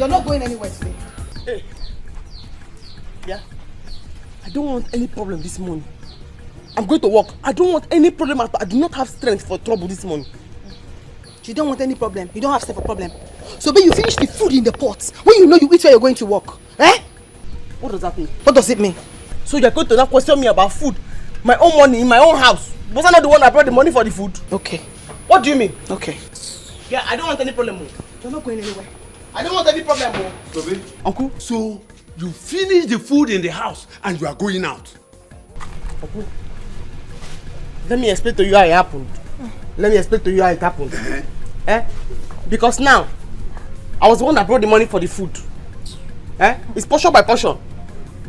You're not going anywhere today. Hey. Yeah. I don't want any problem this morning. I'm going to work. I don't want any problem at all. I do not have strength for trouble this morning. You don't want any problem. You don't have strength for problem. So when you finish the food in the pot, when you know you eat where you're going to work. Eh? What does that mean? What does it mean? So you're going to now question me about food? My own money in my own house. Was I not the one that brought the money for the food? Okay. What do you mean? Okay. Yeah, I don't want any problem. You're not going anywhere. I don't want any problem. Sobe, Uncle? so you finish the food in the house and you are going out? Uncle, let me explain to you how it happened. Let me explain to you how it happened. Because now, I was the one that brought the money for the food. It's portion by portion.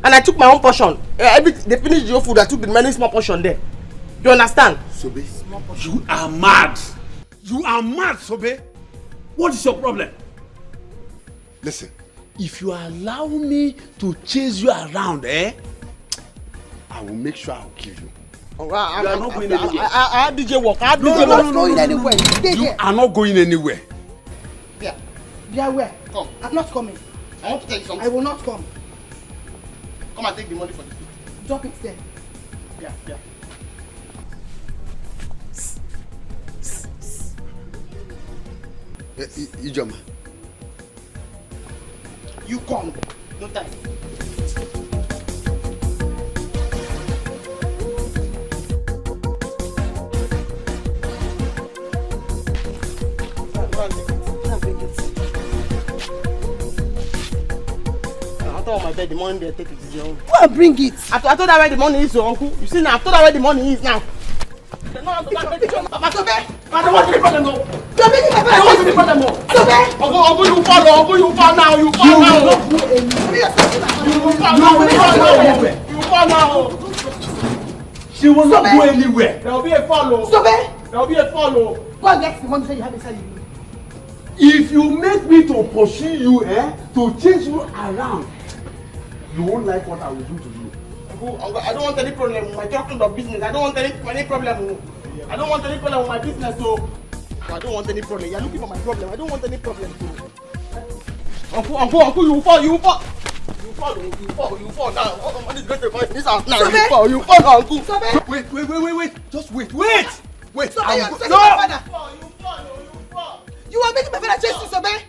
And I took my own portion. They finished your food, I took the many small portion there. You understand? Sobe, you are mad. You are mad, Sobe. What is your problem? Listen, if you allow me to chase you around, I will make sure I will kill you. You are not going anywhere. I DJ work. I No, you're not going anywhere. You are not going anywhere. Yeah. Yeah, where? Come. I'm not coming. I want to tell you something. I will not come. Come and take the money for the food. Drop it there. Yeah. Ijoma. You come. No time. My bed, the money they take it is your own. Go and bring it. I told her where the money is, your uncle. You see now, I told her where the money is now. Papa, Sobe! I don't want any problem, no. You're making my I don't want any problem, no. Sobe! Uncle, you fall now. You fall now. You fall now. She will not go anywhere. There will be a follow. Sobe! There will be a follow. Go and get the money so you have inside you. If you make me to pursue you, to chase you around, you won't like what I will do to you. Uncle, I don't want any problem with my talking of business. I don't want any problem. I don't want any problem with my business, so I don't want any problem. You're looking for my problem. I don't want any problem. Uncle, you fall. You fall now. What is going to find this house now? You fall now, Uncle. Wait. Just wait. Sobe, you're taking No. my father. You fall. You are making my father chase you, Sobe.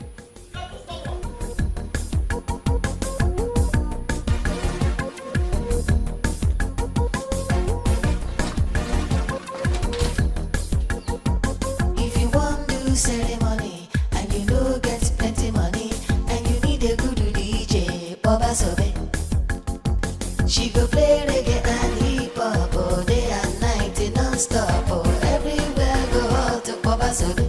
If you want to ceremony and you know get plenty money and you need a good DJ, Baba Sobe. She go play reggae and hip hop all day and night non-stop. Everywhere go out to Baba Sobe.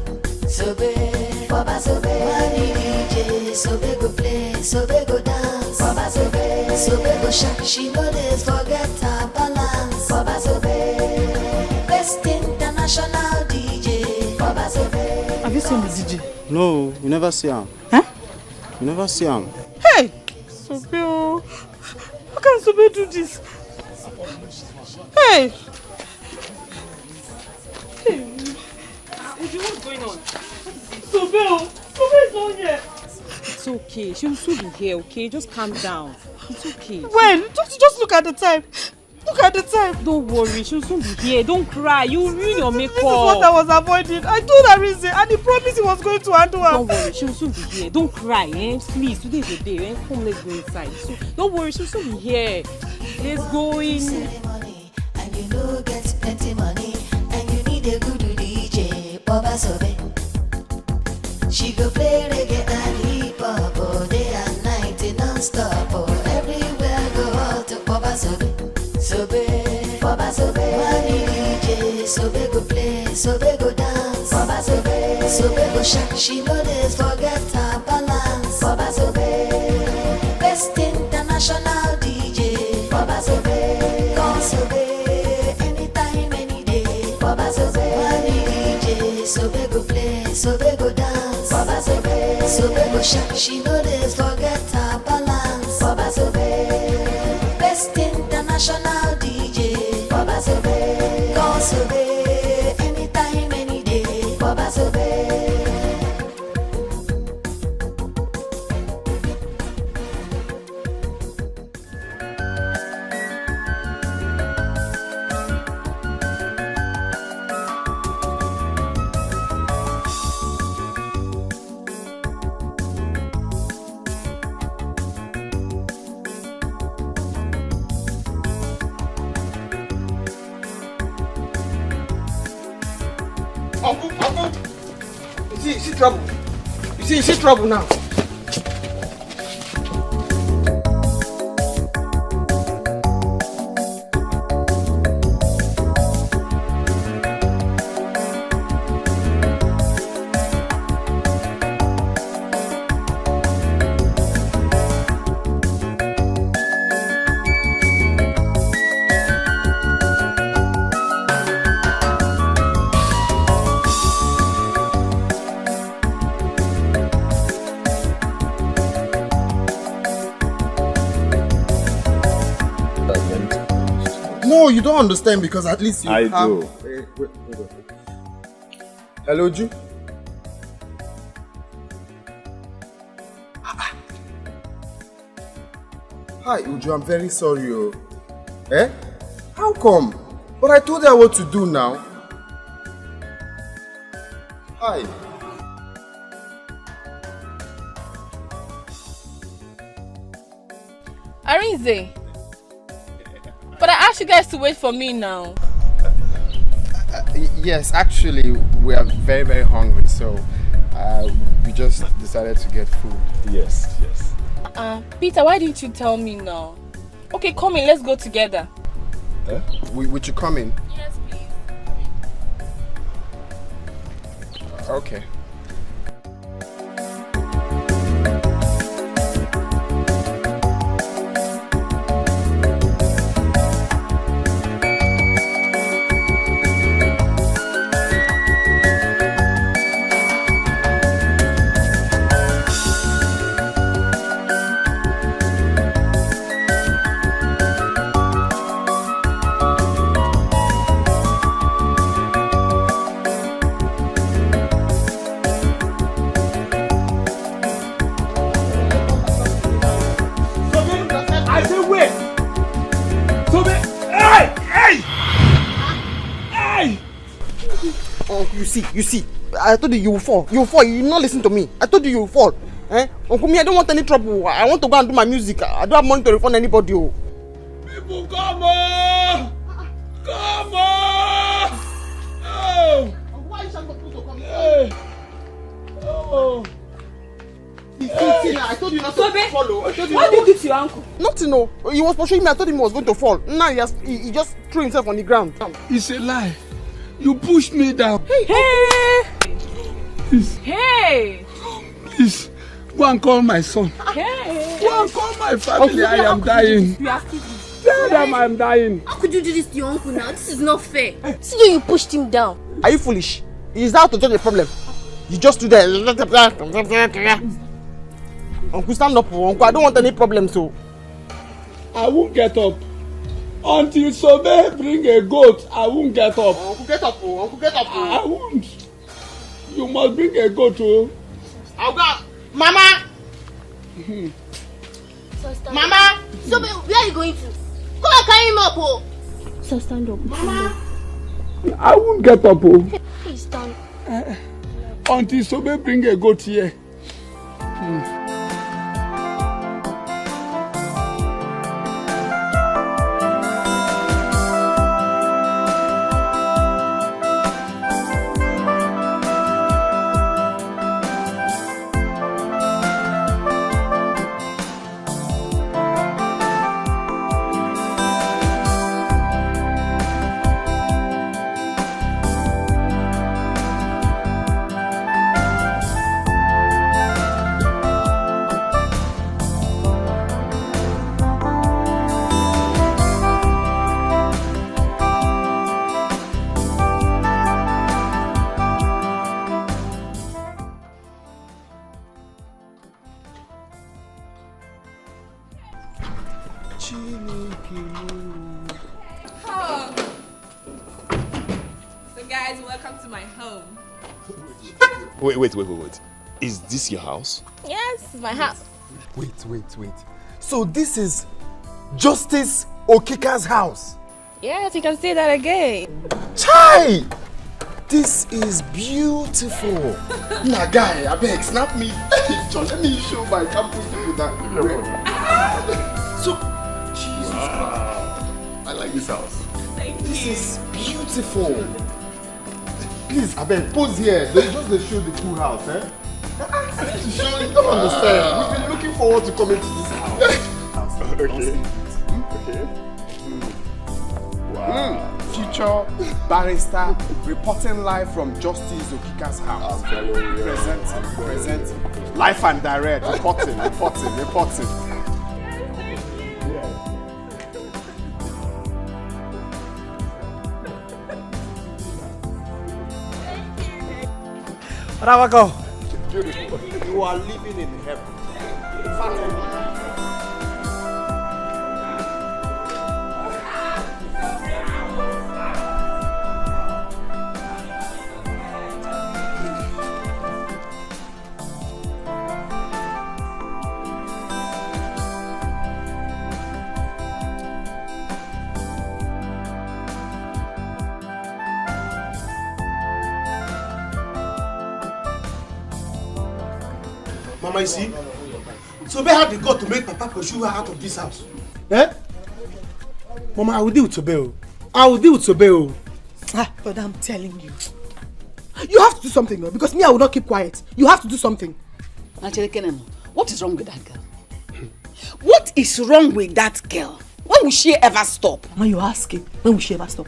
Baba Sobe, money DJ, Sobe go play, Sobe go dance, Baba Sobe go shine, she know this, forget her balance, Baba Sobe, best international DJ, Baba Sobe. Have you seen the DJ? No, you never see him. Huh? You never see him. Hey! Sobe, how can Sobe do this? Hey! What's going on? Sobe is not here. It's okay. She will soon be here, okay? Just calm down. It's okay. When? Just look at the time. Look at the time. Don't worry. She will soon be here. Don't cry. You will ruin your makeup. This is what I was avoiding. I told her reason and he promised he was going to handle her. Don't worry. She will soon be here. Don't cry, Please, today is the day, Come, let's go inside. So, don't worry. She will soon be here. Let's go in. Ceremony and you know get plenty money and you need a good DJ, Baba Sobe. She go play reggae and hip hop all day and night non-stop. Everywhere go out to Baba Sobe. Baba Sobe, money DJ, Sobe go play, Sobe go dance, Baba Sobe go shine, she know this, forget her balance, Baba Sobe, best international DJ, Baba Sobe, come Sobe, anytime, any day, Baba Sobe, money DJ, Sobe go play, Sobe go dance, Baba Sobe go shine, she know this, forget her balance, Baba Sobe, best international DJ, Baba Sobe, come Sobe, anytime, any day, Baba Sobe. trouble. You see trouble now. No, you don't understand because at least you have... do. Wait. Hello, Ju? Hi, Uju, I'm very sorry. Oh. Eh? How come? But I told her what to do now. Hi. Arinze. But I asked you guys to wait for me now. Yes, actually, we are very, very hungry, so we just decided to get food. Yes. Peter, why didn't you tell me now? Okay, come in, let's go together. Would you come in? Yes, please. Okay. You see, I told you will fall. You will fall. You not listen to me. I told you will fall. Uncle me, I don't want any trouble. I want to go and do my music. I don't have money to refund anybody. Oh. People, come on! Come on! Oh! Why you supposed to come Hey! Oh! I told you not to follow. What did you do to your uncle? Nothing, no. He was pursuing me. I told him he was going to fall. Now he just threw himself on the ground. It's a lie. You pushed me down. Hey! Please, Hey! please, go and call my son. Hey! Go and call my family. I am dying. You are kidding. Tell them I am dying. How could you do this to your uncle now? This is not fair. See you, you pushed him down. Are you foolish? He is out to judge the problem. You just do that. Uncle, stand up. Uncle, I don't want any problems. So I won't get up. Until Sobe bring a goat, I won't get up. Uncle, get up. Uncle, get up. I won't. You must bring a goat too. I'll go. Mama! Mama! So, where are you going to? Come and carry him up, oh! So, stand up. Mama! I won't get up. Oh. Please stand. Until Sobe bring a goat here. So guys, welcome to my home. Wait. Is this your house? Yes, my house. Wait. So this is Justice Okika's house? Yes, you can say that again. Chai! This is beautiful. Nah, guy, I beg, snap me. John, let me show my campus people that. So, Jesus Christ. I like this house. Thank This you. is beautiful. Please, I beg, pose here. They show the cool house, eh? I need to show you. Don't understand. We've been looking forward to coming to this house. Okay. Okay. Wow. Future barrister reporting live from Justice Okika's house. Presenting. Live and direct. Reporting. Bravo. Beautiful. You are living in heaven. Mama, you see? So they had the gut to make Papa pursue her out of this house. Eh? Mama, I will deal with Sobeo. But I'm telling you. You have to do something, though, because me, I will not keep quiet. You have to do something. Actually, Kenemo, what is wrong with that girl? What is wrong with that girl? When will she ever stop? Mama, you're asking, when will she ever stop?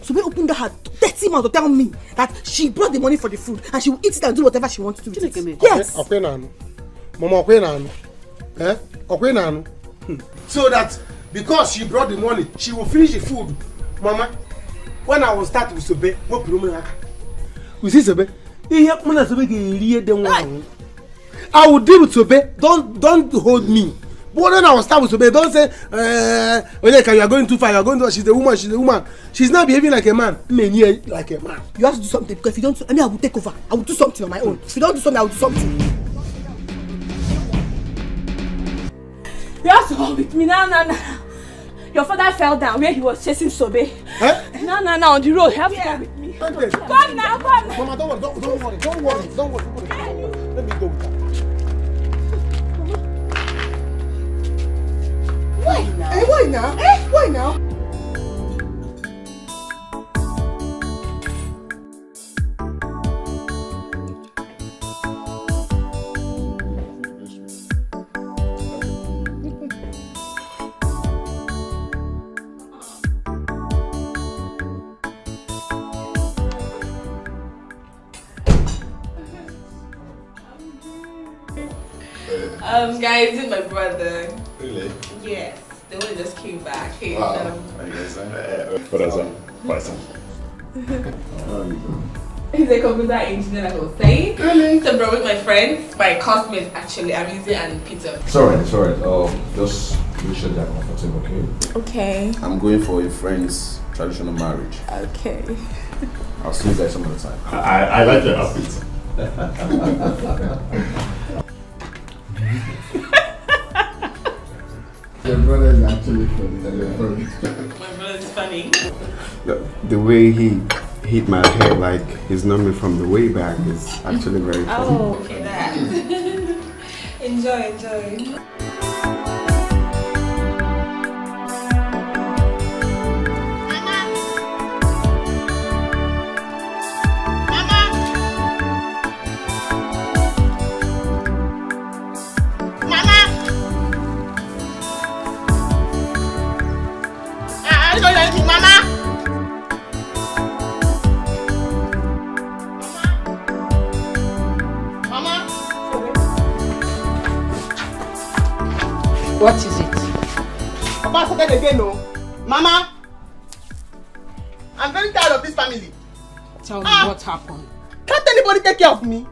So we opened her 30 months to tell me that she brought the money for the food and she will eat it and do whatever she wants to do with it. Yes. Mama, so that because she brought the money, she will finish the food. Mama, when I will start with Sobe, what problem? You see Sobe? I will deal with Sobe. Don't hold me. But then I will start with Sobe. Don't say, you are going too far. You are going too far. She's a woman. She's not behaving like a man. Like a man. You have to do something because if you don't, I will take over. I will do something on my own. If you don't do something, I will do something. You have to come with me. No. Your father fell down where he was chasing Sobe. Huh? No, on the road. You have to come with me. Come now. Mama, don't worry. Let me go with her. Why now? Guys, this is my brother. Really? Yes, the one just came back. Hey, Wow. I guess he's a computer engineer, like I was saying. Really? So, bro, with my friends, my classmates actually, Amizi and Peter. It's alright. Just make sure they're comfortable, okay? Okay. I'm going for a friend's traditional marriage. Okay. I'll see you guys some other time. I like your outfit. Your brother is actually funny. My brother is funny. The way he hit my head like he's known me from the way back is actually very funny. Oh, okay, that. Enjoy. What is it? Papa started again, no? Mama, I'm very tired of this family. Tell me what happened. Can't anybody take care of me?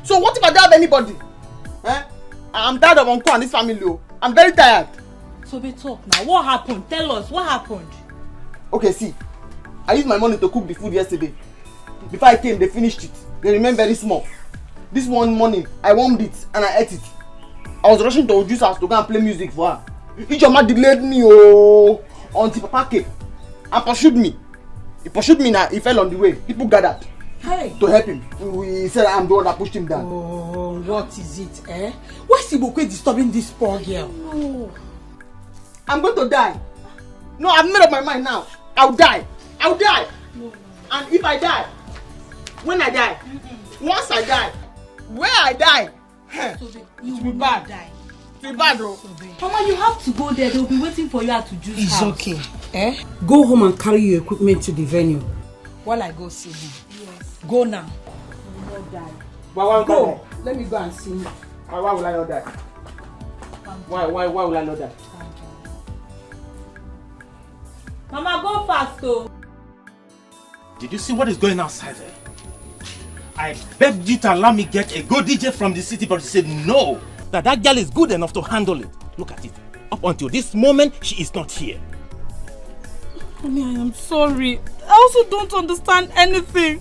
So what if I don't have anybody? I'm tired of Uncle and this family. I'm very tired. So be talk now. What happened? Tell us what happened. Okay, see, I used my money to cook the food yesterday. Before I came, they finished it. They remained very small. This one morning, I warmed it and I ate it. I was rushing to Oju's house to go and play music for her. Ichoma delayed me until Papa came and pursued me. He pursued me now, he fell on the way. People gathered to help him. He said I'm the one that pushed him down. Oh, what is it, Why is Ibokwe disturbing this poor girl? No. I'm going to die. No, I've made up my mind now. I'll die. No. And if I die, When I die, once I die, where I die, You will be bad. Die. It will be bad, though. Mama, you have to go there. They'll be waiting for you at the juice It's house. okay. Go home and carry your equipment to the venue. While I go see him. Yes. Go now. You will not die. Go. Let me go and see him. Why will I not die? Why will I not die? Mama, go fast, though. Did you see what is going outside there? I begged you to allow me get a good DJ from the city, but you said no. That girl is good enough to handle it. Look at it. Up until this moment, she is not here. Mommy, I am sorry. I also don't understand anything.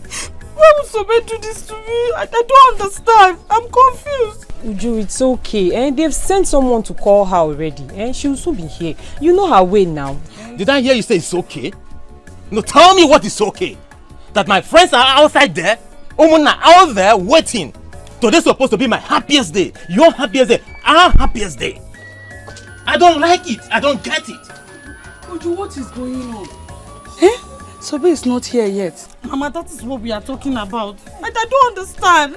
Why would Sobe do this to me? I don't understand. I'm confused. Uju, it's okay. They've sent someone to call her already. She will soon be here. You know her way now. Did I hear you say it's okay? No, tell me what is okay. That my friends are outside there, Omuna out there waiting. Today's supposed to be my happiest day. Your happiest day. Our happiest day. I don't like it. I don't get it. Uju, what is going on? Sobe is not here yet. Mama, that is what we are talking about. I don't understand.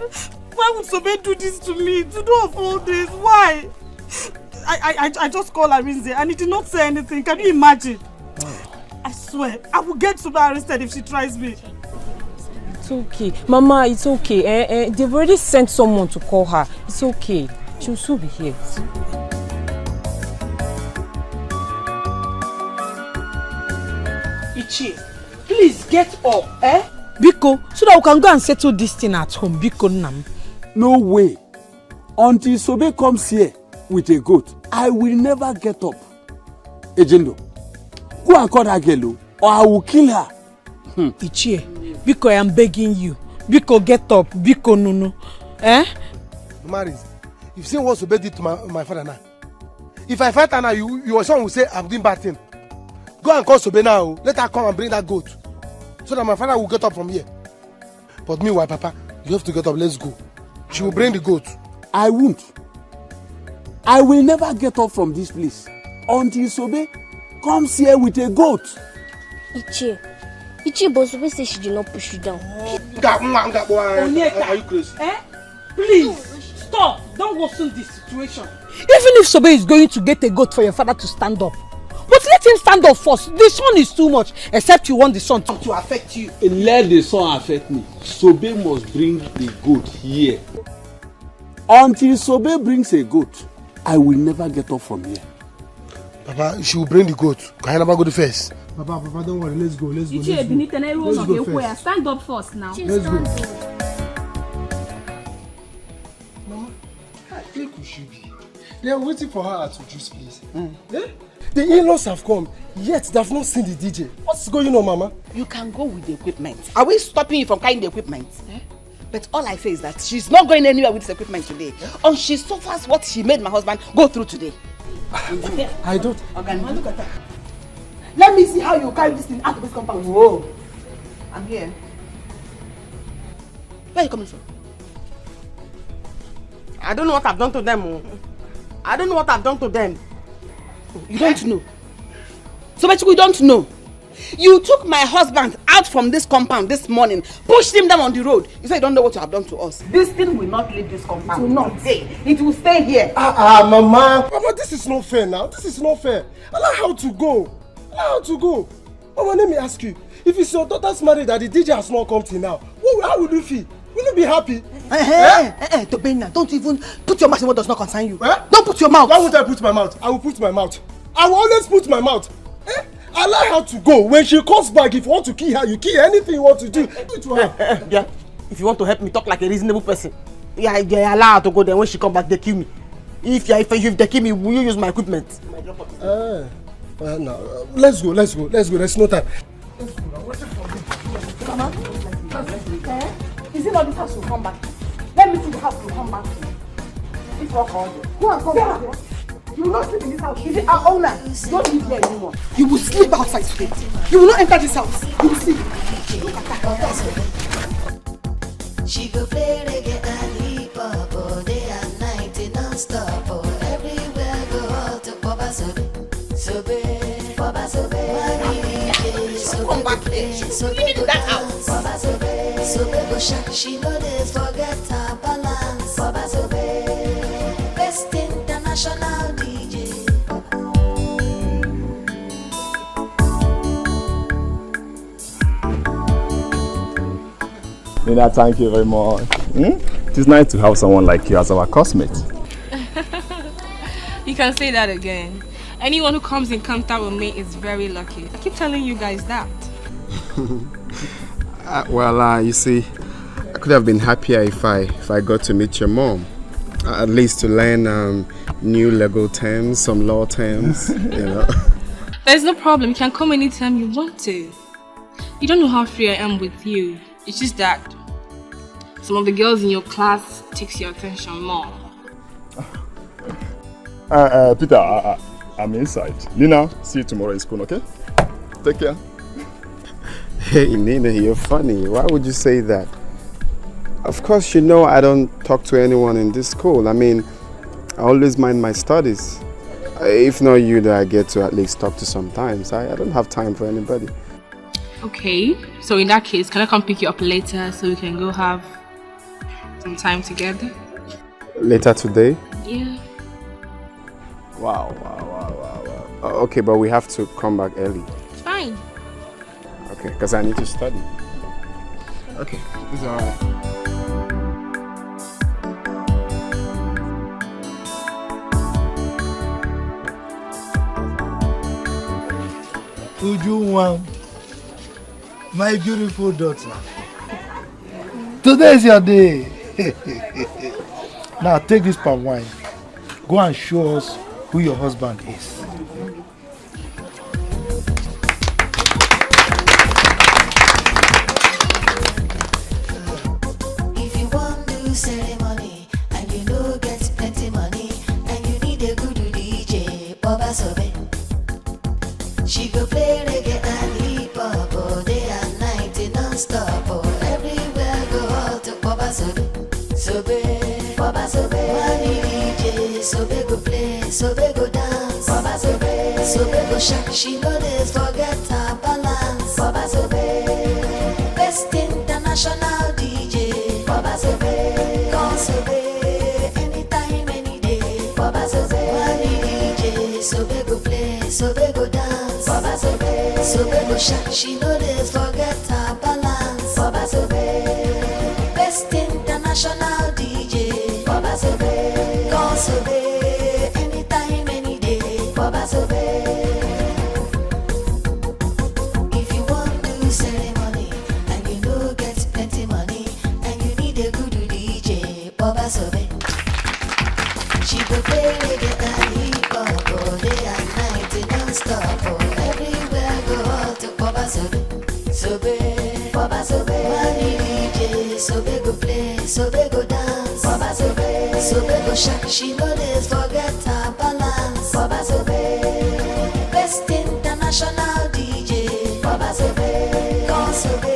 Why would Sobe do this to me? To do of all this? Why? I just called Arinze and he did not say anything. Can you imagine? I swear, I will get Sobe arrested if she tries me. It's okay. Mama, it's okay. They've already sent someone to call her. It's okay. She'll soon be here. Ichi, please get up, Biko, so that we can go and settle this thing at home. Biko Nam. No way. Until Sobe comes here with a goat, I will never get up. Ejendo, go and call that girl, or I will kill her. Ichi, Biko, I am begging you. Biko, get up. Biko, no. Maris, if you see what Sobe did to my father now, if I fight her now, your son will say I'm doing bad thing. Go and call Sobe now. Let her come and bring that goat, so that my father will get up from here. But meanwhile, Papa, you have to get up. Let's go. She will bring the goat. I won't. I will never get up from this place until Sobe comes here with a goat. Ichi, but Sobe says she did not push you down. Are you crazy? Please, stop. Don't worsen this situation. Even if Sobe is going to get a goat for your father to stand up, but let him stand up first. The sun is too much, except you want the sun to affect you. Let the sun affect me. Sobe must bring the goat here. Until Sobe brings a goat, I will never get up from here. Papa, she will bring the goat. Can I never go the first? Papa, don't worry. Let's go. Let's go first. Stand up first now. Let's go. Mama, I think we should be. They are waiting for her at the juice place. The in-laws have come, yet they have not seen the DJ. What's going on, Mama? You can go with the equipment. Are we stopping you from carrying the equipment? But all I say is that she's not going anywhere with this equipment today. And she suffers what she made my husband go through today. I don't. Okay, look at that. Let me see how you carry this thing out of this compound. Whoa. I'm here. Where are you coming from? I don't know what I've done to them. I don't know what I've done to them. You don't know. So much we don't know. You took my husband out from this compound this morning, pushed him down on the road. You say you don't know what you have done to us. This thing will not leave this compound. It will not stay. It will stay here. Mama. Mama, this is not fair now. This is not fair. Allow her to go. Allow her to go. Mama, let me ask you. If it's your daughter's marriage that the DJ has not come till now, how will you feel? Will you be happy? Tobena, don't even put your mouth in what does not concern you. Don't put your mouth. Why won't I put my mouth? I will put my mouth. I will always put my mouth. Allow her to go. When she comes back, if you want to kill her, you kill her. Anything you want to do, do it to her. Yeah. If you want to help me talk like a reasonable person, yeah, allow her to go. Then when she come back, they kill me. If they kill me, will you use my equipment? No. Let's go. There's no time. Mama, is it not this house will come back? Let me see the house will come back. It's all called. Go and come back. You will not sleep in this house. Is it our owner? Don't live here anymore. You will sleep outside today. You will not enter this house. You will sleep. Look at that. She go play reggae and hip hop all day and night non-stop. Everywhere go out to Baba Sobe. Baba Sobe. Sobe play. Sobe go dance. Baba Sobe. Sobe go shine, she know this forget her balance. Baba Sobe, best international DJ. Nina, thank you very much. It is nice to have someone like you as our classmate. You can say that again. Anyone who comes in contact with me is very lucky. I keep telling you guys that. You see, I could have been happier if I got to meet your mom. At least to learn new legal terms, some law terms, you know. There's no problem. You can come anytime you want to. You don't know how free I am with you. It's just that some of the girls in your class takes your attention more. Peter, I'm inside. Nina, see you tomorrow in school, okay? Take care. Hey, Nina, you're funny. Why would you say that? Of course, you know I don't talk to anyone in this school. I mean, I always mind my studies. If not you that I get to at least talk to sometimes. I don't have time for anybody. Okay, so in that case, can I come pick you up later so we can go have some time together? Later today? Yeah. Wow. Okay, but we have to come back early. Fine. Okay, because I need to study. Okay, it's alright. Ujunwa, my beautiful daughter. Today is your day. Now take this palm wine. Go and show us who your husband is. If you want to do ceremony and you know get plenty money and you need a good DJ, Baba Sobe. She go play reggae and hip hop all day and night non-stop. Oh, everywhere go out to Baba Sobe. Sobe, Baba Sobe. Money DJ, Sobe go play, Sobe go dance. Baba Sobe, Sobe go shine. She know this forget her balance. Baba Sobe, best international DJ. Baba Sobe, call Sobe, anytime, any day. Baba Sobe, money DJ, Sobe go play, Sobe go dance. Baba Sobe, Sobe go shine. She know this forget her balance. Baba Sobe, best international DJ. Baba Sobe, call Sobe, anytime, any day. Baba Sobe. If you want to do ceremony and you know get plenty money and you need a good DJ, Baba Sobe. She go play reggae and hip hop all day and night non-stop. Oh, everywhere go out to Baba Sobe. Sobe, Baba Sobe. Money DJ, Sobe go play, Sobe go dance. Baba Sobe, Sobe go shine. She know this forget her balance. Baba Sobe, best international DJ. Baba Sobe, call Sobe,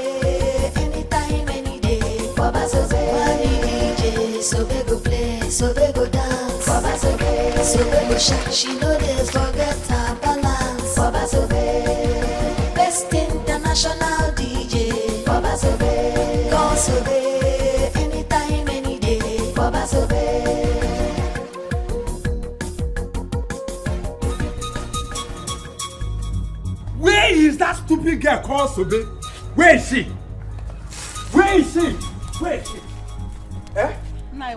anytime, any day. Baba Sobe, money DJ, Sobe go play, Sobe go dance. Baba Sobe, Sobe go shine. She know this forget her balance. Baba Sobe, best international DJ. Baba Sobe, call Sobe, anytime, any day. Baba Sobe. Where is that stupid girl called Sobe? Where is she? Where is she? Where is she? Eh?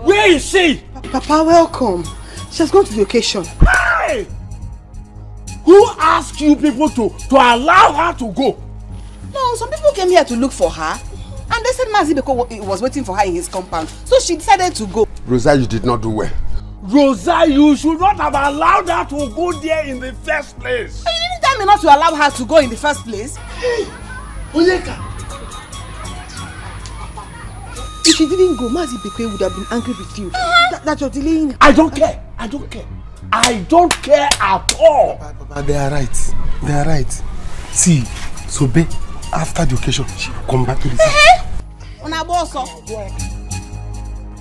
Where is she? Papa, welcome. She has gone to the occasion. Hey! Who asked you people to allow her to go? No, some people came here to look for her. And they said Mazibeko was waiting for her in his compound. So she decided to go. Rosa, you did not do well. Rosa, you should not have allowed her to go there in the first place. But you didn't tell me not to allow her to go in the first place. Hey! Onyeka! If she didn't go, Mazibeko would have been angry with you. That you're delaying. I don't care. I don't care. I don't care at all. Papa, they are right. They are right. See, Sobe, after the occasion, she will come back to the side.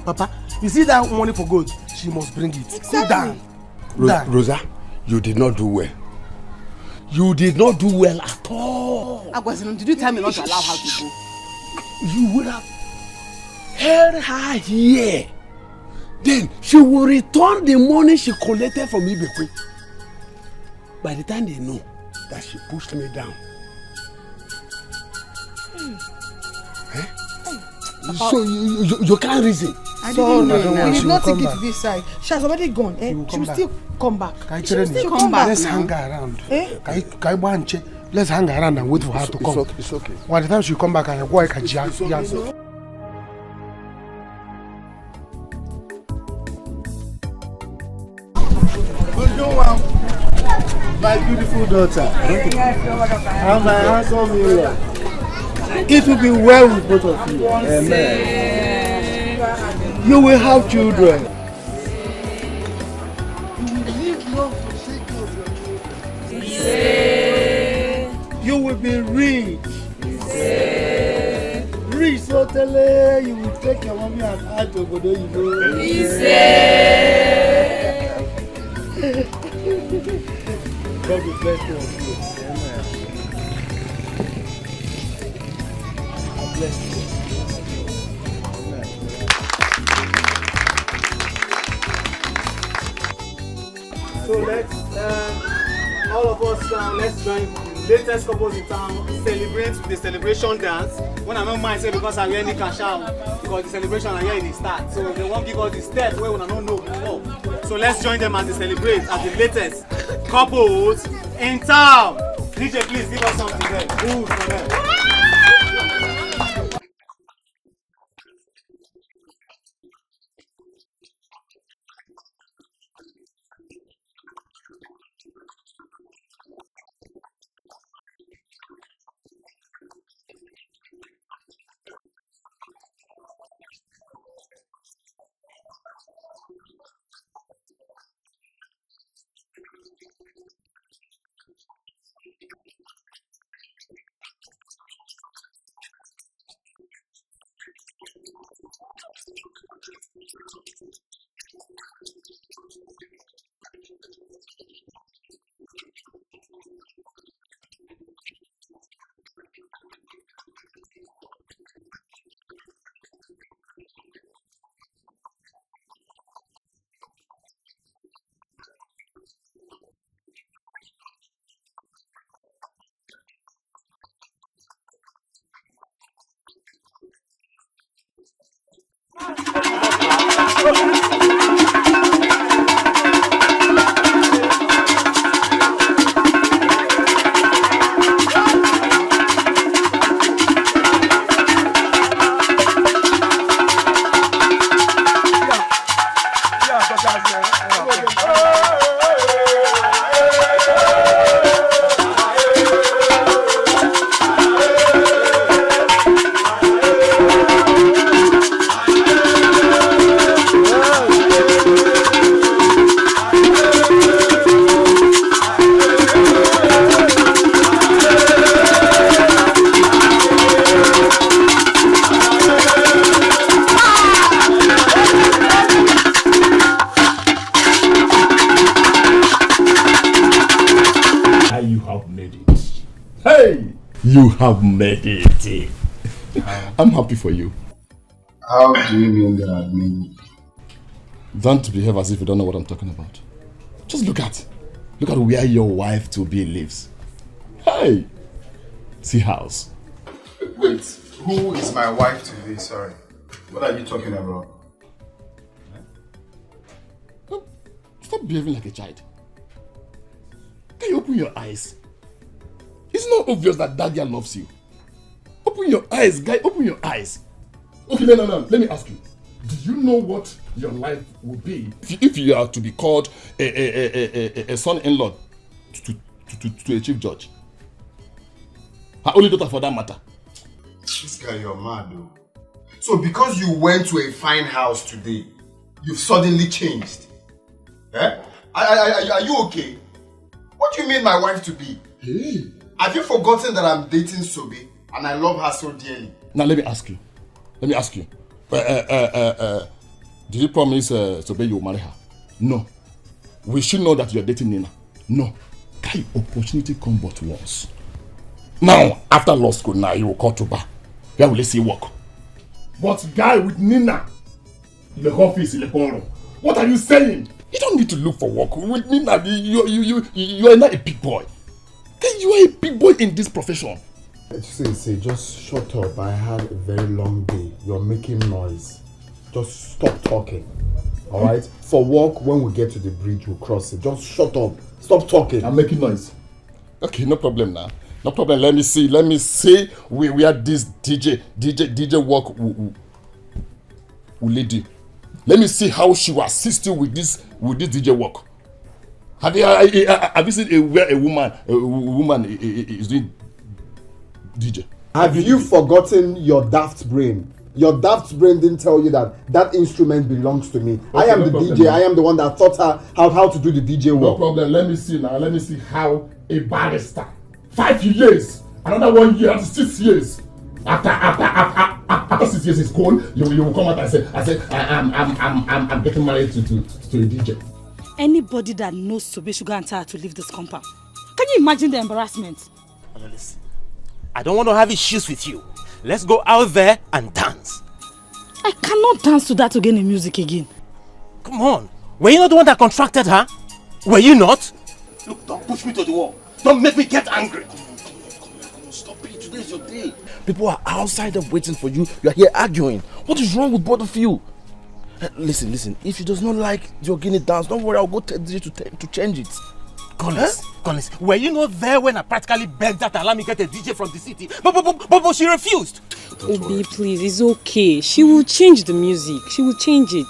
Papa, you see that money for gold? She must bring it. Exactly. Rosa, you did not do well. You did not do well at all. Agwazinum, did you tell me not to allow her to go? You would have held her here. Then she will return the money she collected from Ibekwe. By the time they know that she pushed me down. So you can't reason. I didn't know. We did not take it to this side. She has already gone. She will still come back. She will still come back. Let's hang around. Let's hang around and wait for her to come. It's okay. By the time she come back, I go like a jazz. My beautiful daughter and my handsome in-law. It will be well with both of you. Amen. You will have children. You will be rich. Rich, so tell you will take your mommy and add to Obodo Oyibo. God will bless you. Amen. I bless you. Amen. So let's all of us let's join the latest couples in town celebrate with the celebration dance. When I don't mind say because I really can shout because the celebration are here in the start. So they won't give us the steps where we don't know before. So let's join them as they celebrate as the latest couples in town. DJ, please give us something there. Ooh, for them. You have made it. I'm happy for you. How do you mean that I've made it? Don't behave as if you don't know what I'm talking about. Just look at where your wife to be lives. Hey, see house. Wait, who is my wife to be? Sorry, what are you talking about? Stop behaving like a child. Can you open your eyes? It's not obvious that Daddy loves you. Open your eyes, guy. Open your eyes. Okay, no. Let me ask you. Do you know what your life will be if you are to be called a son-in-law to a chief judge? Her only daughter for that matter. This guy, you're mad though. So because you went to a fine house today, you've suddenly changed? Eh? Are you okay? What do you mean my wife to be? Hey. Have you forgotten that I'm dating Sobe and I love her so dearly? Now let me ask you. Did you promise Sobe you will marry her? No. We should know that you're dating Nina. No. Can opportunity come but once? Now, after law school, now you will call to bar. Where will you see work? But guy with Nina, in the office, in the corner. What are you saying? You don't need to look for work. With Nina, you are not a big boy. You are a big boy in this profession. See, just shut up. I had a very long day. You're making noise. Just stop talking. Alright? For work, when we get to the bridge, we'll cross it. Just shut up. Stop talking. I'm making noise. Okay, no problem now. No problem. Let me see where this DJ work will lead you. Let me see how she will assist you with this DJ work. Have you seen where a woman is doing DJ? Have you forgotten your daft brain? Your daft brain didn't tell you that instrument belongs to me. Okay, I am the DJ. I am the one that taught her how to do the DJ work. No problem. Let me see now. Let me see how a barrister, 5 years, another 1 year, 6 years. After 6 years is cold, you will come out and say I'm getting married to a DJ. Anybody that knows Sobe should go and tell her to leave this compound. Can you imagine the embarrassment? Listen, I don't want to have issues with you. Let's go out there and dance. I cannot dance to that Ogene music again. Come on. Were you not the one that contracted her? Were you not? Look, don't push me to the wall. Don't make me get angry. Come on. Stop it. Today is your day. People are outside and waiting for you. You are here arguing. What is wrong with both of you? Listen. If she does not like the Ogene dance, don't worry. I'll go tell DJ to change it. Collins, were you not there when I practically begged her to allow me get a DJ from the city? But she refused. Obi, please, it's okay. She will change the music. She will change it.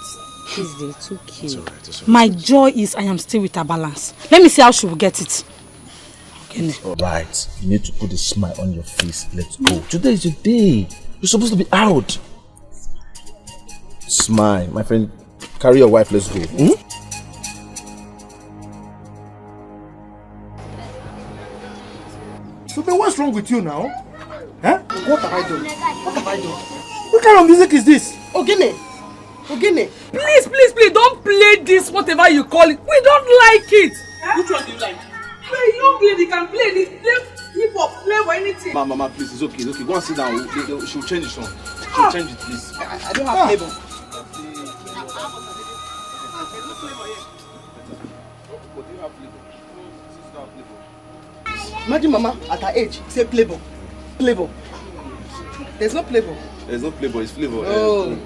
Please, it's okay. It's all right. My joy is I am still with her balance. Let me see how she will get it. Alright, you need to put a smile on your face. Let's go. Today is your day. You're supposed to be out. Smile, my friend. Carry your wife. Let's go. So then what's wrong with you now? Huh? What have I done? What kind of music is this? Ogene. Please, don't play this, whatever you call it. We don't like it. Which one do you like? Play young lady can play this, play hip hop, play or anything. Mama, please, it's okay. Go and sit down. She'll change the song. She'll change it, please. I don't have flavor. Imagine Mama at her age say Playboy. There's no Playboy. There's no Playboy, it's flavor. Oh.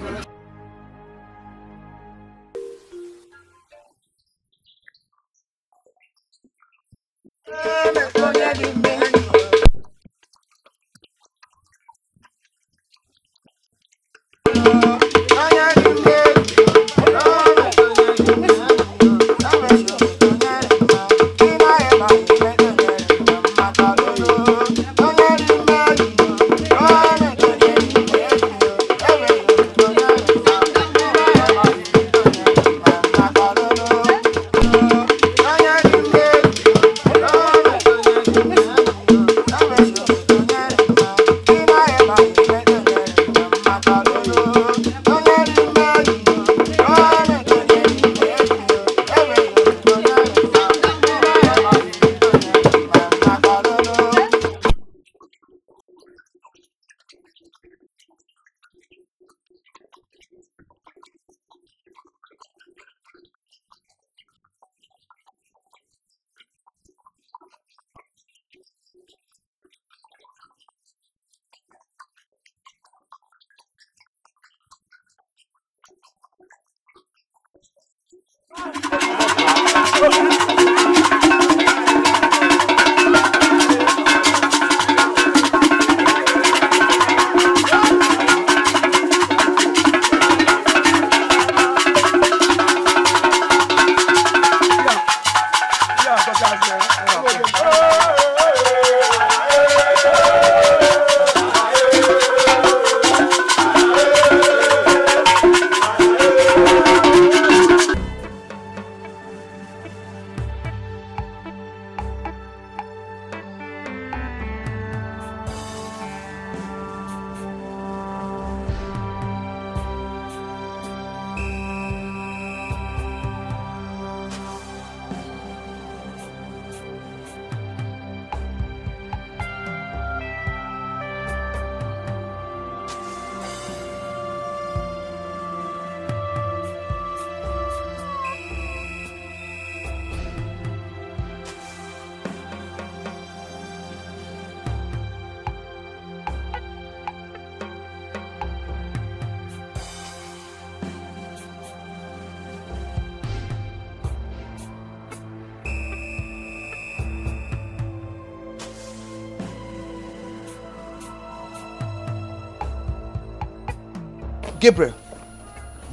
Gabriel,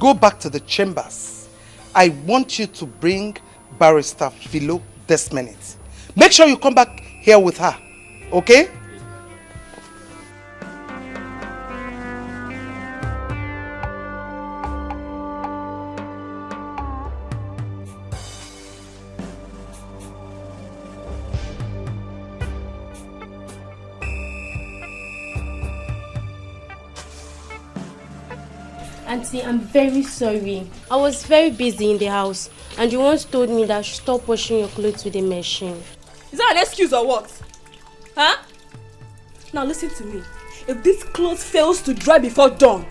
go back to the chambers. I want you to bring Barrister Philo this minute. Make sure you come back here with her, okay? Auntie, I'm very sorry. I was very busy in the house and you once told me that I should stop washing your clothes with a machine. Is that an excuse or what? Huh? Now listen to me. If this clothes fails to dry before dawn,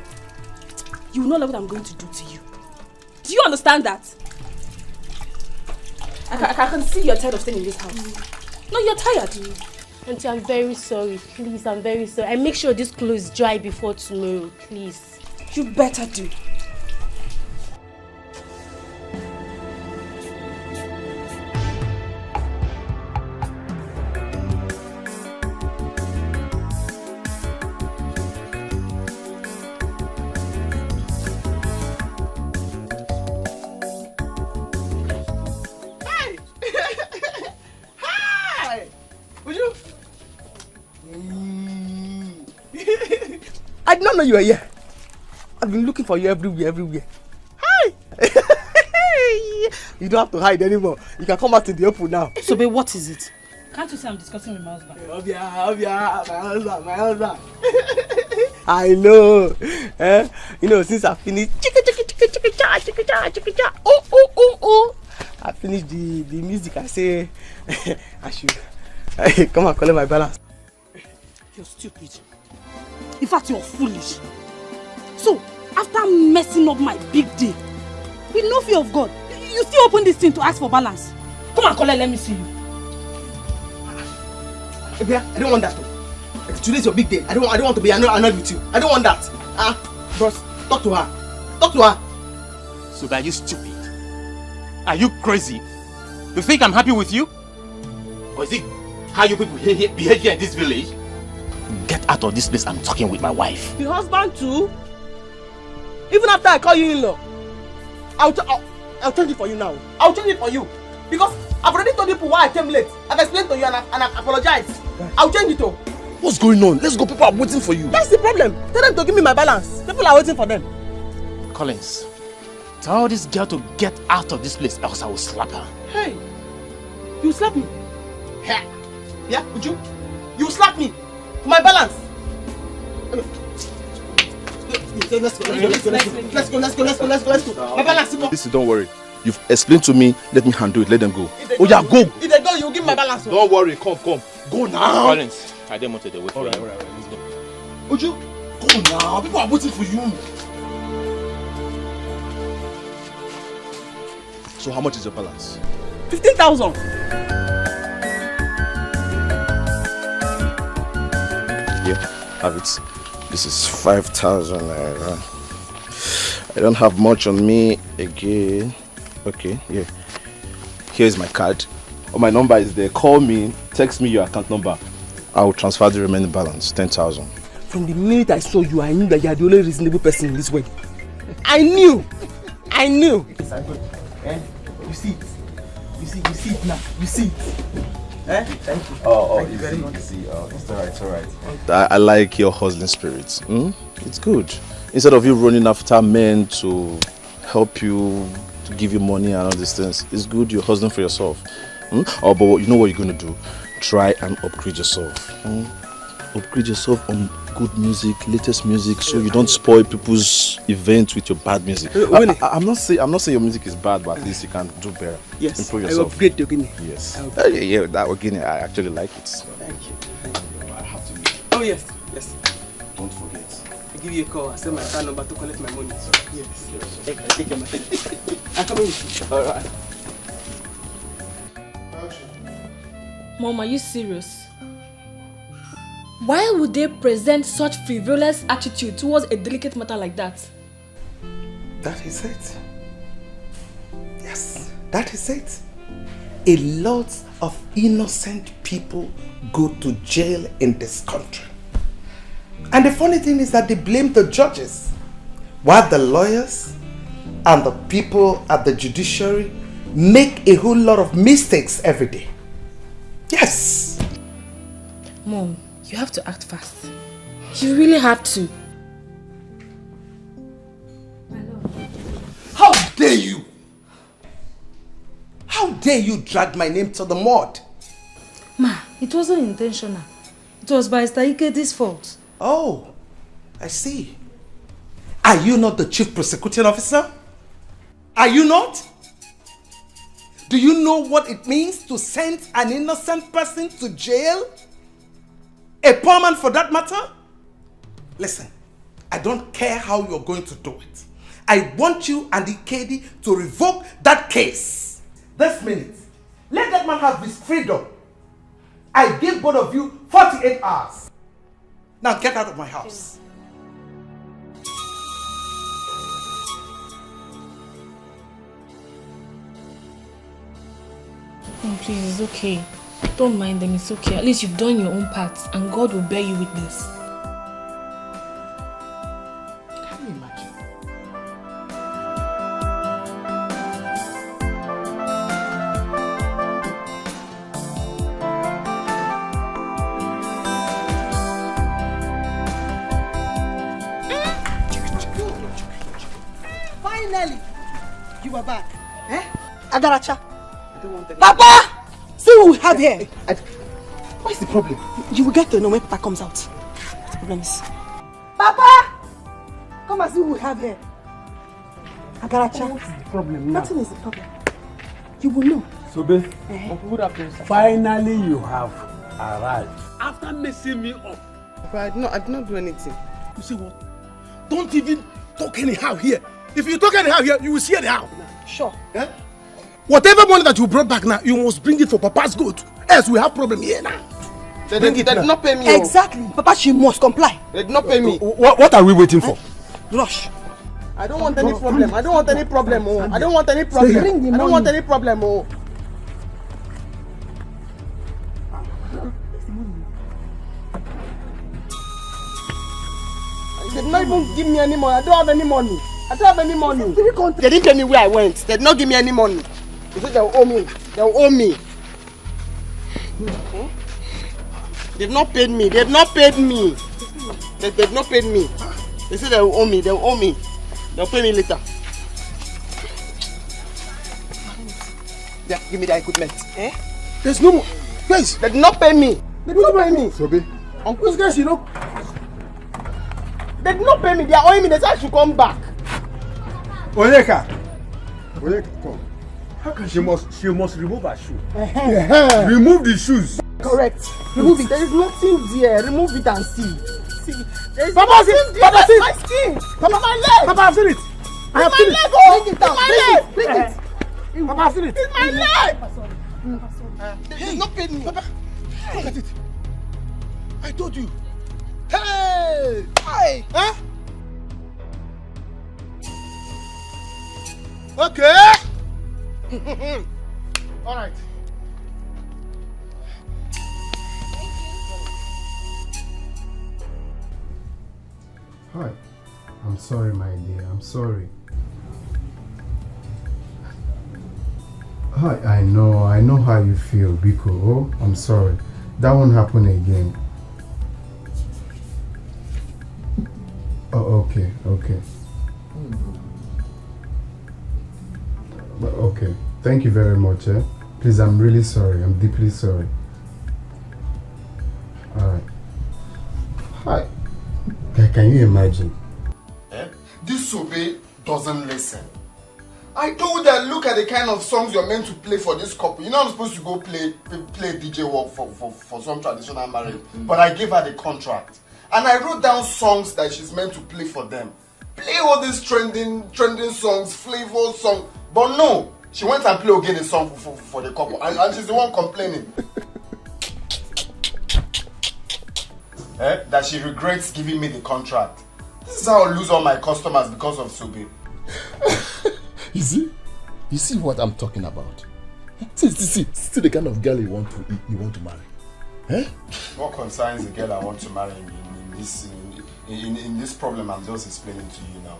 you will not know what I'm going to do to you. Do you understand that? I can see you're tired of staying in this house. No, you're tired. Auntie, I'm very sorry. Please, I'm very sorry. I make sure this clothes dry before tomorrow, please. You better do. Hi! Hi! Would you? I did not know you were here. I've been looking for you everywhere. Hi! You don't have to hide anymore. You can come out to the open now. So, babe, what is it? Can't you say I'm discussing with my husband? My husband. I know. You know, since I finished I finished the music, I say I should come and collect my balance. You're stupid. In fact, you're foolish. So, after messing up my big day, with no fear of God, you still open this thing to ask for balance. Come and collect, let me see you. I don't want that. Today's your big day. I don't want to be annoyed with you. I don't want that. Bros, talk to her. Talk to her. So are you stupid? Are you crazy? You think I'm happy with you? Or is it how you people behave here in this village? Get out of this place. I'm talking with my wife. The husband too? Even after I call you in-law, I'll change it for you now. I'll change it for you. Because I've already told people why I came late. I've explained to you and I apologize. I'll change it too. What's going on? Let's go. People are waiting for you. That's the problem. Tell them to give me my balance. People are waiting for them. Collins, tell this girl to get out of this place, else I will slap her. Hey, you slap me? Yeah, would you? You slap me for my balance. Let's go. My balance. Listen, don't worry. You've explained to me. Let me handle it. Let them go. Oh yeah, go. If they go, you give me my balance. Don't worry. Come. Go now. Collins, I didn't want to wait for you. Alright, let's go. Would you? Go now. People are waiting for you. So how much is your balance? 15,000. Yeah, have it. This is 5,000 naira. I don't have much on me again. Okay, yeah. Here's my card. Oh, my number is there. Call me, text me your account number. I will transfer the remaining balance, 10,000. From the minute I saw you, I knew that you are the only reasonable person in this world. I knew. Yes, I'm good. You see it. You see it now. You see it. Thank you. Thank you very much. You see. It's alright. I like your hustling spirit. It's good. Instead of you running after men to help you, to give you money and all these things, it's good you're hustling for yourself. But you know what you're going to do? Try and upgrade yourself. Upgrade yourself on good music, latest music, so you don't spoil people's events with your bad music. I'm not saying your music is bad, but at least you can do better. Yes, improve I yourself. upgrade Ogini. Yes. Yeah, that Ogini, I actually like it. So. Thank you. I have to leave. Oh yes. Don't forget. I give you a call. I send my account number to collect my money. Yes. Take care, my friend. I'm coming with you. All right. Mom, are you serious? Why would they present such frivolous attitude towards a delicate matter like that? That is it. Yes, that is it. A lot of innocent people go to jail in this country. And the funny thing is that they blame the judges. while the lawyers and the people at the judiciary make a whole lot of mistakes every day. Yes. Mom, you have to act fast. You really have to. How dare you? How dare you drag my name to the mud? Ma, it wasn't intentional. It was by Ikedi's fault. Oh, I see. Are you not the chief prosecuting officer? Are you not? Do you know what it means to send an innocent person to jail? A poor man for that matter? Listen, I don't care how you're going to do it. I want you and Ikedi to revoke that case. This minute. Let that man have his freedom. I give both of you 48 hours. Now get out of my house. Oh, please, it's okay. Don't mind them, it's okay. At least you've done your own part and God will bear you witness. Can you imagine? Finally, you are back. Eh? Agaracha. Papa! See what we have here. What's the problem? You will get to know when Papa comes out. What the problem is? Papa! Come and see what we have here. Agaracha. What's the problem now? Nothing is the problem. You will know. Sobe, finally you have arrived. After messing me up. But I did not do anything. You see what? Don't even talk anyhow here. If you talk anyhow here, you will see anyhow. Sure. Eh? Whatever money that you brought back now, you must bring it for Papa's good. Else we have problem here now. They did not pay me. Exactly. Papa, she must comply. They did not pay me. What are we waiting for? Rush. I don't want any problem. I don't want any problem. Oh. I don't want any problem. I don't want any problem. Oh. They did not even give me any money. I don't have any money. I don't have any money. They didn't tell me where I went. They did not give me any money. They said they will owe me. They will owe me. They've not paid me. They've not paid me. They've not paid me. They said they will owe me. They will owe me. They'll pay me later. Yeah, give me the equipment. Eh? There's no more. Guys, they did not pay me. They did not pay me. Sobe. Uncle's guys, you know. They did not pay me. They are owing me. They said I should come back. Onyeka, come. How can she must remove her shoe? Remove the shoes. Correct. Remove it. There is nothing there. Remove it and see. See. There is Papa, nothing there. Papa, see. My skin. Papa, my leg. Papa, I've seen it. I have seen it. Bring it down. My leg. Bring it. Papa, I've seen it. It's my leg. They did not pay me. Papa, look at it. I told you. Hey! Hi. Huh? Okay. All right. Hi. I'm sorry, my dear. I'm sorry. Hi, I know how you feel, Biko. Oh, I'm sorry. That won't happen again. Oh, okay. Okay. Thank you very much, eh? Please, I'm really sorry. I'm deeply sorry. Alright. Hi. Can you imagine? Eh? This Sobe doesn't listen. I told her, look at the kind of songs you're meant to play for this couple. You're not supposed to go play DJ work for some traditional marriage. But I gave her the contract. And I wrote down songs that she's meant to play for them. Play all these trending songs, flavor songs. But no, she went and played again a song for the couple. And she's the one complaining. That she regrets giving me the contract. This is how I lose all my customers because of Sobe. You see what I'm talking about? See the kind of girl you want to marry. Eh? What concerns the girl I want to marry in this problem I'm just explaining to you now?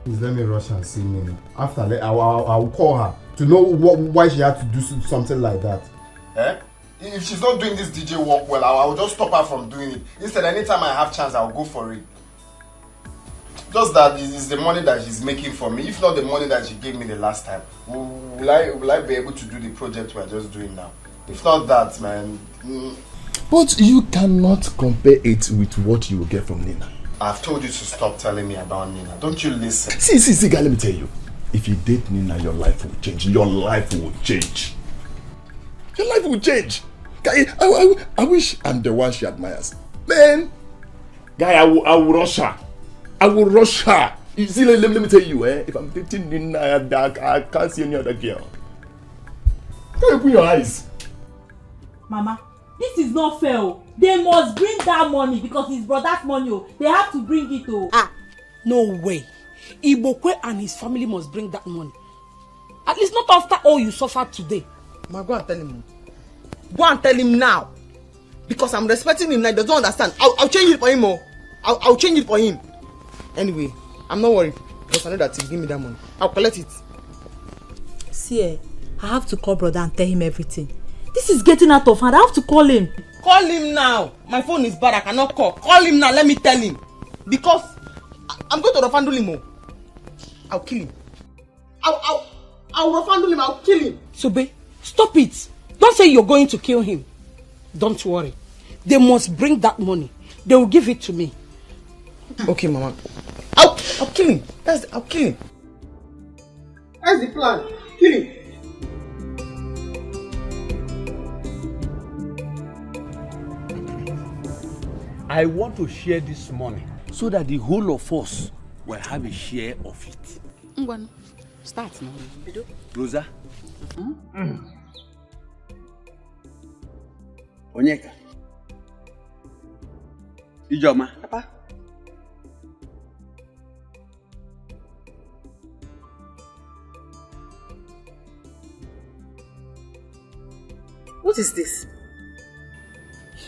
Please let me rush and see Nina. After that, I will call her to know why she had to do something like that. Eh? If she's not doing this DJ work well, I will just stop her from doing it. Instead, anytime I have chance, I will go for it. Just that is the money that she's making for me. If not the money that she gave me the last time, will I be able to do the project we're just doing now? If not that, man. But you cannot compare it with what you will get from Nina. I've told you to stop telling me about Nina. Don't you listen? See, guy, let me tell you. If you date Nina, your life will change. Your life will change. Your life will change. Guy, I wish I'm the one she admires. Man, guy, I will rush her. I will rush her. You see, let me tell you, if I'm dating Nina, I can't see any other girl. Can you open your eyes? Mama, this is not fair. They must bring that money because it's brother's money. They have to bring it. No way. Ibokwe and his family must bring that money. At least not after all you suffered today. Ma, go and tell him. Go and tell him now. Because I'm respecting him now. He doesn't understand. I'll change it for him. I'll change it for him. Anyway, I'm not worried. Because I know that he'll give me that money. I'll collect it. See, I have to call brother and tell him everything. This is getting out of hand. I have to call him. Call him now. My phone is bad. I cannot call. Call him now. Let me tell him. Because I'm going to refundle him. I'll kill him. I'll refundle him. I'll kill him. Sobe, stop it. Don't say you're going to kill him. Don't worry. They must bring that money. They will give it to me. Okay, Mama. I'll kill him. I'll kill him. That's the plan. Kill him. I want to share this money so that the whole of us will have a share of it. Ngwan, start now. Rosa? Onyeka? Ijoma? Papa? What is this?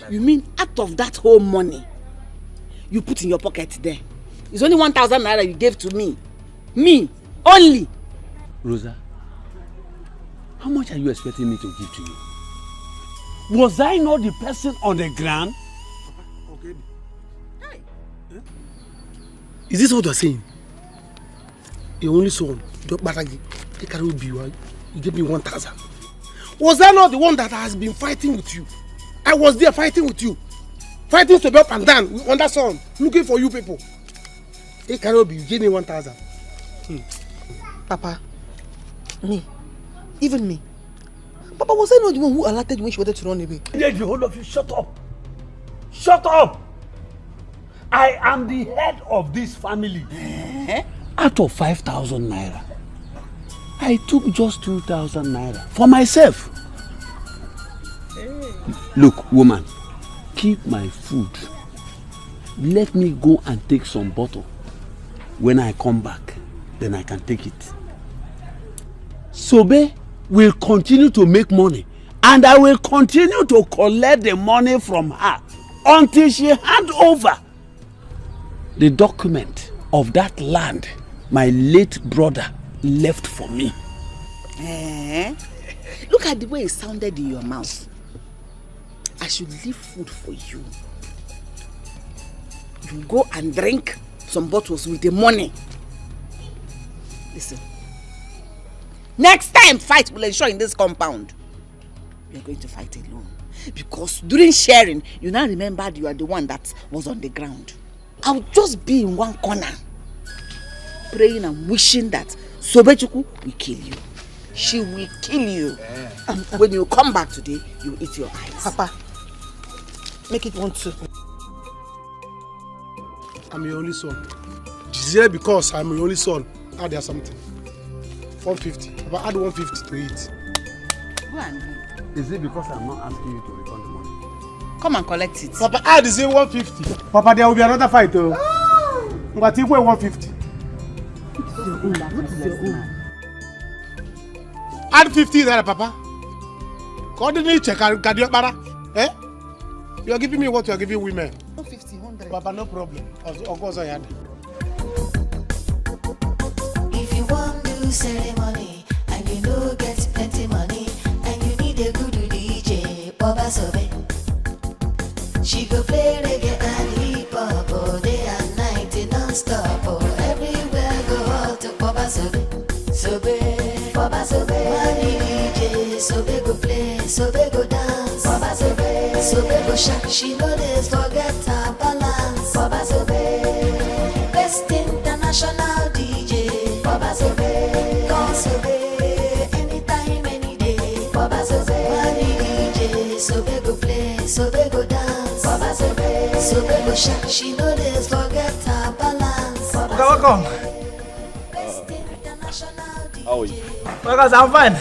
You mean out of that whole money you put in your pocket there, it's only 1,000 naira you gave to me? Me only? Rosa, how much are you expecting me to give to you? Was I not the person on the ground? Okay. Is this what you're saying? Your only son, you gave me 1,000. Was I not the one that has been fighting with you? I was there fighting with you. Fighting to be up and down on that song, looking for you people. Hey, Karobi, you gave me 1,000. Papa, even me. Papa, was I not the one who alerted when she wanted to run away? Yes, the whole of you, shut up. Shut up. I am the head of this family. Out of 5,000 naira, I took just 2,000 naira for myself. Look, woman, keep my food. Let me go and take some bottle. When I come back, then I can take it. Sobe will continue to make money, and I will continue to collect the money from her until she hand over the document of that land my late brother left for me. Look at the way it sounded in your mouth. I should leave food for you. You go and drink some bottles with the money. Listen. Next time fight will ensure in this compound. You are going to fight alone. Because during sharing, you now remembered you are the one that was on the ground. I'll just be in one corner, praying and wishing that Sobechuku will kill you. She will kill you. And when you come back today, you eat your eyes. Papa, make it 1-2. I'm your only son. It's here because I'm your only son. Add there something. 150. Papa, add 150 to it. Go and do. Is it because I'm not asking you to return the money? Come and collect it. Papa, add is 150. Papa, there will be another fight though. But equal 150. What is your own? Add 50 there, Papa. Coordinate check and eh? You are giving me what you are giving women. 150, 100. Papa, no problem. Of course I had. ceremony, and you know get plenty money, and you need a good DJ, Baba Sobe. She go play reggae and hip hop all day and night non-stop. Oh, everywhere go out to Baba Sobe. Sobe, Baba Sobe. Money DJ, Sobe go play, Sobe go dance. Baba Sobe, Sobe go shake. She know this forget her balance. Baba Sobe, best international DJ. Baba Sobe, call Sobe, anytime, any day. Baba Sobe, money DJ, Sobe go play, Sobe go dance. Baba Sobe, Sobe go shake. She know this forget her balance. Welcome. How are you? Well, guys, I'm fine.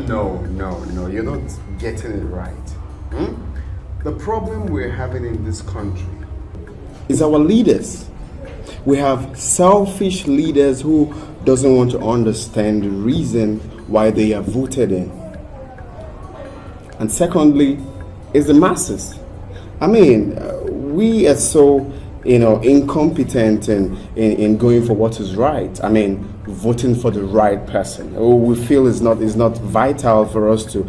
No, you're not getting it right. The problem we're having in this country is our leaders. We have selfish leaders who doesn't want to understand the reason why they are voted in. And secondly, is the masses. I mean, we are so, incompetent in going for what is right. I mean, voting for the right person. We feel is not vital for us to,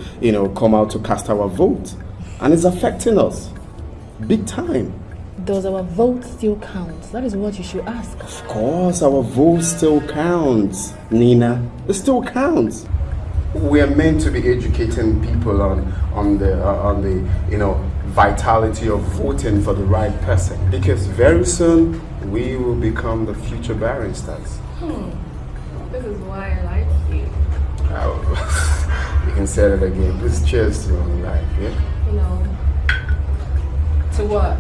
come out to cast our vote. And it's affecting us big time. Does our vote still count? That is what you should ask. Of course, our vote still counts, Nina. It still counts. We are meant to be educating people on the vitality of voting for the right person, because very soon we will become the future barristers. This is why I like you. You can say that again. Please cheers to long life, yeah? To what?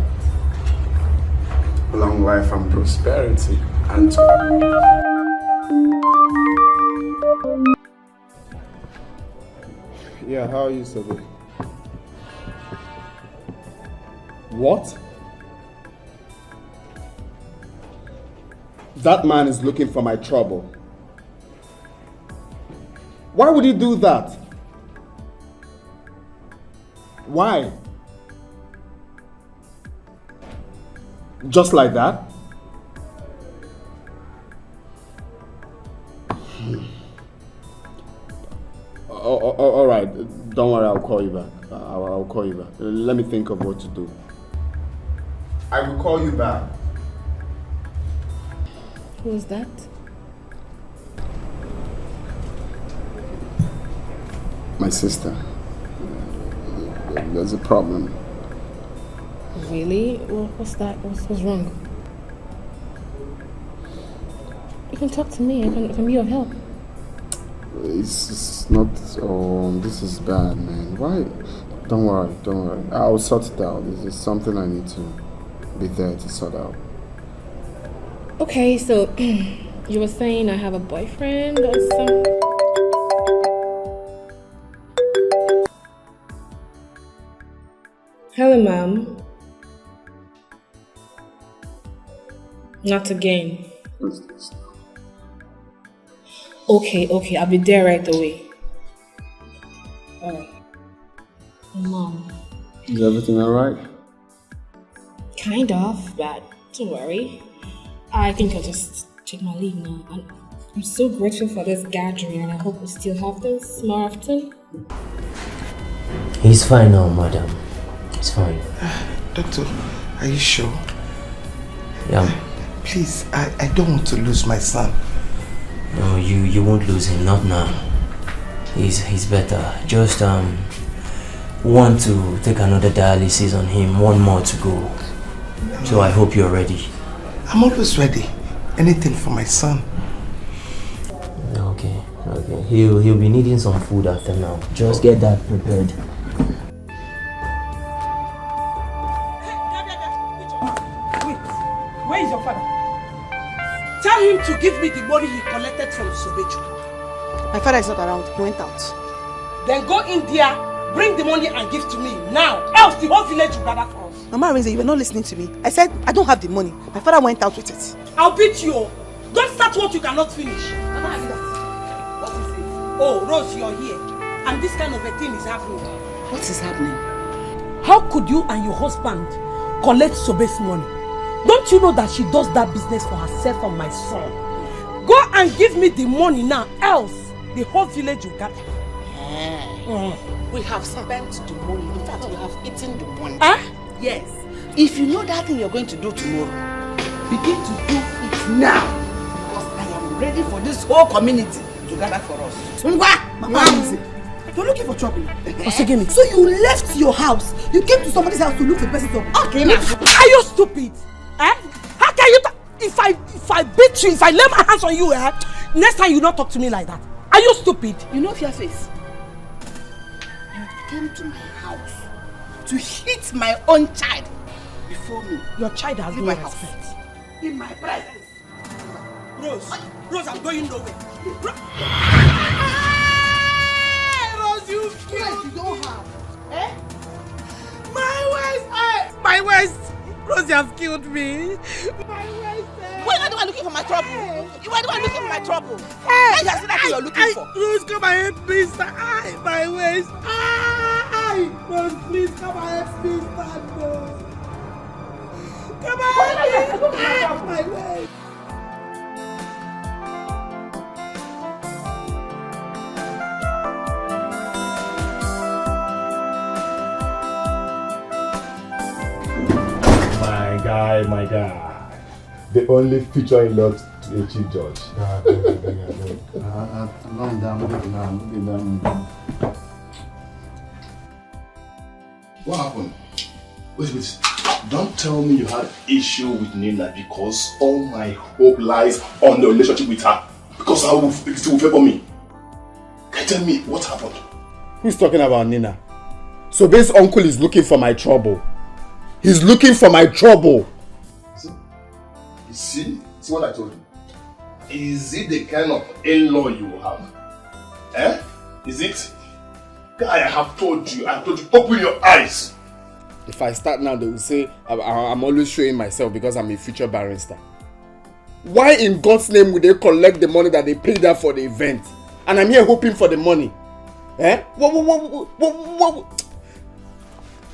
Long life and prosperity. And yeah, how are you, Sobe? What? That man is looking for my trouble. Why would he do that? Why? Just like that? All right, don't worry, I'll call you back. I'll call you back. Let me think of what to do. I will call you back. Who's that? My sister. There's a problem. Really? What's that? What's wrong? You can talk to me. I can be of help. It's not. Oh, this is bad, man. Why? Don't worry. I'll sort it out. This is something I need to be there to sort out. Okay, so you were saying I have a boyfriend or something? Hello, ma'am. Not again. What's this? Okay, I'll be there right away. Alright. Mom. Is everything alright? Kind of, but don't worry. I think I'll just take my leave now. And I'm so grateful for this gathering and I hope we still have this more often. He's fine now, madam. He's fine. Doctor, are you sure? Yeah. Please, I don't want to lose my son. No, you won't lose him, not now. He's better. Just want to take another dialysis on him, one more to go. So I hope you're ready. I'm always ready. Anything for my son. Okay. He'll be needing some food after now. Just get that prepared. Where is your father? Tell him to give me the money he collected from Sobeju. My father is not around. He went out. Then go in there, bring the money and give to me now. Else the whole village will gather for us. Mama Arinze, you were not listening to me. I said I don't have the money. My father went out with it. I'll beat you. Don't start what you cannot finish. Mama Arinze, what is it? Oh, Rose, you're here. And this kind of a thing is happening. What is happening? How could you and your husband collect Sobe's money? Don't you know that she does that business for herself and my son? Go and give me the money now, else the whole village will gather. We have spent the money. In fact, we have eaten the money. Yes. If you know that thing you're going to do tomorrow, begin to do it now. Because I am ready for this whole community to gather for us. Mama Arinze, you're looking for trouble. So you left your house. You came to somebody's house to look for the person trouble. Okay, now. Are you stupid? How can you if I beat you, if I lay my hands on you, next time you not talk to me like that. Are you stupid? You know your face. You came to my house to hit my own child before me. Your child has no respect. In my presence. Rose, I'm going nowhere. Rose, you killed. You don't have. My waist. Rose, you have killed me. My waist. Why are you the one looking for my trouble? You are the one looking for my trouble. Hey, that's what you're looking for. Rose, come and help me, sir. My waist. Rose, please come and help me, sir. Come and help me. My waist. My guy. The only future in law to a chief judge. I'm lying down. What happened? Wait. Don't tell me you had an issue with Nina because all my hope lies on the relationship with her. Because it will favor me. Can you tell me what happened? Who's talking about Nina? So this uncle is looking for my trouble. He's looking for my trouble. See what I told you. Is it the kind of in-law you will have? Is it? I have told you, open your eyes. If I start now, they will say I'm always showing myself because I'm a future barrister. Why in God's name would they collect the money that they paid her for the event? And I'm here hoping for the money. What?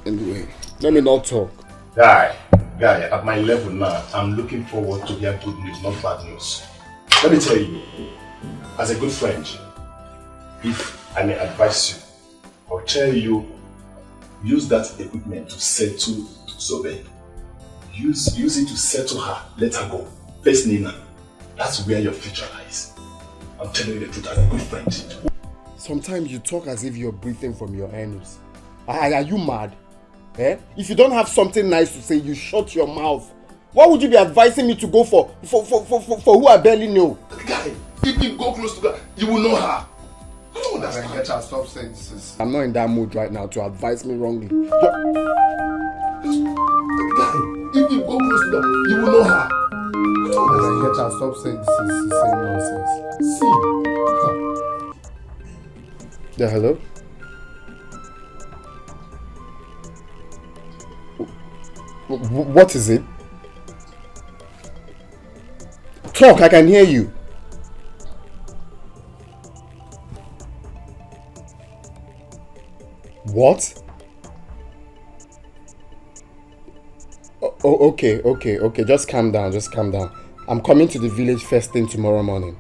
Anyway, let me not talk. Guy, at my level now, I'm looking forward to hear good news, not bad news. Let me tell you, as a good friend, if I may advise you, I'll tell you, use that equipment to settle Sobe. Use it to settle her, let her go. Face Nina. That's where your future lies. I'm telling you the truth as a good friend. Sometimes you talk as if you're breathing from your anus. Are you mad? If you don't have something nice to say, you shut your mouth. What would you be advising me to go for who I barely know? Guy, if you go close to her, you will know her. Stop saying this. I'm not in that mood right now to advise me wrongly. Guy, if you go close to her, you will know her. Stop saying this is saying nonsense. See? Yeah, hello? What is it? Talk, I can hear you. What? Okay. Just calm down. I'm coming to the village first thing tomorrow morning.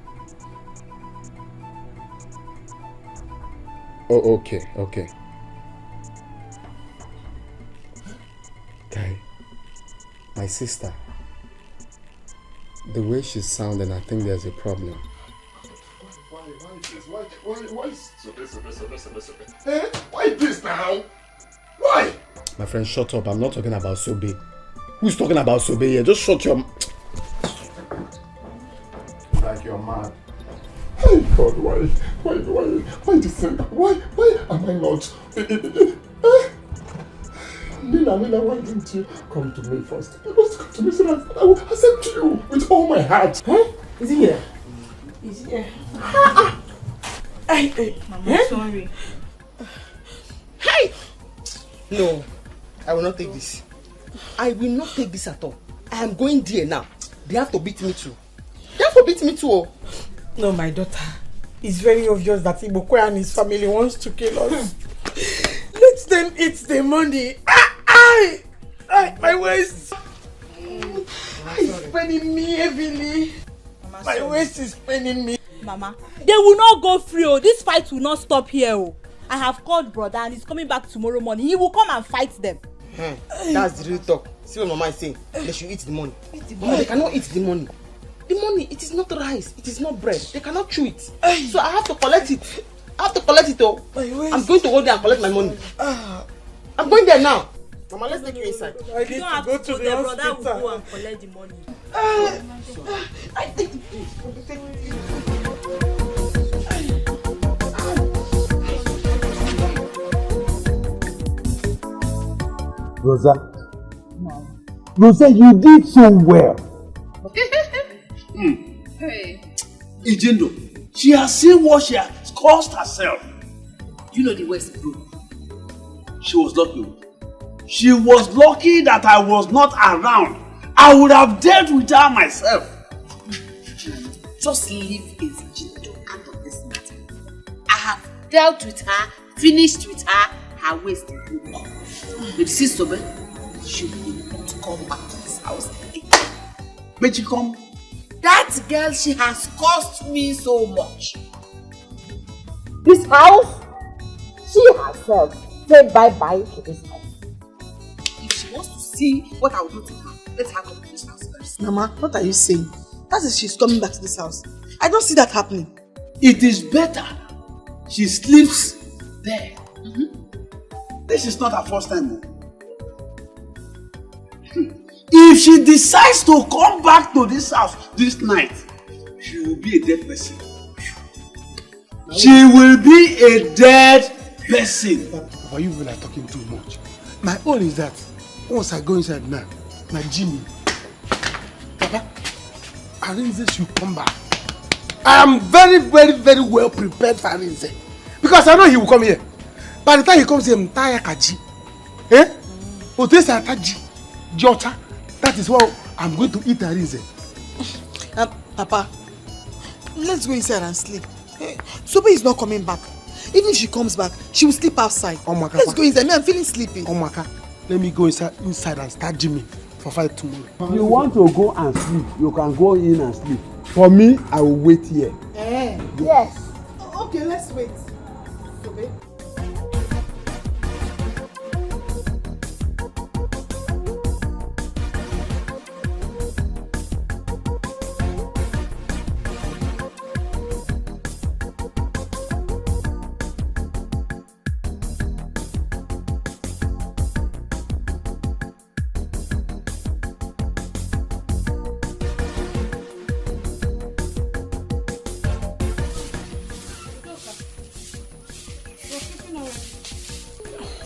Oh, okay. Guy, my sister, the way she's sounding, I think there's a problem. Why is Why this now? Why? My friend, shut up. I'm not talking about Sobe. Who's talking about Sobe here? Just shut your... Like you're mad. Oh God, why this thing? Why am I not? Nina, why didn't you come to me first? You must come to me so that I will accept you with all my heart. Huh? Is he here? Is he here? Hey, Mama, sorry. Hey! No, I will not take this. I will not take this at all. I am going there now. They have to beat me too. Oh. No, my daughter. It's very obvious that Ibokwe and his family wants to kill us. Let them eat the money. My waist. It's paining me heavily. My waist is paining me. Mama, they will not go free. Oh. This fight will not stop here. Oh. I have called brother and he's coming back tomorrow morning. He will come and fight them. That's the real talk. See what Mama is saying? They should eat the money. Mama, they cannot eat the money. The money, it is not rice. It is not bread. They cannot chew it. So I have to collect it. Oh. I'm going to go there and collect my money. I'm going there now. Mama, let's take you inside. I need to go to the hospital. Brother will go and collect the money. Rosa, you did so well. Hey. Ijendo, she has seen what she has caused herself. You know the West broke. She was lucky. She was lucky that I was not around. I would have dealt with her myself. Just leave Ijendo out of this matter. I have dealt with her, finished with her, her waist is broke. With Sisobe, she will not come back to this house again. But she come. That girl, she has cost me so much. This house, she herself said bye-bye to this house. If she wants to see what I will do to her, let her come to this house first. Mama, what are you saying? That is she's coming back to this house. I don't see that happening. It is better she sleeps there. This is not her first time. If she decides to come back to this house this night, she will be a dead person. She will be a dead person. Papa, you are talking too much. My own is that once I go inside now, my Jimmy, Papa, Arinze should come back. I am very, very, very well prepared for Arinze. Because I know he will come here. By the time he comes here, I'm tired Kaji. Ataji, Jota. That is why I'm going to eat Arinze. Papa, let's go inside and sleep. Sobe is not coming back. Even if she comes back, she will sleep outside. Let's go inside. I'm feeling sleepy. Omaka, let me go inside and start Jimmy for fight tomorrow. You want to go and sleep, you can go in and sleep. For me, I will wait here. Yes. Okay, let's wait. Sobe.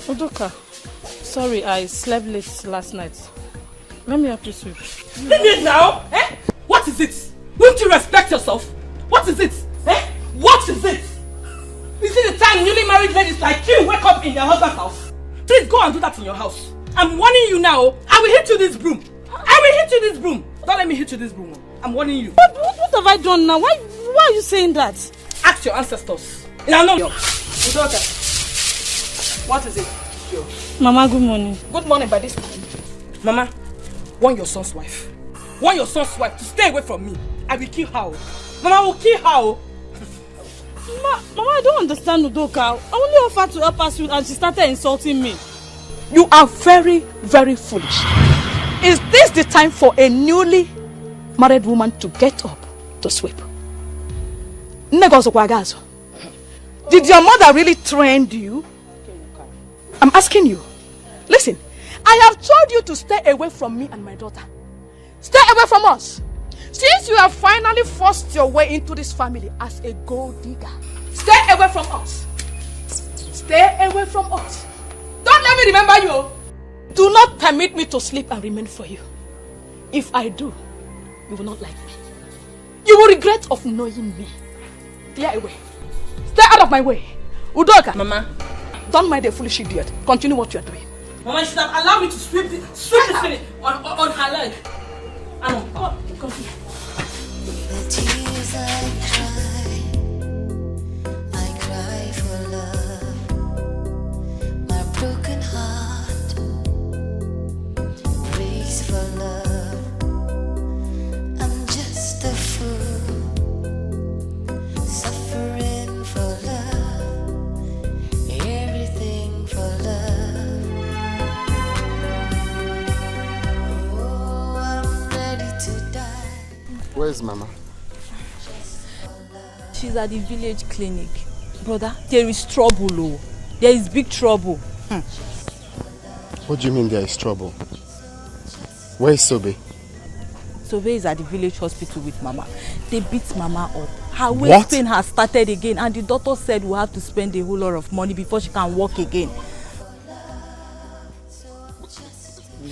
Odoka, sorry, I slept late last night. Let me help you sweep. Leave it now! Eh? What is it? Won't you respect yourself? What is it? Eh? What is it? Is it the time newly married ladies like you wake up in their husband's house? Please go and do that in your house. I'm warning you now. I will hit you this broom. Don't let me hit you this broom. I'm warning you. What have I done now? Why are you saying that? Ask your ancestors. I know. Daughter. What is it? Mama, good morning. Good morning by this time. Mama, warn your son's wife. Warn your son's wife to stay away from me. I will kill her. Mama will kill her. Mama, I don't understand Udoka. I only offered to help us with and she started insulting me. You are very, very foolish. Is this the time for a newly married woman to get up to sweep? Did your mother really train you? I'm asking you. Listen, I have told you to stay away from me and my daughter. Stay away from us. Since you have finally forced your way into this family as a gold digger, stay away from us. Stay away from us. Don't let me remember you. Do not permit me to sleep and remain for you. If I do, you will not like me. You will regret of knowing me. Clear away. Stay out of my way. Udoka. Mama. Don't mind the foolish idiot. Continue what you are doing. Mama, you should have allowed me to sweep the finish on her leg. Continue. The tears I cry for love. My broken heart breaks for love. I'm just a fool, suffering for love, everything for love. Oh, I'm ready to die. Where's Mama? She's at the village clinic. Brother, there is trouble. Oh. There is big trouble. What do you mean there is trouble? Where is Sobe? Sobe is at the village hospital with Mama. They beat Mama up. Her waist pain has started again and the doctor said we'll have to spend a whole lot of money before she can walk again.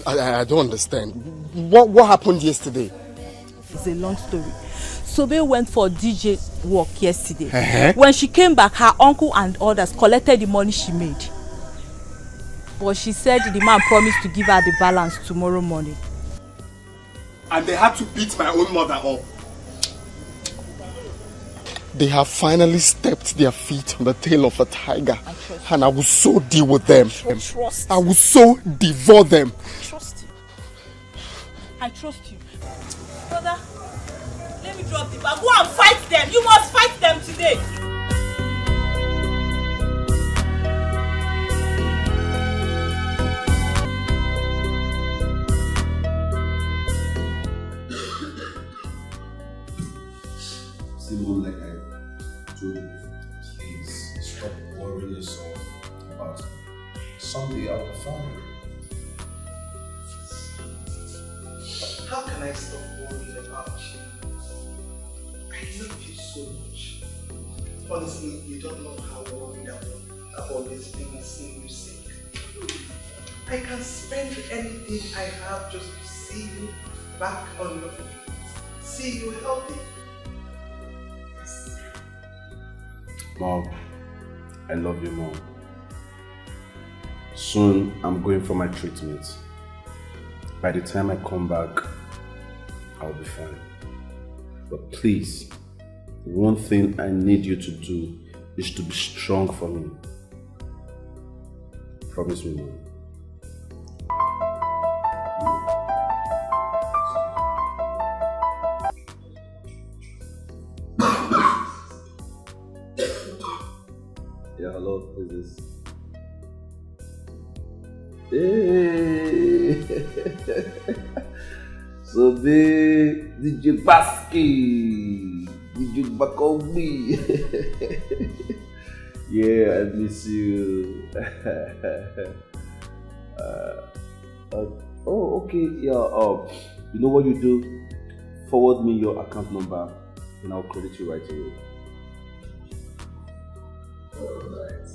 I don't understand. What happened yesterday? It's a long story. Sobe went for DJ work yesterday. When she came back, her uncle and others collected the money she made. But she said the man promised to give her the balance tomorrow morning. And they had to beat my own mother up. They have finally stepped their feet on the tail of a tiger. And I will so deal with them. I will so devour them. Trust you. I trust you. Brother, let me drop the bag. Go and fight them. You must fight them today. Simple, like I told you, please stop worrying yourself about someday out of family. How can I stop worrying about you? I love you so much. Honestly, you don't know how worried I've always been seeing you sick. I can spend anything I have just to see you back on your feet. See you healthy. Mom, I love you, Mom. Soon, I'm going for my treatment. By the time I come back, I'll be fine. But please, one thing I need you to do is to be strong for me. Promise me, Mom. Yeah, hello, who's this? Hey! So big, DJ Baski, DJ Bakobi. Yeah, I miss you. Oh, okay, yeah. You know what you do? Forward me your account number, and I'll credit you right away. Alright.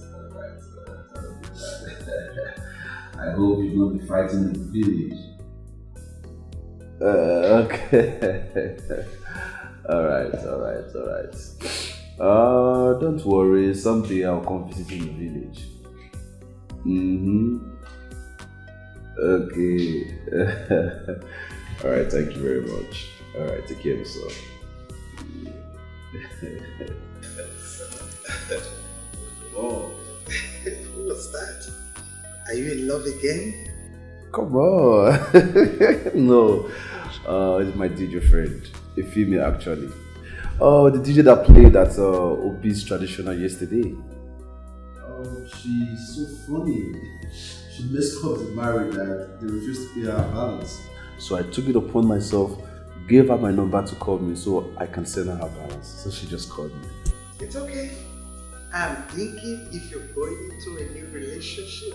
I hope you will be fighting in the village. Okay. Alright. Don't worry, someday I'll come visit in the village. Okay. Alright, thank you very much. Alright, take care of yourself. Oh, what's that? Are you in love again? Come on. No, it's my DJ friend, a female actually. Oh, the DJ that played at Obi's traditional yesterday. Oh, she's so funny. She messed up the marriage that they refused to pay her balance. So I took it upon myself, gave her my number to call me so I can send her her balance. So she just called me. It's okay. I'm thinking if you're going into a new relationship,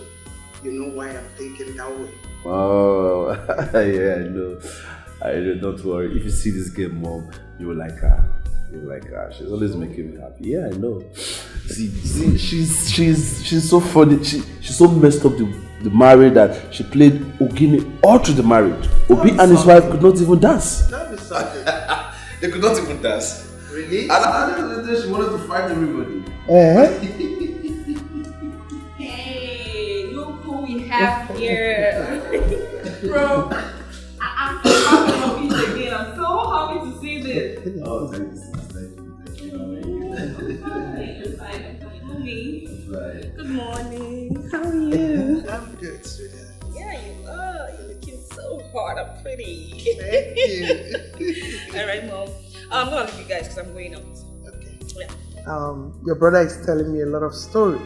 you know why I'm thinking that way. Oh, yeah, I know. Don't worry. If you see this girl, Mom, you will like her. You will like her. She's always making me happy. Yeah, I know. See, she's so funny. She's so messed up the marriage that she played Ogini all through the marriage. Obi and his wife could not even dance. That is something. They could not even dance. Really? And at the end of the day, she wanted to fight everybody. Hey, look who we have here. Bro, I'm again. I'm so happy to see this. Oh, thank you. Good morning. How are you? I'm good, sweetheart. Yeah, you are. You're looking so hot and pretty. Thank you. Alright, Mom. I'm gonna leave you guys because I'm going out. Okay. Yeah. Your brother is telling me a lot of stories.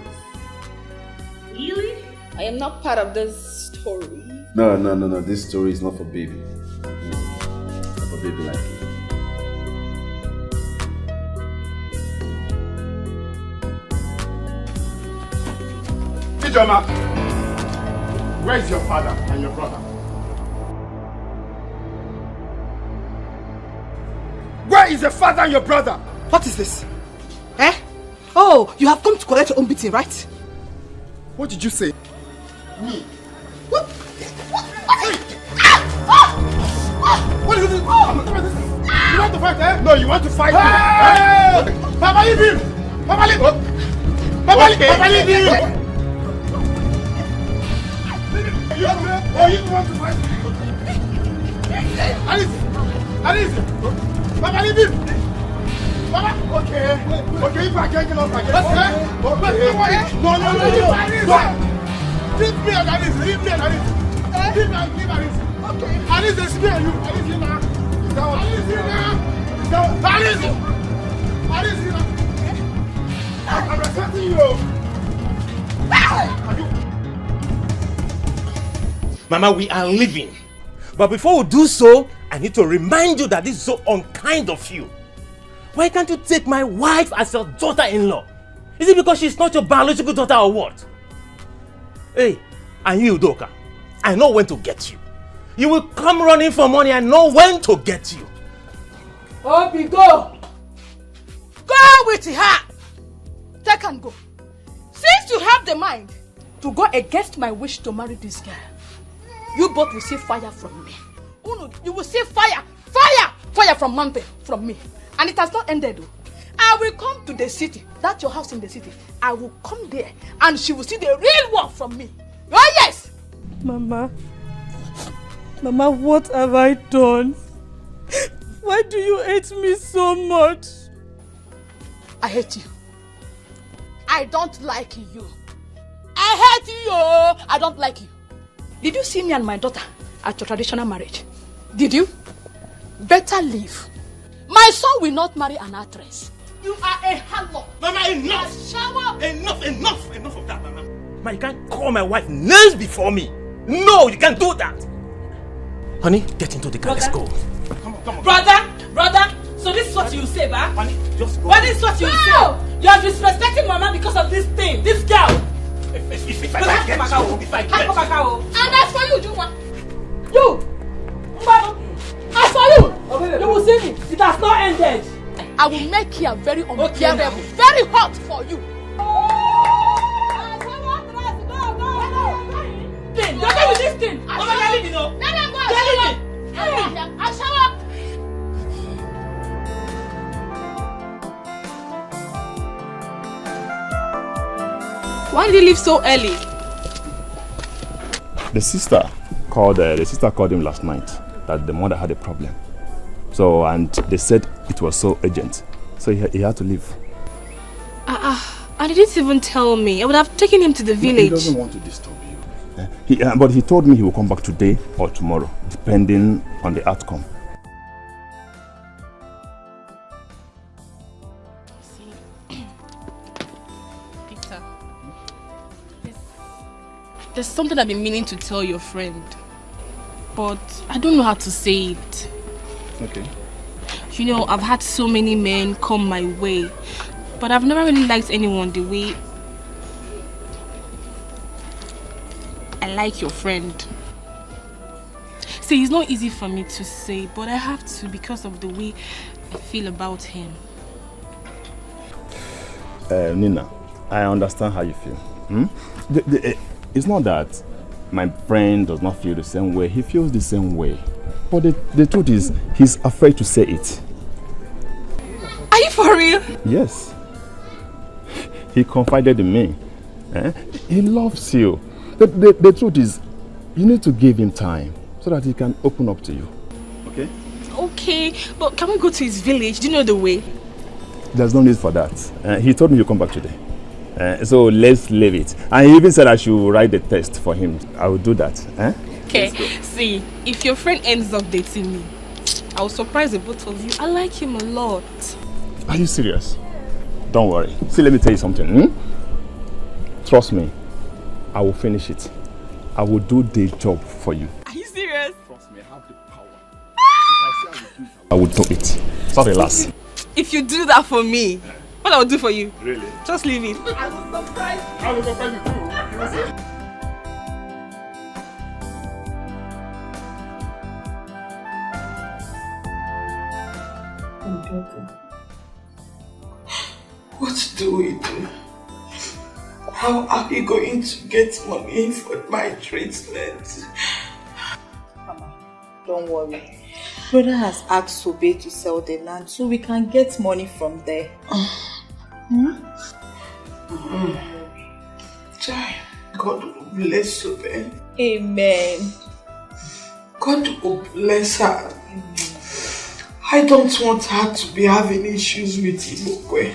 Really? I am not part of this story. No. This story is not for baby. Not for baby like you. Ijoma, where is your father and your brother? Where is your father and your brother? What is this? Eh? Oh, you have come to collect your own beating, right? What did you say? Me? What? What is this? You want to fight, eh? No, you want to fight me. Hey! Papa, leave him! Papa, leave him! Papa, leave him! You want to fight me? Alice! Papa, leave him! Papa, okay, if I can't get up, I get up. Okay. No. Leave me and Alice, leave Alice. Okay. Alice, it's me and you. Alice, you now. Alice, you now. I'm respecting you. Mama, we are leaving. But before we do so, I need to remind you that this is so unkind of you. Why can't you take my wife as your daughter-in-law? Is it because she's not your biological daughter or what? Hey, and you, Udoka, I know when to get you. You will come running for money, I know when to get you. Obi, go! Go with her! Take and go. Since you have the mind to go against my wish to marry this girl, you both will see fire from me. You will see fire from mountain, from me. And it has not ended though. I will come to the city, that's your house in the city. I will come there and she will see the real work from me. Oh yes! Mama, what have I done? Why do you hate me so much? I hate you. I don't like you. I hate you. I don't like you. Did you see me and my daughter at your traditional marriage? Did you? Better leave. My son will not marry an actress. You are a harlot. Mama, enough! Shower. Enough of that, Mama. Mama, you can't call my wife names before me. No, you can't do that. Honey, get into the car. Let's go. Come on. Brother, so this is what you say, ba? Honey, just go. What is what you say? You are disrespecting Mama because of this thing, this girl. If I get you. And as for you, Juma. You! As for you, you will see me. It has not ended. I will make here very unbearable, very hot for you. Don't go with this thing. Let them go. I'll shower. Why did you leave so early? The sister called him last night that the mother had a problem. So, and they said it was so urgent. So he had to leave. And he didn't even tell me. I would have taken him to the village. He doesn't want to disturb you. But he told me he will come back today or tomorrow, depending on the outcome. There's something I've been meaning to tell your friend, but I don't know how to say it. Okay. You know, I've had so many men come my way, but I've never really liked anyone the way I like your friend. See, it's not easy for me to say, but I have to because of the way I feel about him. Nina, I understand how you feel. It's not that my friend does not feel the same way. He feels the same way. But the truth is, he's afraid to say it. Are you for real? Yes. He confided in me. He loves you. The truth is, you need to give him time so that he can open up to you. Okay? Okay, but can we go to his village? Do you know the way? There's no need for that. He told me to come back today. So let's leave it. And he even said I should write the test for him. I will do that. Okay, see, if your friend ends up dating me, I'll surprise the both of you. I like him a lot. Are you serious? Don't worry. See, let me tell you something. Trust me. I will finish it. I will do the job for you. Are you serious? Trust me, I have the power. If I say I will do it, I will do it. So relax. If you do that for me, what I'll do for you? Really? Just leave it. I will surprise you too. You will see. What do we do? How are we going to get money for my treatment? Mama, don't worry. Brother has asked Sobe to sell the land so we can get money from there. God will bless Sobe. Amen. God will bless her. I don't want her to be having issues with Ibokwe.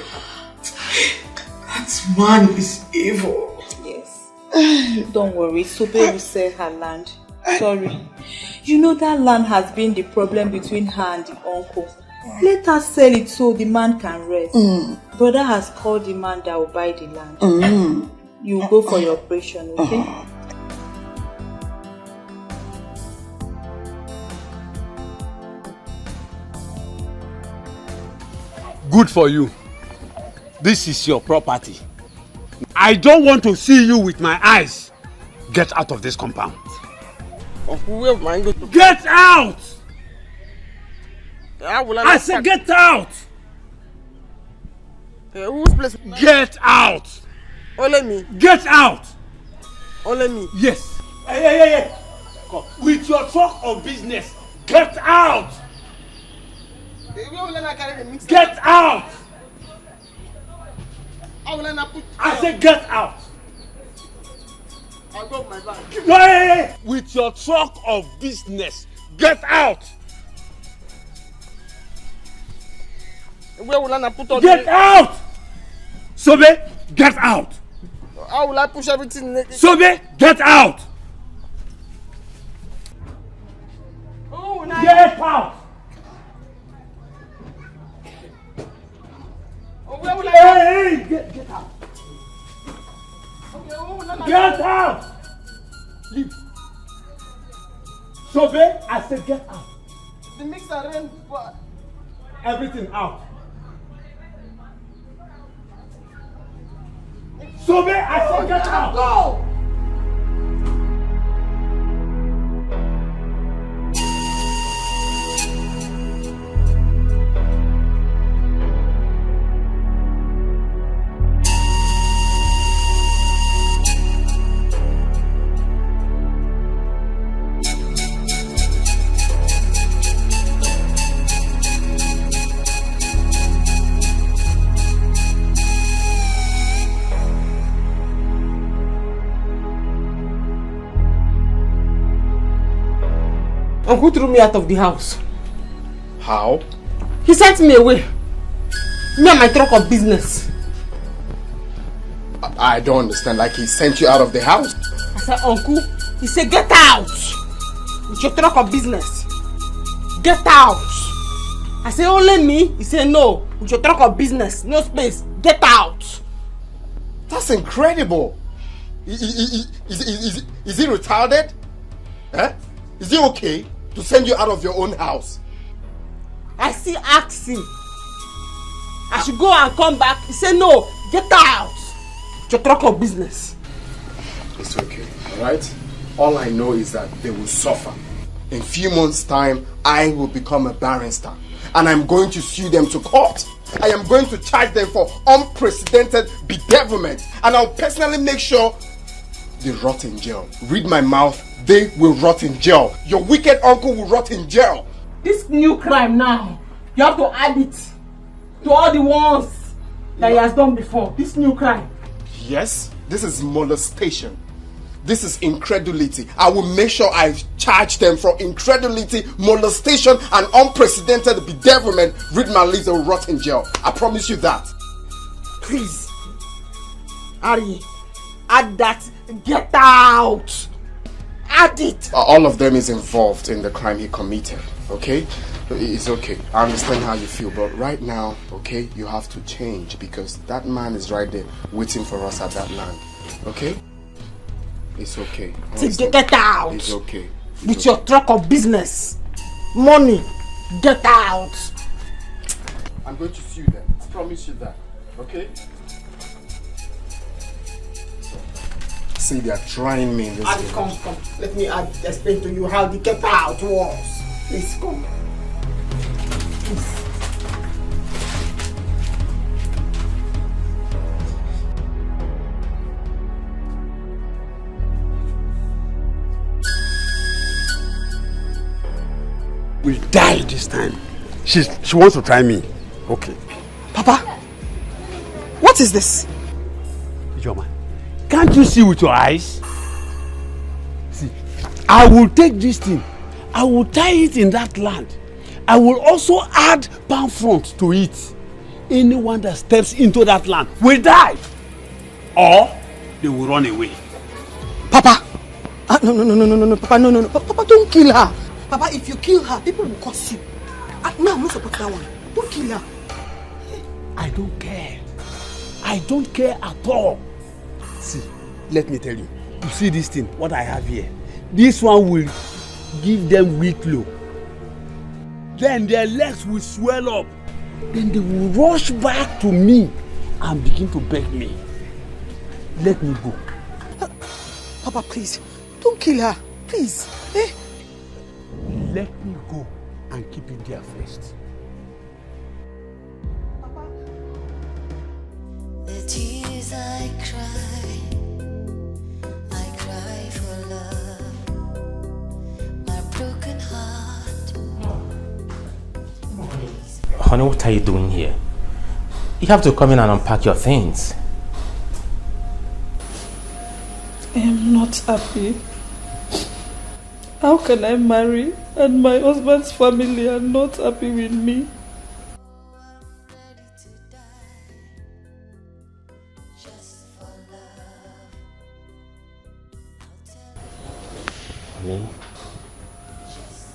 That man is evil. Yes. Don't worry, Sobe will sell her land. Sorry. You know that land has been the problem between her and the uncle. Let her sell it so the man can rest. Brother has called the man that will buy the land. You will go for your operation, okay? Good for you. This is your property. I don't want to see you with my eyes. Get out of this compound. Get out! I said get out! Get out! Only me. Get out! Only me. Yes. Hey. Come. With your talk of business, get out! Get out! I said get out! I'll go with my bag. No, hey. With your talk of business, get out! Where will I put on? Get out! Sobe, get out! How will I push everything? Sobe, get out! Get out! Where will Hey, get out! Get out! Leave. Sobe, I said get out. The mixer ran. Everything out. Sobe, I said get out. Go. And who threw me out of the house? How? He sent me away. Me and my truck of business. I don't understand. Like he sent you out of the house? I said, Uncle. He said, get out. With your truck of business. Get out. I said, only me? He said, no. With your truck of business. No space. Get out. That's incredible. Is he retarded? Eh? Is it okay to send you out of your own house? I still ask him. I should go and come back. He said no, get out. It's your truck of business. It's okay, alright? All I know is that they will suffer. In a few months' time, I will become a barrister. And I'm going to sue them to court. I am going to charge them for unprecedented bedevilment. And I'll personally make sure they rot in jail. Read my mouth, they will rot in jail. Your wicked uncle will rot in jail. This new crime now, you have to add it to all the ones that he has done before. This new crime. Yes, this is molestation. This is incredulity. I will make sure I charge them for incredulity, molestation, and unprecedented bedevilment. Read my lips, they will rot in jail. I promise you that. Please, Ari, add that. Get out. Add it. All of them is involved in the crime he committed. Okay? It's okay. I understand how you feel, but right now, okay, you have to change because that man is right there waiting for us at that land. Okay? It's okay. Get out. It's okay. With your truck of business. Money. Get out. I'm going to sue them. I promise you that. Okay? See, they are trying me in this game. Come. Let me explain to you how the get out was. Please come. Please. Will die this time. She wants to try me. Okay. Papa, what is this? Joma, can't you see with your eyes? See, I will take this thing. I will tie it in that land. I will also add palm front to it. Anyone that steps into that land will die. Or they will run away. Papa! No, Papa, no. Papa, don't kill her. Papa, if you kill her, people will curse you. No, I'm not supporting that one. Don't kill her. I don't care. I don't care at all. See, let me tell you. You see this thing, what I have here? This one will give them weak low. Then their legs will swell up. Then they will rush back to me and begin to beg me. Let me go. Papa, please, don't kill her. Please. Eh? Let me go and keep it there first. The tears I cry for love, my broken heart. Honey, what are you doing here? You have to come in and unpack your things. I am not happy. How can I marry and my husband's family are not happy with me? Honey,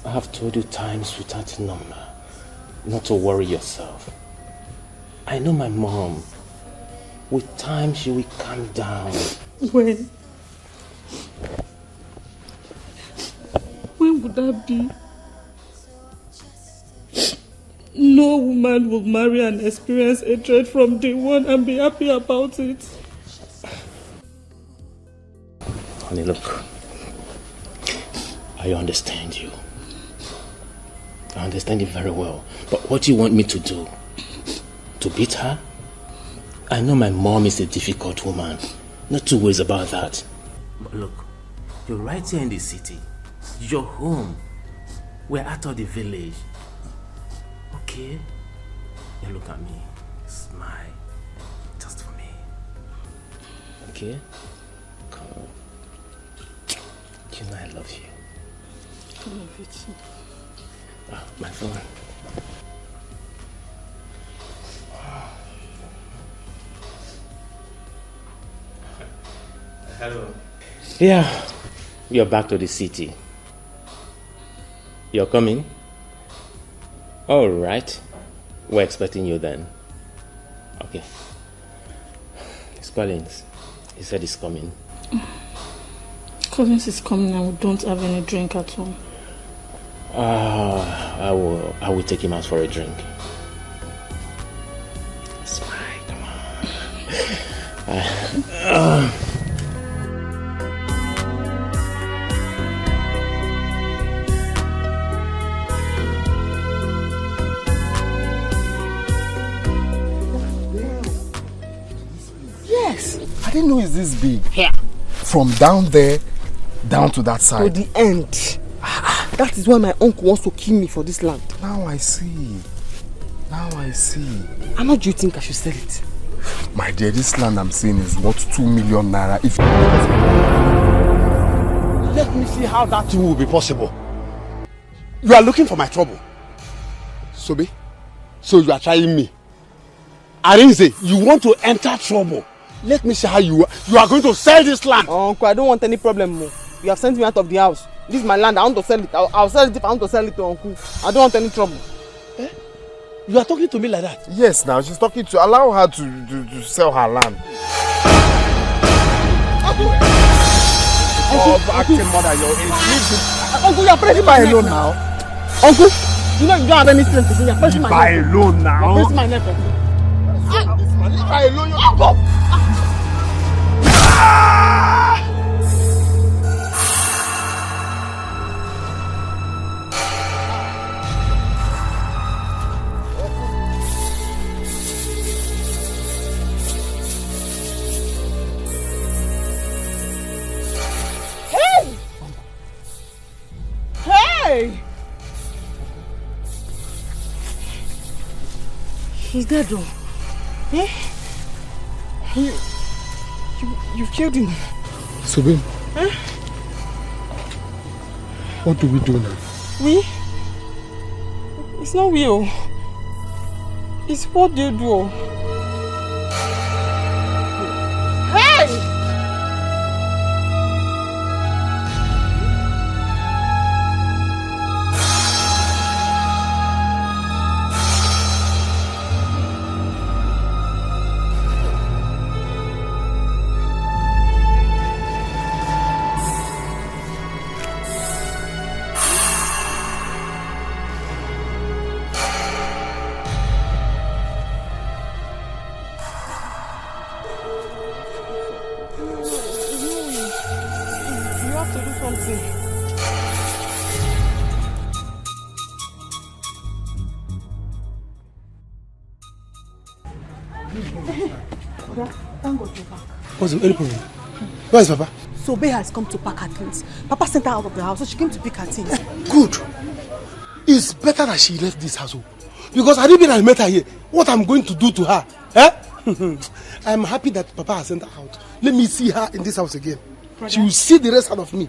I have told you times without a number not to worry yourself. I know my mom. With time she will calm down. When would that be? No woman will marry and experience hatred from day one and be happy about it. Honey, look. I understand you. I understand you very well. But what do you want me to do? To beat her? I know my mom is a difficult woman. Not two ways about that. But look, you're right here in the city. You're home. We're out of the village. Okay? Now look at me. Smile. Just for me. Okay? Come on. You know I love you. I love you too. Oh, my phone. Hello. Yeah, you're back to the city. You're coming? All right. We're expecting you then. Okay. It's Collins. He said he's coming. Cousins is coming and we don't have any drink at home. I will take him out for a drink. Smile, come on. Yes. I didn't know it's this big. Here. From down there down to that side. To the end. That is why my uncle wants to kill me for this land. Now I see. Now I see. How much do you think I should sell it? My dear, this land I'm seeing is worth 2 million naira. If let me see how that will be possible. You are looking for my trouble. Sobe, so you are trying me. Arinze, you want to enter trouble. Let me see how you are going to sell this land. Uncle, I don't want any problem more. You have sent me out of the house. This is my land. I want to sell it. I'll sell it if I want to sell it to Uncle. I don't want any trouble. Eh? You are talking to me like that? Yes, now she's talking to allow her to sell her land. Uncle, acting mother, Uncle, you're pressing my neck now. Uncle, you know you don't have any strength to do. You're pressing my neck. Leave her alone now. You're pressing my neck. Leave her alone. Uncle. Hey! He's dead though. Eh? You killed him. Subin, Eh? what do we do now? We? It's not we. It's what they do. Hey! What's the problem? Where is Papa? Sobe has come to pack her things. Papa sent her out of the house, so she came to pick her things. Good. It's better that she left this house. Because I didn't I met her here. What I'm going to do to her? Eh? I'm happy that Papa has sent her out. Let me see her in this house again. Brother, she will see the rest out of me.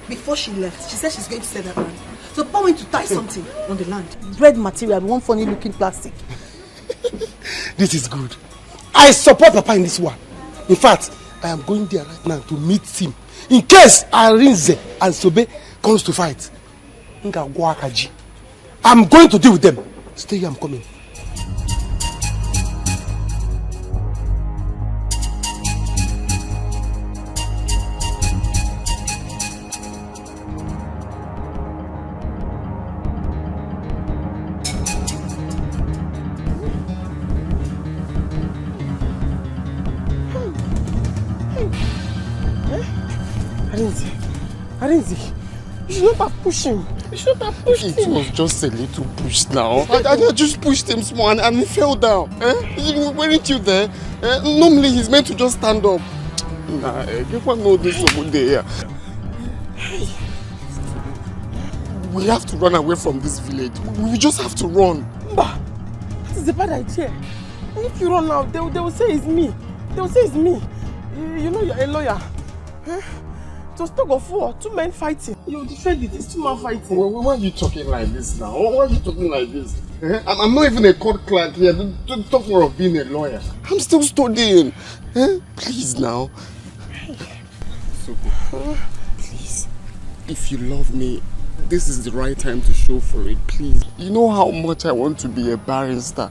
Before she left, she said she's going to sell that land. So Papa went to tie something on the land. Bread material, one funny looking plastic. This is good. I support Papa in this one. In fact, I am going there right now to meet him. In case Arinze and Sobe comes to fight. I'm going to deal with them. Stay here, I'm coming. Arinze, you should not have pushed him. You should not have pushed him. It was just a little push now. I just pushed him small and he fell down. Weren't you there? Normally he's meant to just stand up. Nah, you won't know this over there. We have to run away from this village. We just have to run. Mba, that is a bad idea. If you run now, they will say it's me. They will say it's me. You know you're a lawyer. It was tug of war, 2 men fighting. You defend it, it's 2 men fighting. Why are you talking like this now? Why are you talking like this? I'm not even a court clerk here. Don't talk more of being a lawyer. I'm still studying. Please now. Please. If you love me, this is the right time to show for it, please. You know how much I want to be a barrister.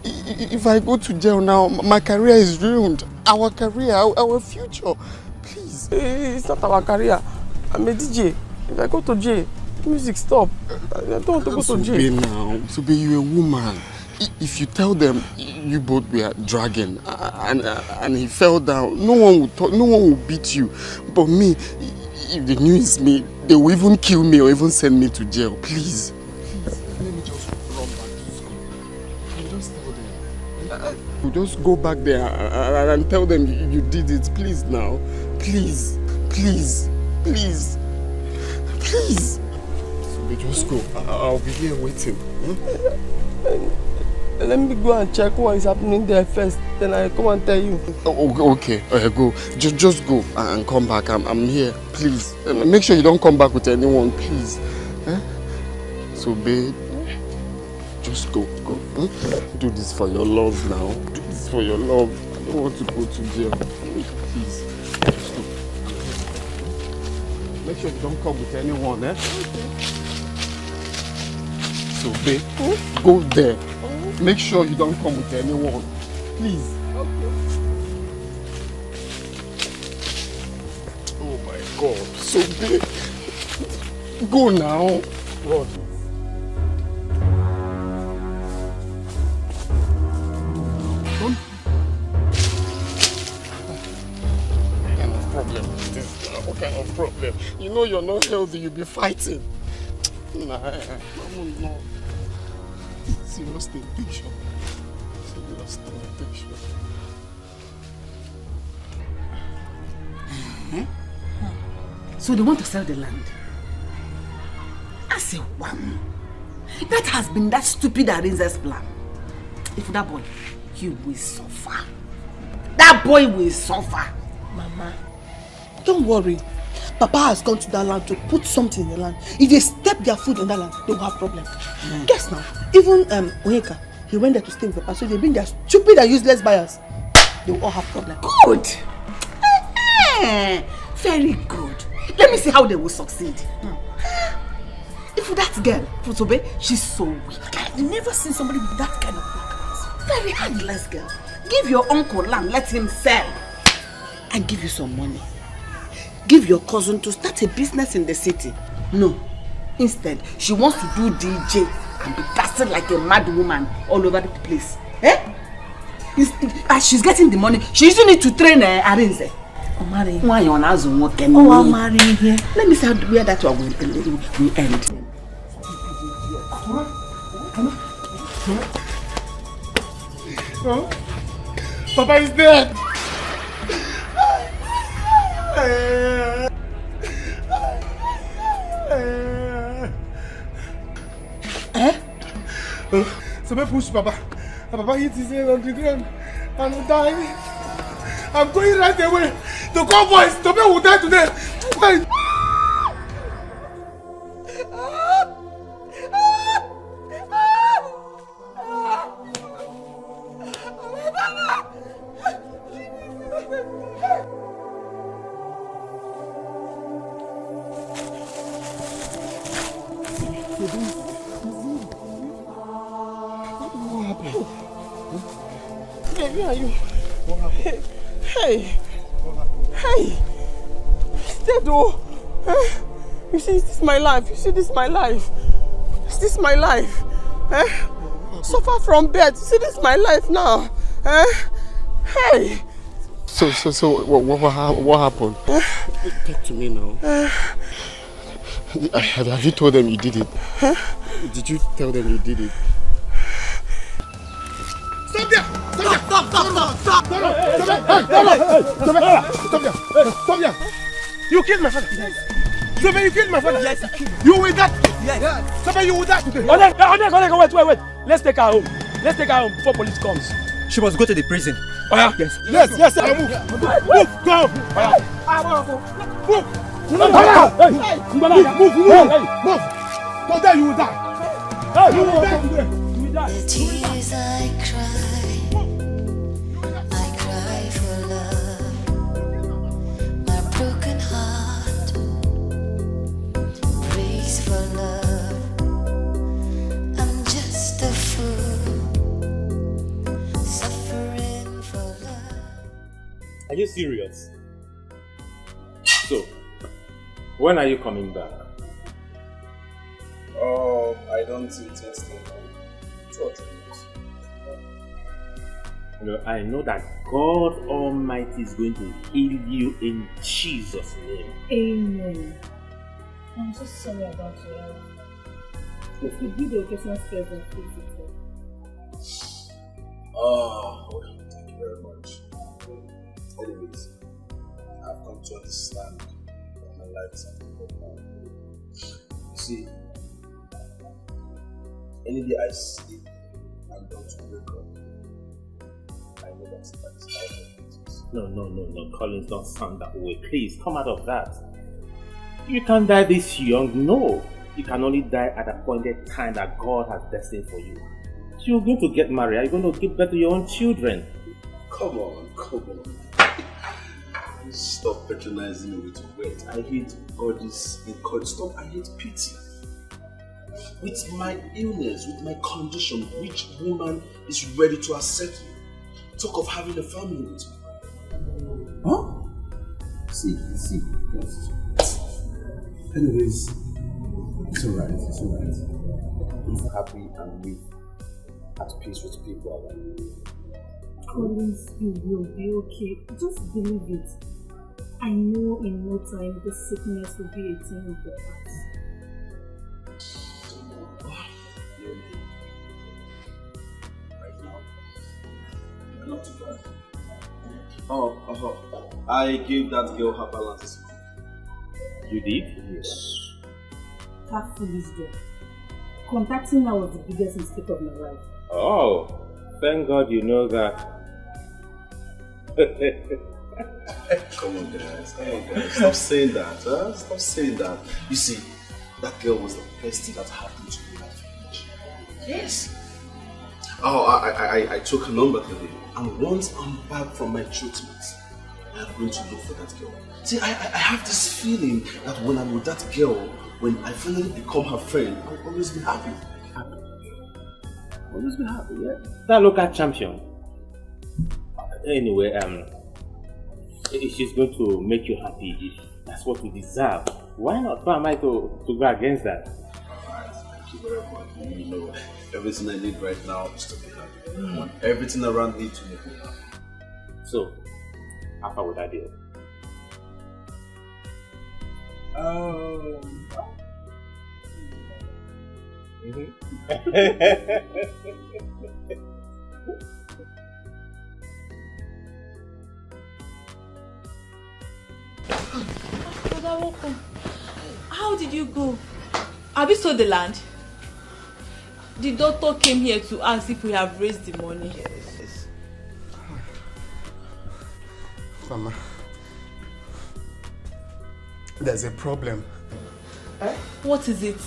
If I go to jail now, my career is ruined. Our career, our future. Please. It's not our career. I'm a DJ. If I go to jail, music stop. I don't want to go to jail. Now, Sobe, you're a woman. If you tell them you both were dragging and he fell down, no one would talk, no one will beat you. But me, if they knew it's me, they will even kill me or even send me to jail. Please. Let me just run back to school. I'll just tell them. We'll just go back there and tell them you did it. Please now. Please. Please. Please. Please. So just go. I'll be here waiting. Let me go and check what is happening there first. Then I come and tell you. Okay. Go. Just go and come back. I'm here. Please. Make sure you don't come back with anyone, please. So, babe, just go. Do this for your love now. Do this for your love. I don't want to go to jail. Please. Just go. Make sure you don't come with anyone, Okay. So, babe, go there. Make sure you don't come with anyone. Please. Okay. Oh my God. So, babe, go now. What? What kind of problem? You know you're not healthy, you'll be fighting. Nah, no. Serious temptation. So they want to sell the land? I say, wow. That has been that stupid Arinze's plan. If that boy, he will suffer. That boy will suffer. Mama, don't worry. Papa has gone to that land to put something in the land. If they step their foot in that land, they will have problems. Guess now, even Onyeka, he went there to stay with Papa, so they bring their stupid and useless buyers. They will all have problems. Good. Very good. Let me see how they will succeed. If that girl, Fusobe, she's so weak. I've never seen somebody with that kind of weakness. Very handless girl. Give your uncle land, let him sell. And give you some money. Give your cousin to start a business in the city. No. Instead, she wants to do DJ and be dancing like a mad woman all over the place. As she's getting the money, she's using it to train Arinze. Why you on as one can I'm marrying here. Let me see where that one will end. Papa is dead. Somebody push Papa. Papa hit his head on the ground and died. I'm going right away. The convoys, Tobe will die today. Wait. Where are you? Hey. Dead oh. You see, this is my life. Is this my life? Suffer from bed. See, this is my life now. Hey. So what happened? Talk to me now. Have you told them you did it? Did you tell them you did it? Stop there! Stop there! You killed my father! Stop there, you killed my father! Yes, I killed him. You will die! Yes! Stop there, you will die today! Wait! Let's take her home. Before police comes. She must go to the prison. Oh yeah? Yes, sir. Move! Go! Move! Go there, you will die! You will die today! The tears I cry for love. My broken heart prays for love. I'm just a fool, suffering for love. Are you serious? So, when are you coming back? Oh, I don't intend to stay 2 or 3 months. You know, I know that God Almighty is going to heal you in Jesus' name. Amen. I'm so sorry about your health. If you do the occasional stress and physical. Oh, thank you very much. Anyways, I've come to understand that my life is at the now. You see, any day I sleep and don't wake up, I know that is out of business. No, Collins, don't sound that way. Please, come out of that. You can't die this young, no. You can only die at a appointed time that God has destined for you. You're going to get married, are you going to give birth to your own children? Come on. Stop patronizing me with words. I hate all this encouragement. Stop, I hate pity. With my illness, with my condition, which woman is ready to accept me? Talk of having a family with me. Huh? See. Anyways, it's alright. Live happy and live at peace with people around you. Collins, you will be okay. Just believe it. I know in no time the sickness will be a thing of the past. Right now, not too bad. Oh, I gave that girl her balance. You did? Yes. That foolish girl. Contacting her was the biggest mistake of my life. Oh, thank God you know that. Come on guys. Stop saying that. Stop saying that. You see, that girl was the best thing that happened to me that village. Yes. Oh, I took her number today, and once I'm back from my treatment, I'm going to look for that girl. See, I have this feeling that when I'm with that girl, when I finally become her friend, I'll always be happy. Always be happy, yeah? That local champion. Anyway, she's going to make you happy if that's what you deserve. Why not? Why am I to go against that? Alright, thank you very much. You know, everything I need right now is to be happy. I want everything around me to make me happy. So, how far would that be? How did you go? Have you sold the land? The doctor came here to ask if we have raised the money. Yes. Mama, there's a problem. What is it?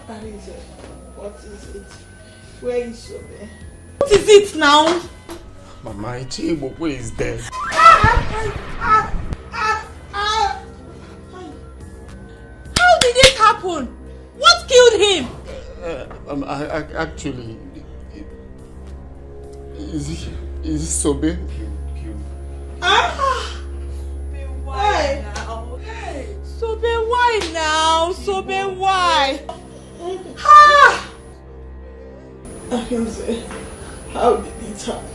What is it? Where is Sobe? What is it now? Mama, Ichibokwe is dead. How did it happen? What killed him? Actually, is it Sobe? Why now? Sobe, why now? Sobe, why? I can say, how did it happen?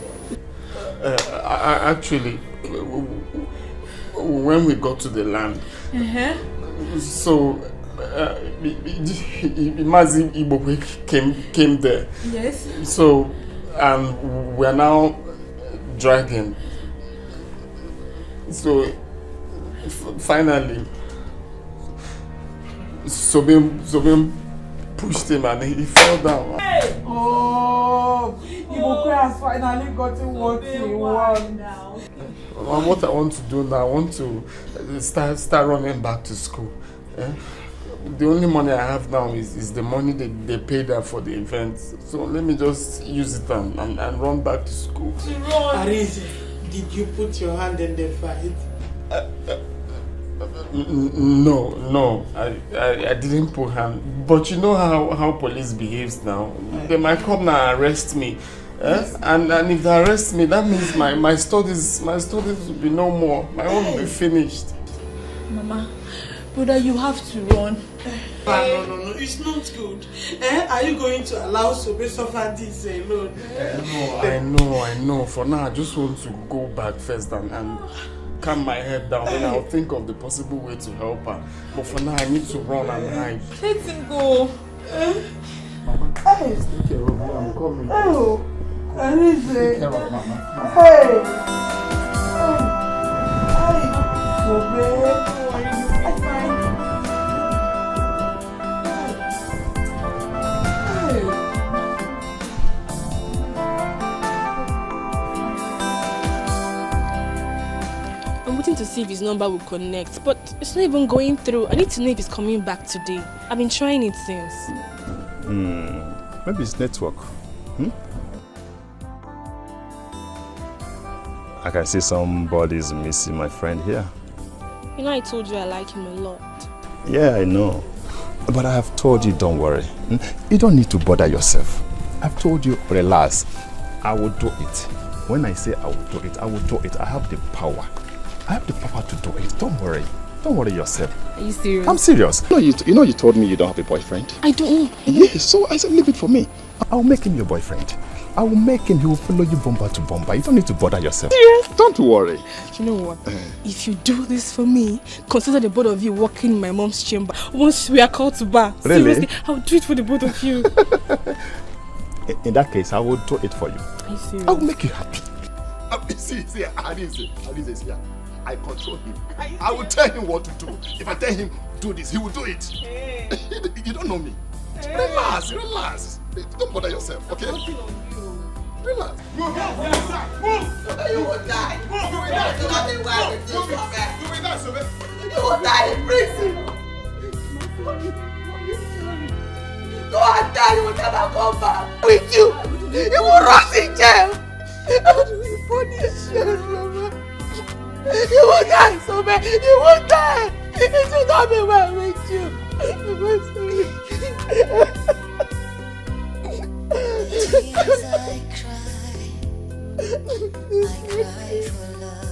Actually, when we got to the land, so Mazi Ibokwe came there. Yes. So, we are now dragging. So, finally, Sobim pushed him and he fell down. Hey! Oh, Ibokwe has finally gotten what he wants. What I want to do now, I want to start running back to school. The only money I have now is the money they paid her for the event. So let me just use it and run back to school. Arise, did you put your hand in the fight? No, I didn't put hand. But you know how police behaves now. They might come now and arrest me. And if they arrest me, that means my studies will be no more. My own will be finished. Mama, brother, you have to run. No, it's not good. Are you going to allow Sobe suffer this alone? I know. For now, I just want to go back first and calm my head down. Then I'll think of the possible way to help her. But for now, I need to run and hide. Let him go. Mama, please take care of me. I'm coming. Oh, I need to take care of Mama. Hey! Sobe! I'm waiting to see if his number will connect, but it's not even going through. I need to know if he's coming back today. I've been trying it since. Maybe it's network. I can see somebody's missing my friend here. You know I told you I like him a lot. Yeah, I know. But I have told you, don't worry. You don't need to bother yourself. I've told you, relax. I will do it. When I say I will do it, I will do it. I have the power. I have the power to do it. Don't worry. Don't worry yourself. Are you serious? I'm serious. You know you told me you don't have a boyfriend. I don't. Yes, so I said leave it for me. I'll make him your boyfriend. I will make him, he will follow you bumper to bumper. You don't need to bother yourself. Serious? Don't worry. You know what? If you do this for me, consider the both of you walking in my mom's chamber. Once we are called to bar. Really? Seriously, I'll do it for the both of you. In that case, I will do it for you. Are you serious? I will make you happy. See, Alice, I control him. I will tell him what to do. If I tell him do this, he will do it. Hey. You don't know me. Hey. Relax. Don't bother yourself, okay? Relax. Move! You will die. You will die. You will die, Sobe. You will die in prison. Go and die. You will never come back with you. You will rot in jail. How do we punish you, Mama? You will die, Sobe. You will die. It will not be well with you. Tears I cry for love.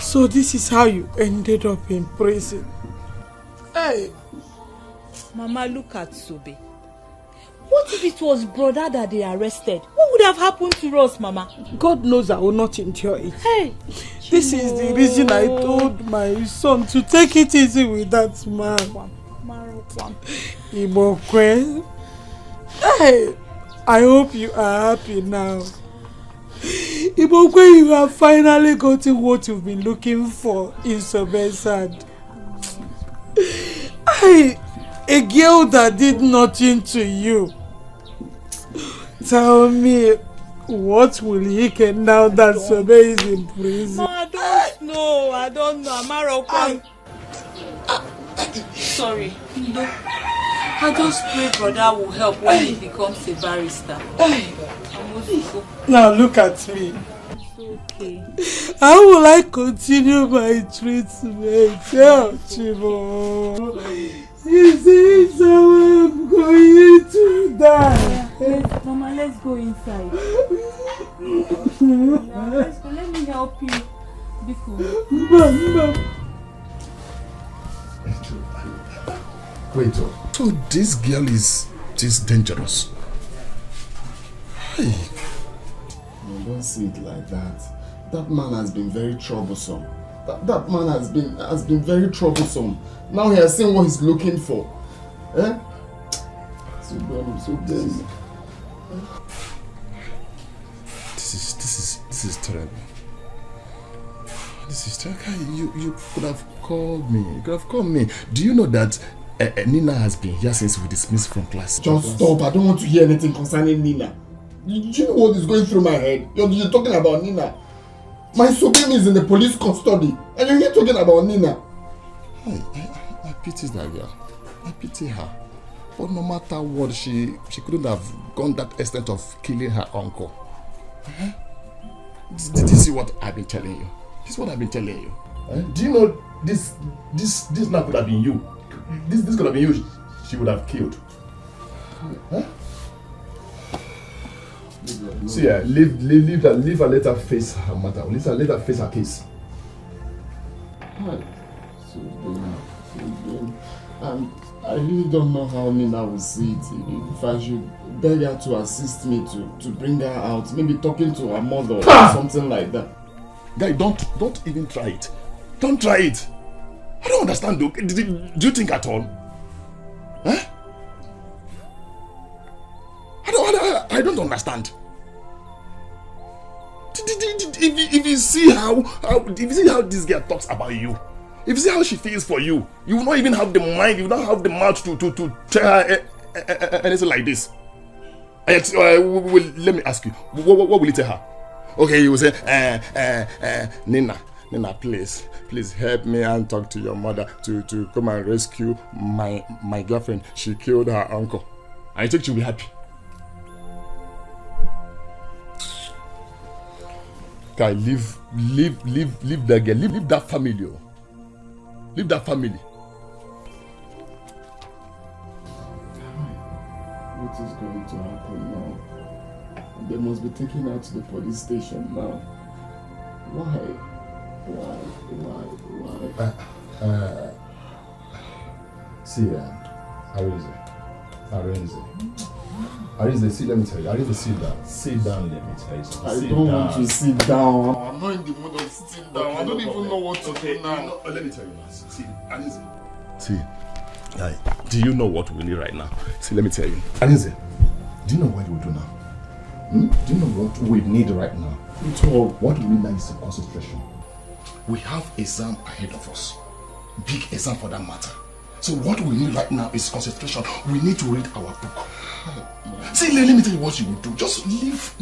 So this is how you ended up in prison. Hey! Mama, look at Sobe. What if it was brother that they arrested? What would have happened to us, Mama? God knows I will not endure it. Hey! This is the reason I told my son to take it easy with that man. Imokwe. Hey! I hope you are happy now. Imokwe, you have finally gotten what you've been looking for in Sobe's hand. A girl that did nothing to you. Tell me, what will he get now that Sobe is in prison? I don't know. Amaro, sorry. I just pray brother will help when he becomes a barrister. Now look at me. It's okay. How will I continue my treatment? Tell Chibo. You see, so I'm going to die. Mama, let's go inside. Let's go. Let me help you. Be cool. Mama. Wait, so this girl is this dangerous? Hey. No, don't see it like that. That man has been very troublesome. That man has been very troublesome. Now he has seen what he's looking for. Eh? So dumb. This is terrible. This is terrible. You could have called me. You could have called me. Do you know that Nina has been here since we dismissed from class? Just stop. I don't want to hear anything concerning Nina. Do you know what is going through my head? You're talking about Nina. My Sobemi is in the police custody, and you're here talking about Nina. I pity that girl. I pity her. But no matter what, she couldn't have gone that extent of killing her uncle. Did you see what I've been telling you? This is what I've been telling you. Do you know this now could have been you? This could have been you. She would have killed. Huh? See, leave her, let her face her matter. Let her face her case. I really don't know how Nina will see it. If I should beg her to assist me to bring her out, maybe talking to her mother or something like that. Guy, don't even try it. Don't try it. I don't understand, though. Do you think at all? Huh? I don't understand. If you see how this girl talks about you, if you see how she feels for you, you will not even have the mind, you will not have the mouth to tell her anything like this. Let me ask you, what will you tell her? Okay, you will say, Nina, please help me and talk to your mother to come and rescue my girlfriend. She killed her uncle. I think she'll be happy. Guy, leave that girl, leave that family. Leave that family. What is going to happen now? They must be taken her to the police station now. Why? See, Arinze, see, let me tell you. Arinze, sit down. Sit down, let me tell you something. I don't want to sit down. I'm not in the mood of sitting down. I don't even know what to do now. Let me tell you now. See, Arinze. See, do you know what we need right now? See, let me tell you. Arinze, do you know what we do now? Do you know what we need right now? What we need now is concentration. We have exam ahead of us. Big exam for that matter. So what we need right now is concentration. We need to read our book. See, let me tell you what you will do. Just leave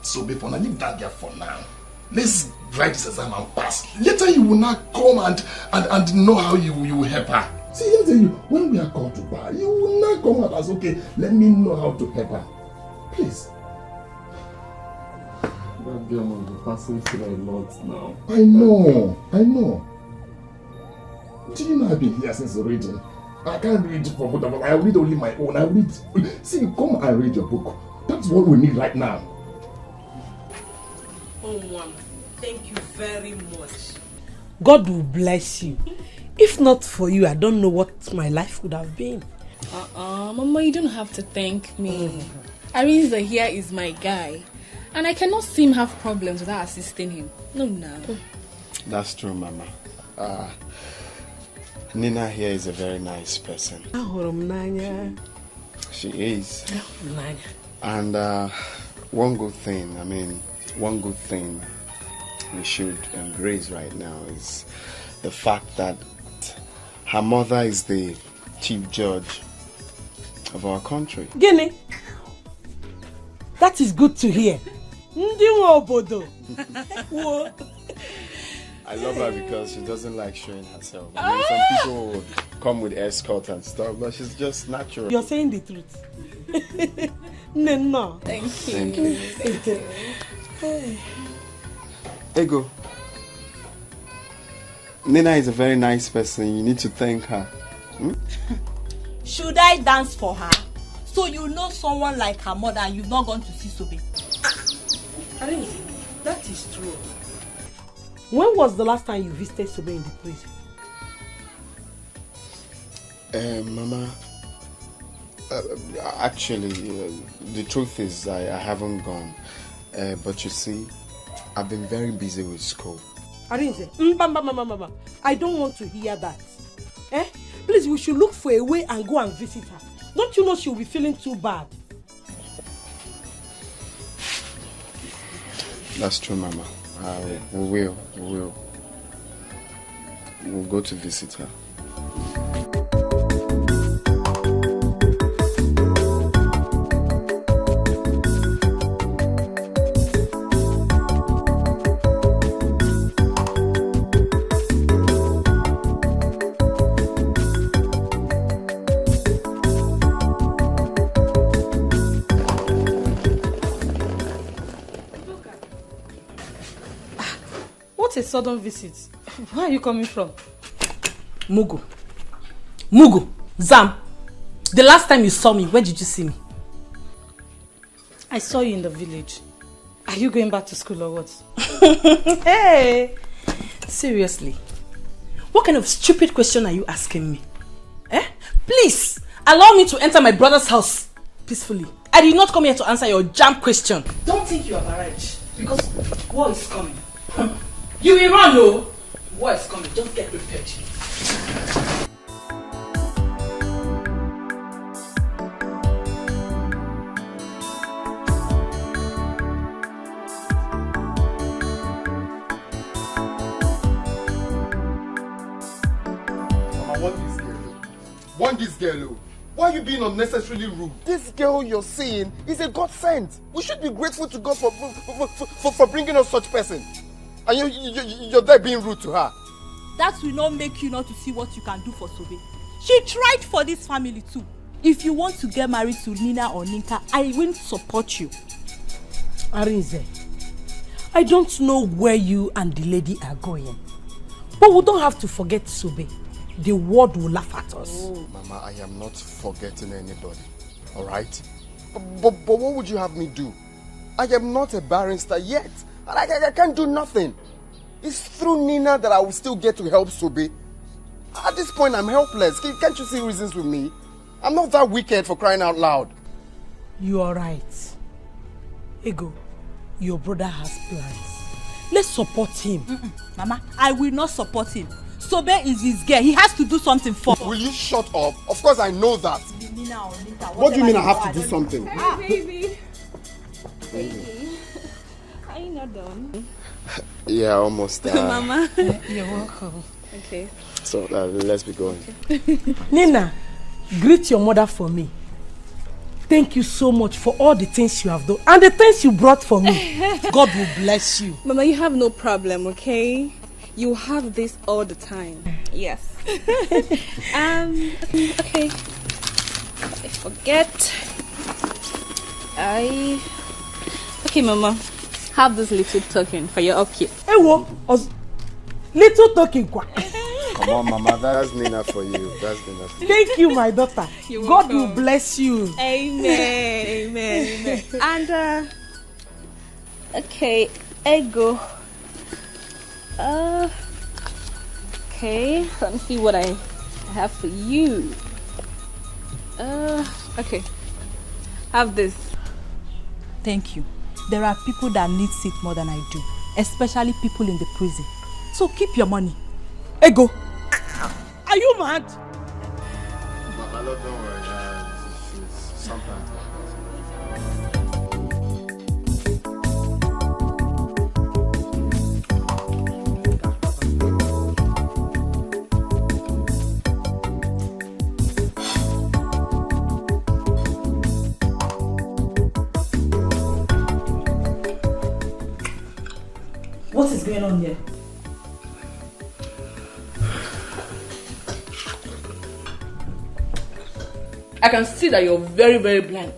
Sobe for now. Leave that girl for now. Let's write this exam and pass. Later you will not come and know how you will help her. See, let me tell you, when we are called to bar, you will not come out as, okay, let me know how to help her. Please. That girl must be passing through a lot now. I know. Do you know I've been here since reading? I can't read for both of us. I read only my own. I read. See, come and read your book. That's what we need right now. Oh, Mom, thank you very much. God will bless you. If not for you, I don't know what my life would have been. Mama, you don't have to thank me. Arinze here is my guy. And I cannot see him have problems without assisting him. No. That's true, Mama. Nina here is a very nice person. She is. And one good thing we should embrace right now is the fact that her mother is the chief judge of our country. Guinea. That is good to hear. I love her because she doesn't like showing herself. I mean, some people would come with escort and stuff, but she's just natural. You're saying the truth. No. Thank you. Thank you. Ego. Nina is a very nice person. You need to thank her. Hmm? Should I dance for her? So you know someone like her mother and you've not gone to see Sobe? That is true. When was the last time you visited Sobe in the prison? Mama, actually, the truth is I haven't gone. But you see, I've been very busy with school. Arinze, I don't want to hear that. Please, we should look for a way and go and visit her. Don't you know she'll be feeling too bad? That's true, Mama. We will. We'll go to visit her. A sudden visit. Where are you coming from? Mugu, Zam, the last time you saw me, when did you see me? I saw you in the village. Are you going back to school or what? Hey, seriously, what kind of stupid question are you asking me? Please, allow me to enter my brother's house peacefully. I did not come here to answer your jam question. Don't think you have arrived, because war is coming. You will run, no? War is coming. Just get prepared. Mama, want this girl. Why are you being unnecessarily rude? This girl you're seeing is a God sent. We should be grateful to God for bringing us such person. And you're there being rude to her. That will not make you not to see what you can do for Sobe. She tried for this family too. If you want to get married to Nina or Ninka, I will support you. Arinze, I don't know where you and the lady are going. But we don't have to forget Sobe. The world will laugh at us. Oh. Mama, I am not forgetting anybody. Alright? But what would you have me do? I am not a barrister yet. I can't do nothing. It's through Nina that I will still get to help Sobe. At this point, I'm helpless. Can't you see reasons with me? I'm not that wicked, for crying out loud. You are right. Ego, your brother has plans. Let's support him. Mama, I will not support him. Sobe is his girl. He has to do something for her. Will you shut up? Of course I know that. Nina or Nina, what do you mean I have to do something? Hey, baby. Are you not done? Yeah, almost. Mama. You're welcome. Okay. So let's be going. Nina, greet your mother for me. Thank you so much for all the things you have done and the things you brought for me. God will bless you. Mama, you have no problem, okay? You have this all the time. Yes. Okay. I forget. Okay, Mama. Have this little token for your upkeep. Hey, what? Little token, quoi. Come on, Mama. That's Nina for you. That's Nina for you. Thank you, my daughter. God will bless you. Amen. Amen. And okay, Ego. Okay, let me see what I have for you. Okay. Have this. Thank you. There are people that need it more than I do, especially people in the prison. So keep your money. Ego, are you mad? Mama, don't worry. Sometimes. What is going on here? I can see that you're very, very blind.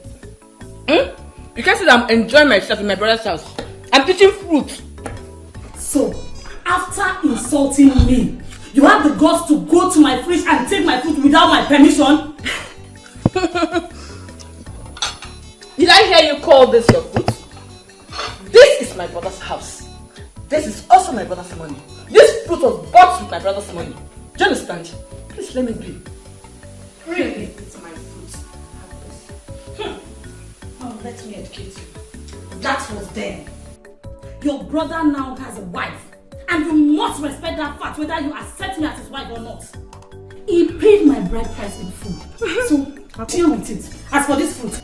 You can see that I'm enjoying myself in my brother's house. I'm eating fruit. So, after insulting me, you have the guts to go to my fridge and take my food without my permission? Did I hear you call this your food? This is my brother's house. This is also my brother's money. This fruit was bought with my brother's money. Do you understand? Please let me be. Really? It's my fruit. Oh, let me educate you. That was then. Your brother now has a wife. And you must respect that fact whether you accept me as his wife or not. He paid my bride price in full. So, deal with it. As for this fruit.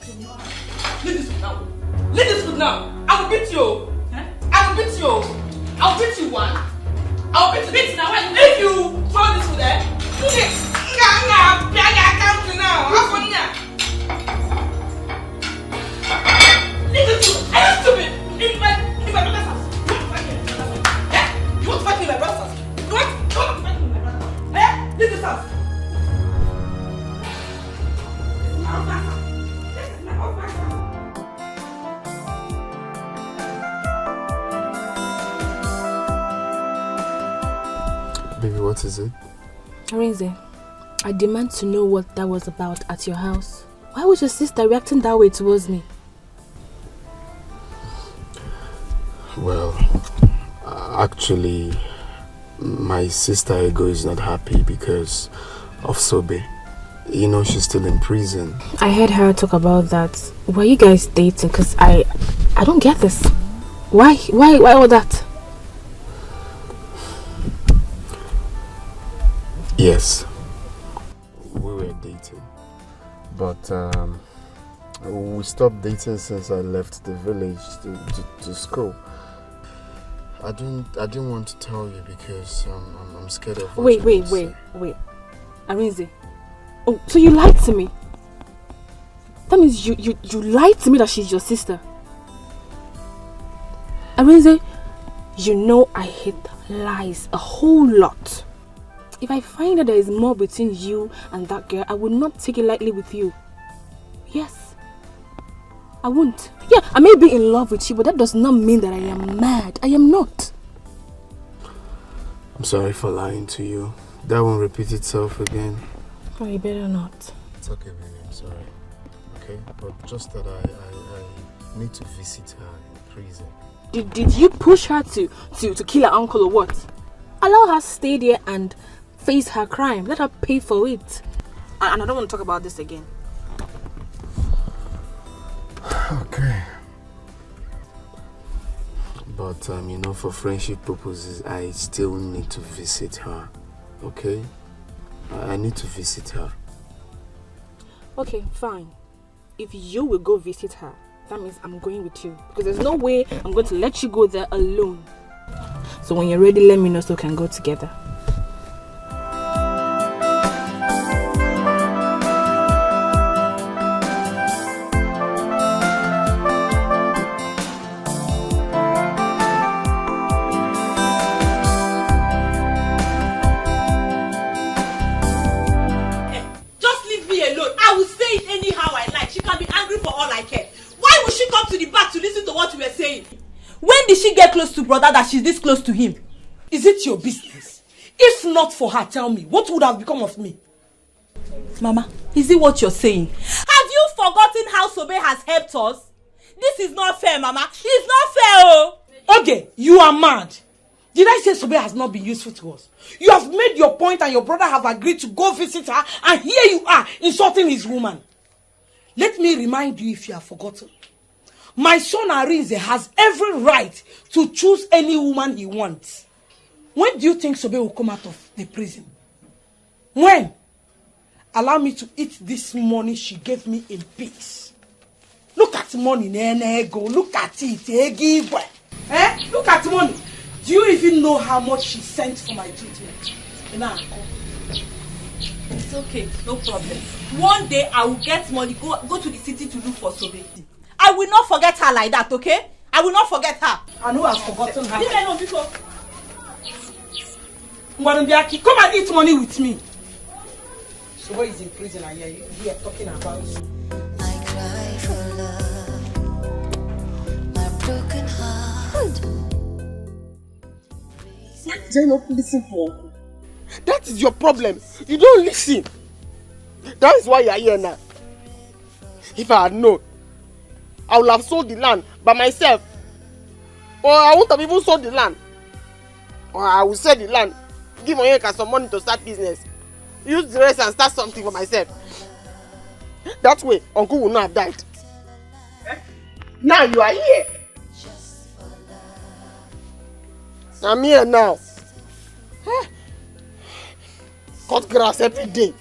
Leave this food now. Leave this food now. I will beat you. I will beat you. I will beat you one. I will beat you now. If you throw this food there. Leave this food. Are you stupid? In my brother's house. You want to fight me in my brother's house? You want to fight me in my brother's house? Leave this house. Baby, what is it? Arinze, I demand to know what that was about at your house. Why was your sister reacting that way towards me? Well, actually, my sister Ego is not happy because of Sobe. You know, she's still in prison. I heard her talk about that. Were you guys dating? Because I don't get this. Why all that? Yes, we were dating, but we stopped dating since I left the village to school. I didn't want to tell you because I'm scared of what Wait. Arinze. Oh, so you lied to me? That means you lied to me that she's your sister. Arinze, you know I hate lies a whole lot. If I find that there is more between you and that girl, I will not take it lightly with you. Yes. I won't. Yeah, I may be in love with you, but that does not mean that I am mad. I am not. I'm sorry for lying to you. That won't repeat itself again. Oh, you better not. It's okay, baby. I'm sorry. Okay? But just that I need to visit her in prison. Did you push her to kill her uncle or what? Allow her stay there and face her crime. Let her pay for it. And I don't want to talk about this again. Okay. But, you know, for friendship purposes, I still need to visit her. Okay? I need to visit her. Okay, fine. If you will go visit her, that means I'm going with you. Because there's no way I'm going to let you go there alone. So when you're ready, let me know so we can go together. Just leave me alone. I will say it anyhow I like. She can be angry for all I care. Why would she come to the back to listen to what you were saying? When did she get close to brother that she's this close to him? Is it your business? If not for her, tell me, what would have become of me? Mama, is it what you're saying? Have you forgotten how Sobe has helped us? This is not fair, Mama. It's not fair, oh! Okay, you are mad. Did I say Sobe has not been useful to us? You have made your point and your brother have agreed to go visit her, and here you are, insulting his woman. Let me remind you if you have forgotten. My son Arinze has every right to choose any woman he wants. When do you think Sobe will come out of the prison? When? Allow me to eat this money she gave me in peace. Look at money, Nego. Look at it. Look at money. Do you even know how much she sent for my treatment? It's okay, no problem. One day I will get money, go to the city to look for Sobe. I will not forget her like that, okay? I will not forget her. I know I've forgotten her. Come and eat money with me. So what is in prison and you are talking about? I cry for love, my broken heart. Why did I not listen to Uncle? That is your problem. You don't listen. That is why you are here now. If I had known, I would have sold the land by myself. Or I wouldn't have even sold the land. Or I will sell the land, give Onyeka some money to start business. Use the rest and start something for myself. That way, Uncle will not have died. Now you are here. I'm here now. Cut grass every day.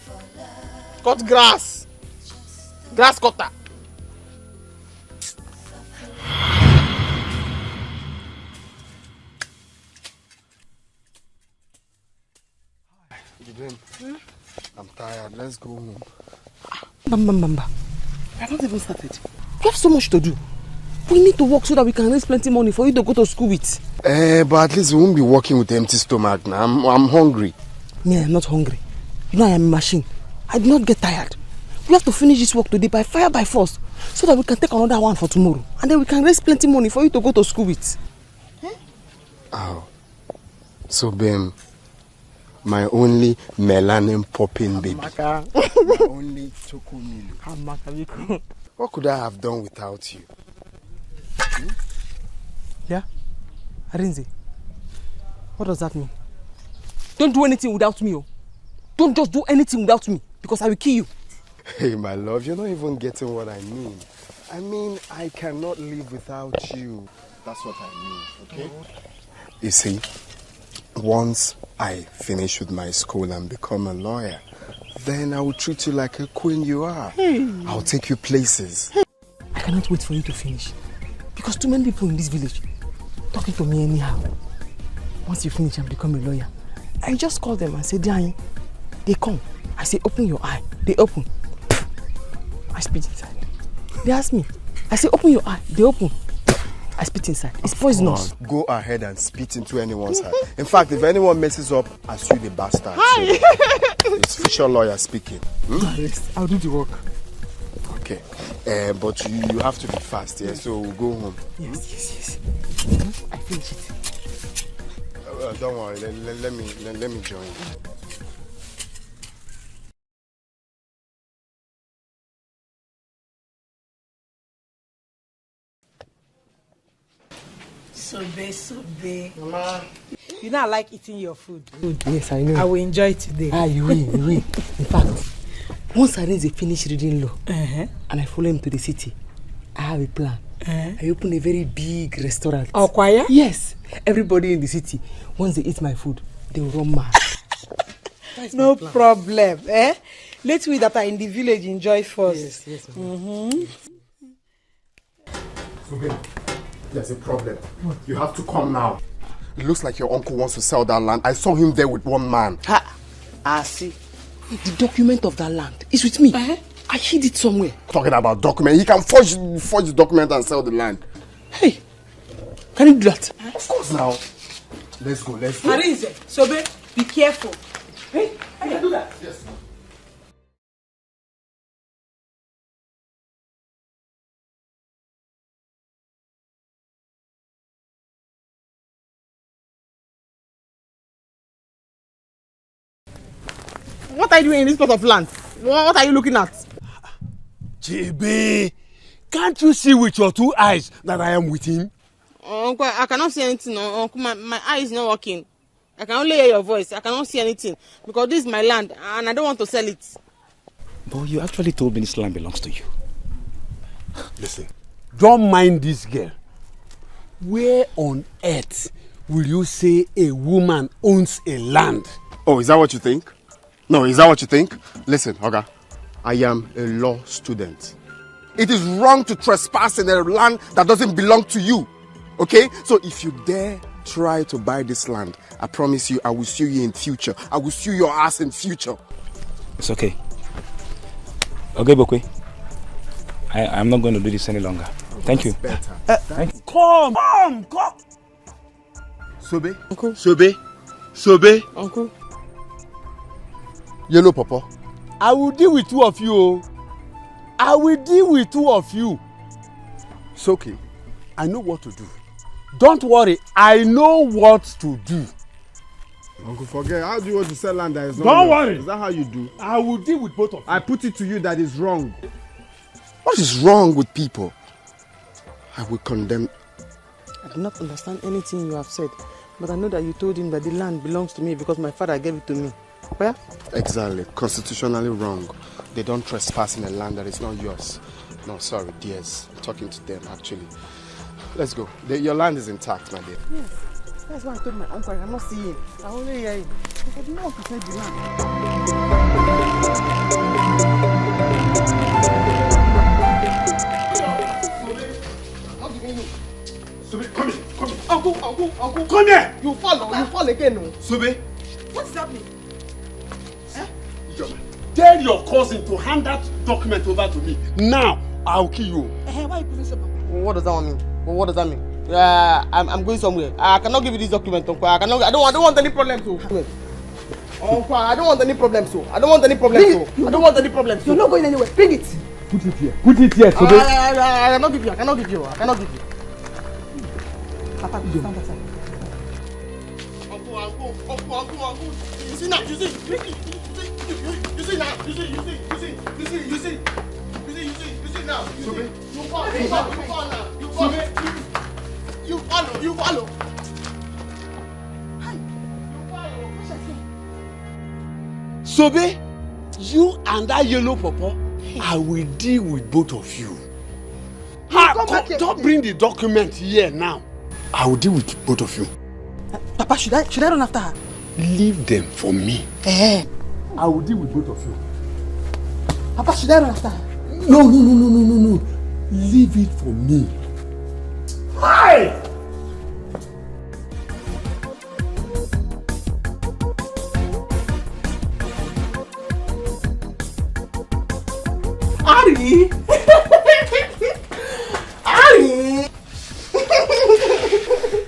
Cut grass. Grass cutter. I'm tired. Let's go home. Bamba. I haven't even started. We have so much to do. We need to work so that we can raise plenty money for you to go to school with. But at least we won't be working with empty stomach now. I'm hungry. Me, I'm not hungry. You know I am a machine. I do not get tired. We have to finish this work today by fire by force so that we can take another one for tomorrow. And then we can raise plenty money for you to go to school with. Oh. So, Ben, my only melanin popping baby. My only chocolate. What could I have done without you? Yeah? Arinze, what does that mean? Don't do anything without me. Oh. Don't just do anything without me because I will kill you. Hey, my love, you're not even getting what I mean. I mean, I cannot live without you. That's what I mean, okay? You see, once I finish with my school and become a lawyer, then I will treat you like a queen you are. I'll take you places. I cannot wait for you to finish. Because too many people in this village talking to me anyhow. Once you finish and become a lawyer, I just call them and say, Diane, they come. I say, open your eye. They open. I spit inside. They ask me. I say, open your eye. They open. I spit inside. It's poisonous. Go ahead and spit into anyone's eye. In fact, if anyone messes up, I sue the bastard. Hi. So, it's official lawyer speaking. Yes, I'll do the work. Okay. But you have to be fast, yeah? So we'll go home. Yes. I finish it. Don't worry. Let me join you. Sobe. Mama. You know I like eating your food. Yes, I know. I will enjoy it today. You will. In fact, once Arinze finish reading law and I follow him to the city, I have a plan. I open a very big restaurant. Oh, choir? Yes. Everybody in the city, once they eat my food, they will run mad. No problem. Let we that are in the village enjoy first. Yes. There's a problem. You have to come now. It looks like your uncle wants to sell that land. I saw him there with one man. I see. The document of that land is with me. I hid it somewhere. Talking about document. He can forge the document and sell the land. Hey, can you do that? Of course now. Let's go. Arinze, Sobe, be careful. Hey, I can do that. Yes. What are you doing in this plot of land? What are you looking at? Chibi, can't you see with your two eyes that I am with him? Uncle, I cannot see anything. Uncle, my eye is not working. I can only hear your voice. I cannot see anything because this is my land and I don't want to sell it. But you actually told me this land belongs to you. Listen, don't mind this girl. Where on earth will you say a woman owns a land? Oh, is that what you think? No, is that what you think? Listen, Oga, I am a law student. It is wrong to trespass in a land that doesn't belong to you. Okay? So if you dare try to buy this land, I promise you I will sue you in future. I will sue your ass in future. It's okay. Okay, Bokwe. I'm not going to do this any longer. Thank you. Thank you. Come. Sobe? Uncle. Sobe? Uncle. Yellow Papa, I will deal with two of you. I will deal with two of you. It's okay. I know what to do. Don't worry. I know what to do. Uncle, forget. How do you want to sell land that is not Don't yours? worry. Is that how you do? I will deal with both of you. I put it to you that is wrong. What is wrong with people? I will condemn. I do not understand anything you have said, but I know that you told him that the land belongs to me because my father gave it to me. Where? Exactly. Constitutionally wrong. They don't trespass in a land that is not yours. No, sorry, dears. I'm talking to them, actually. Let's go. Your land is intact, my dear. Yes. That's why I told my uncle I cannot see him. I only hear him. I did not want to say the land. Sobe, come here, come here. Uncle. Come here. You fall again. No? Sobe. What's happening? Tell your cousin to hand that document over to me. Now, I'll kill you. Why are you putting so? What does that mean? What does that mean? I'm going somewhere. I cannot give you this document, Uncle. I don't want any problems. Uncle, I don't want any problems. I don't want any problems. You're not going anywhere. Bring it. Put it here. Put it here, Sobe. I cannot give you. I cannot give you. Papa, stand aside. Uncle. You see now. You see now. Sobe. You follow. Sobe, you and that yellow pawpaw, I will deal with both of you. Don't bring the document here now. I will deal with both of you. Papa, should I run after her? Leave them for me. I will deal with both of you. Papa, should I run after her? No. Leave it for me. Hi! Ari!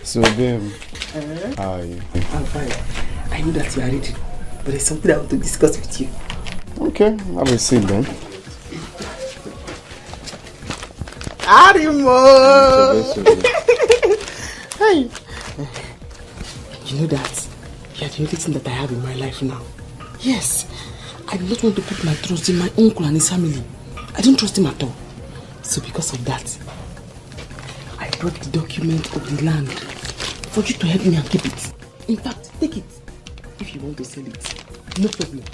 So, babe, how are you? I'm fine. I know that you are ready, but there's something I want to discuss with you. Okay, have a seat then. Arimo! Hey! You know that you are the only thing that I have in my life now. Yes, I do not want to put my trust in my uncle and his family. I don't trust him at all. So because of that, I brought the document of the land for you to help me and keep it. In fact, take it. If you want to sell it, no problem.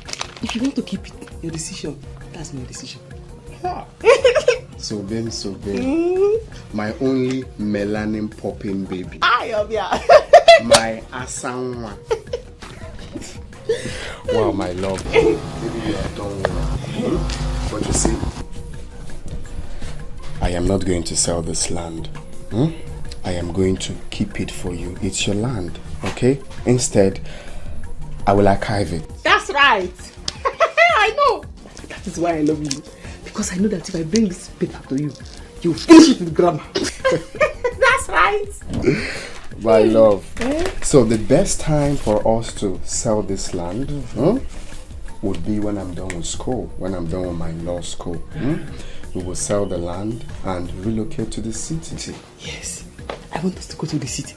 If you want to keep it, your decision. That's my decision. So babe, my only melanin popping baby. My asanwa. Wow, my love. Maybe you are done well. But you see, I am not going to sell this land. I am going to keep it for you. It's your land, okay? Instead, I will archive it. That's right. I know. That is why I love you. Because I know that if I bring this paper to you, you finish it with grammar. That's right. My love. So the best time for us to sell this land would be when I'm done with school, when I'm done with my law school. We will sell the land and relocate to the city. Yes, I want us to go to the city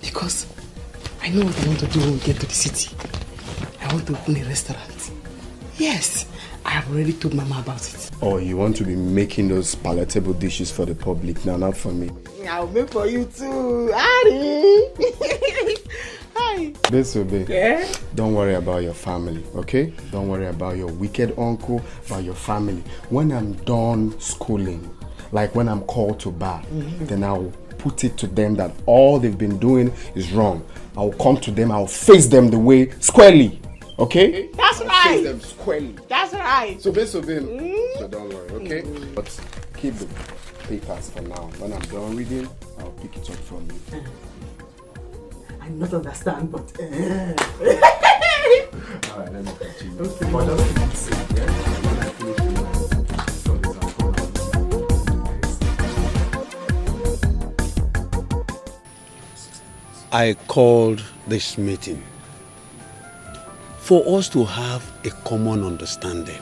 because I know what I want to do when we get to the city. I want to open a restaurant. Yes, I have already told Mama about it. Oh, you want to be making those palatable dishes for the public now, not for me. I'll make for you too, Ari. Hi. Babe, don't worry about your family, okay? Don't worry about your wicked uncle, about your family. When I'm done schooling, like when I'm called to bar, then I'll put it to them that all they've been doing is wrong. I'll come to them, I'll face them the way squarely, okay? That's I'll right. face them squarely. That's right. So don't worry, okay? But keep the papers for now. When I'm done reading, I'll pick it up from you. I not understand, but Alright, let me continue. I called this meeting for us to have a common understanding.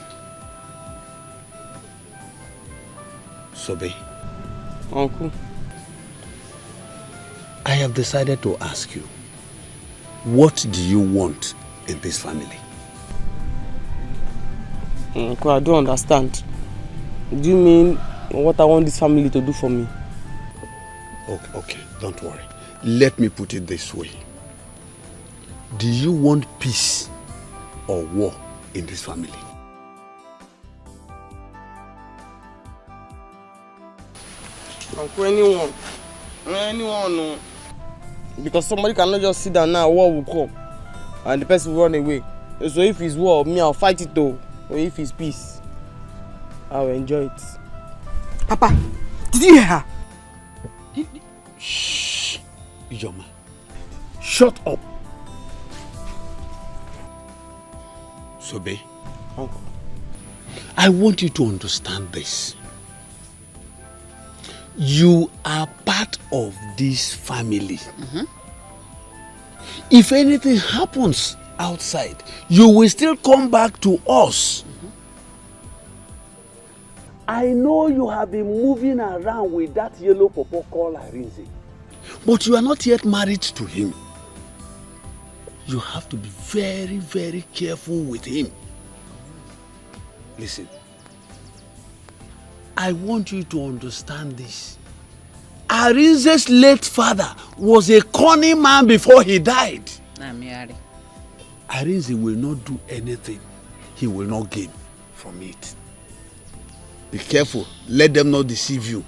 Sobe. Uncle. I have decided to ask you, what do you want in this family? Uncle, I don't understand. Do you mean what I want this family to do for me? Okay, don't worry. Let me put it this way. Do you want peace or war in this family? Uncle, anyone. No. Because somebody cannot just sit down now, war will come. And the person will run away. So if it's war, me, I'll fight it though. Or if it's peace, I'll enjoy it. Papa, did you hear her? Shh, Ijoma. Shut up. Sobe, Uncle, I want you to understand this. You are part of this family. If anything happens outside, you will still come back to us. I know you have been moving around with that yellow pawpaw called Arinze, but you are not yet married to him. You have to be very, very careful with him. Listen, I want you to understand this. Arinze's late father was a cunning man before he died. Arinze will not do anything he will not gain from it. Be careful. Let them not deceive you.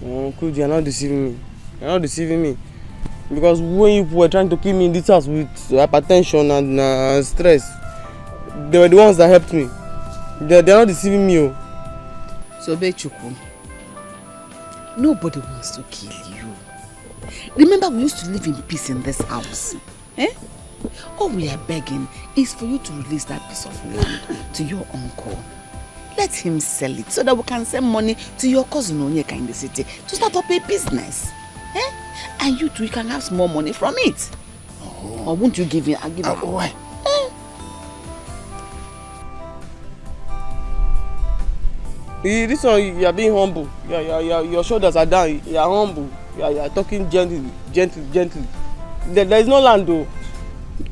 Uncle, you are not deceiving me. You are not deceiving me. Because when you were trying to kill me in this house with hypertension and stress, they were the ones that helped me. They are not deceiving me. So Bechuku, nobody wants to kill you. Remember, we used to live in peace in this house. All we are begging is for you to release that piece of land to your uncle. Let him sell it so that we can send money to your cousin Onyeka in the city to start up a business. And you too, you can have small money from it. Or won't you give it? I'll give it. Why? This one, you are being humble. Your shoulders are down. You are humble. You are talking gently. There is no land though.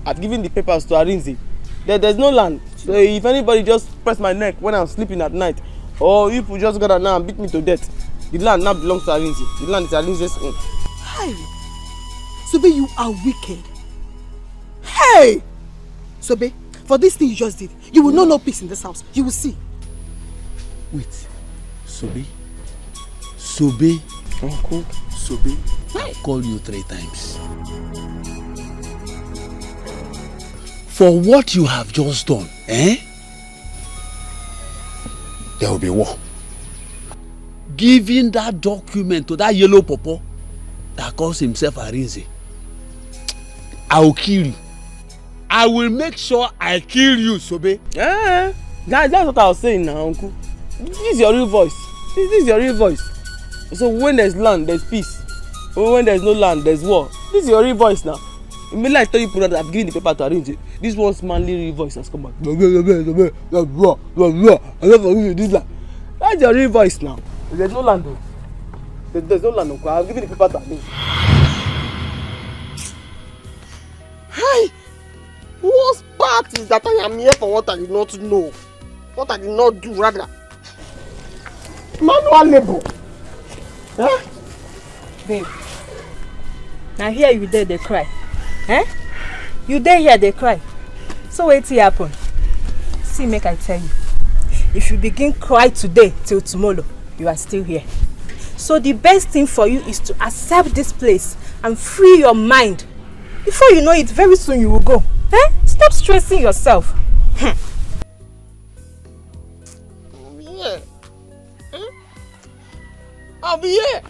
I've given the papers to Arinze. There's no land. So if anybody just press my neck when I'm sleeping at night, or if you just got now and beat me to death, the land now belongs to Arinze. The land is Arinze's own. Hey, Sobe, you are wicked. Hey, Sobe, for this thing you just did, you will know no peace in this house. You will see. Wait, Sobe? Uncle? Sobe, I called you 3 times. For what you have just done, there will be war. Giving that document to that yellow pawpaw that calls himself Arinze, I will kill you. I will make sure I kill you, Sobe. That's what I was saying now, Uncle. This is your real voice. This is your real voice. So when there's land, there's peace. When there's no land, there's war. This is your real voice now. Immediately I tell you that I've given the paper to Arinze, this one's manly real voice has come back. That's your real voice now. There's no land though. There's no land, Uncle. I've given the paper to Arinze. Hi! Worst part is that I am here for what I did not know. What I did not do, rather. Manual labor. Babe, now here you there, they cry. You there here, they cry. So wait till happen. See, make I tell you. If you begin cry today till tomorrow, you are still here. So the best thing for you is to accept this place and free your mind. Before you know it, very soon you will go. Stop stressing yourself. I'll be here.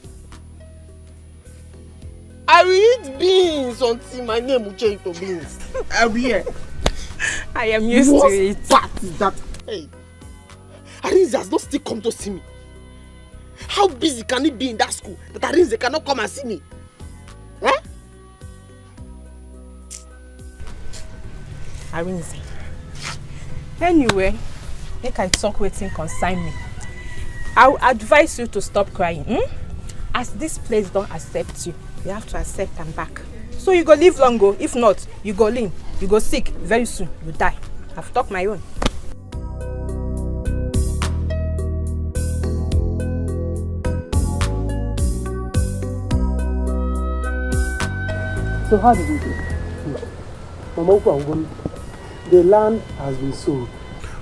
I will eat beans until my name will change to beans. I'll be here. I am used to it. What is that? Hey, Arinze has not still come to see me. How busy can it be in that school that Arinze cannot come and see me? Arinze. Anyway, make I talk wetin concern me. I would advise you to stop crying. As this place don't accept you, you have to accept and back. So you go live long go. If not, you go lean, you go sick. Very soon, you die. I've talked my own. So how did we do? Mama, the land has been sold.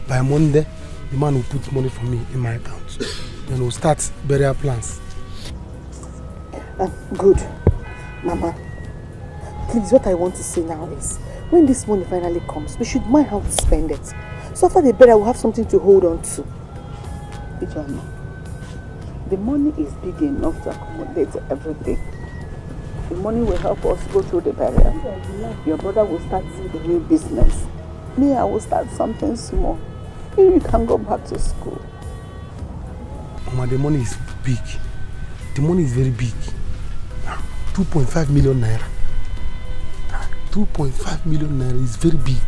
By Monday, the man will put money for me in my account. Then we'll start burial plans. Good. Mama, please, what I want to say now is, when this money finally comes, we should mind how to spend it. So after the burial, we'll have something to hold on to. Ijana, the money is big enough to accommodate everything. The money will help us go through the burial. Your brother will start the new business. Me, I will start something small. Maybe you can go back to school. Mama, the money is big. The money is very big. 2.5 million naira. 2.5 million naira is very big.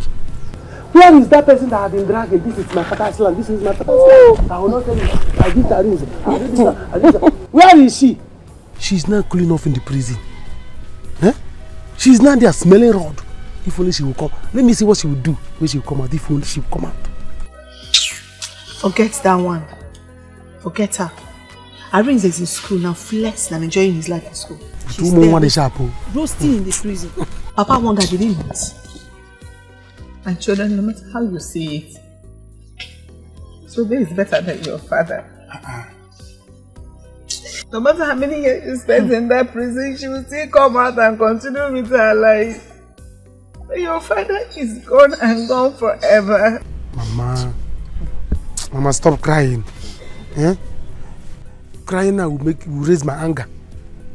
Where is that person that had been dragging? This is my father's land. This is my father's land. I will not tell you. I give the rings. I give this. I give that. Where is she? She's not cooling off in the prison. Huh? She's not there smelling rod. If only she will come. Let me see what she will do when she will come out. If only she will come out. Forget that one. Forget her. Arins is in school now, flexing and enjoying his life in school. She's there, roasting in the prison. Papa wonder did he not? My children, no matter how you see it, Sobe is better than your father. No matter how many years you spend in that prison, she will still come out and continue with her life. Your father is gone and gone forever. Mama, stop crying. Eh? Crying now will raise my anger.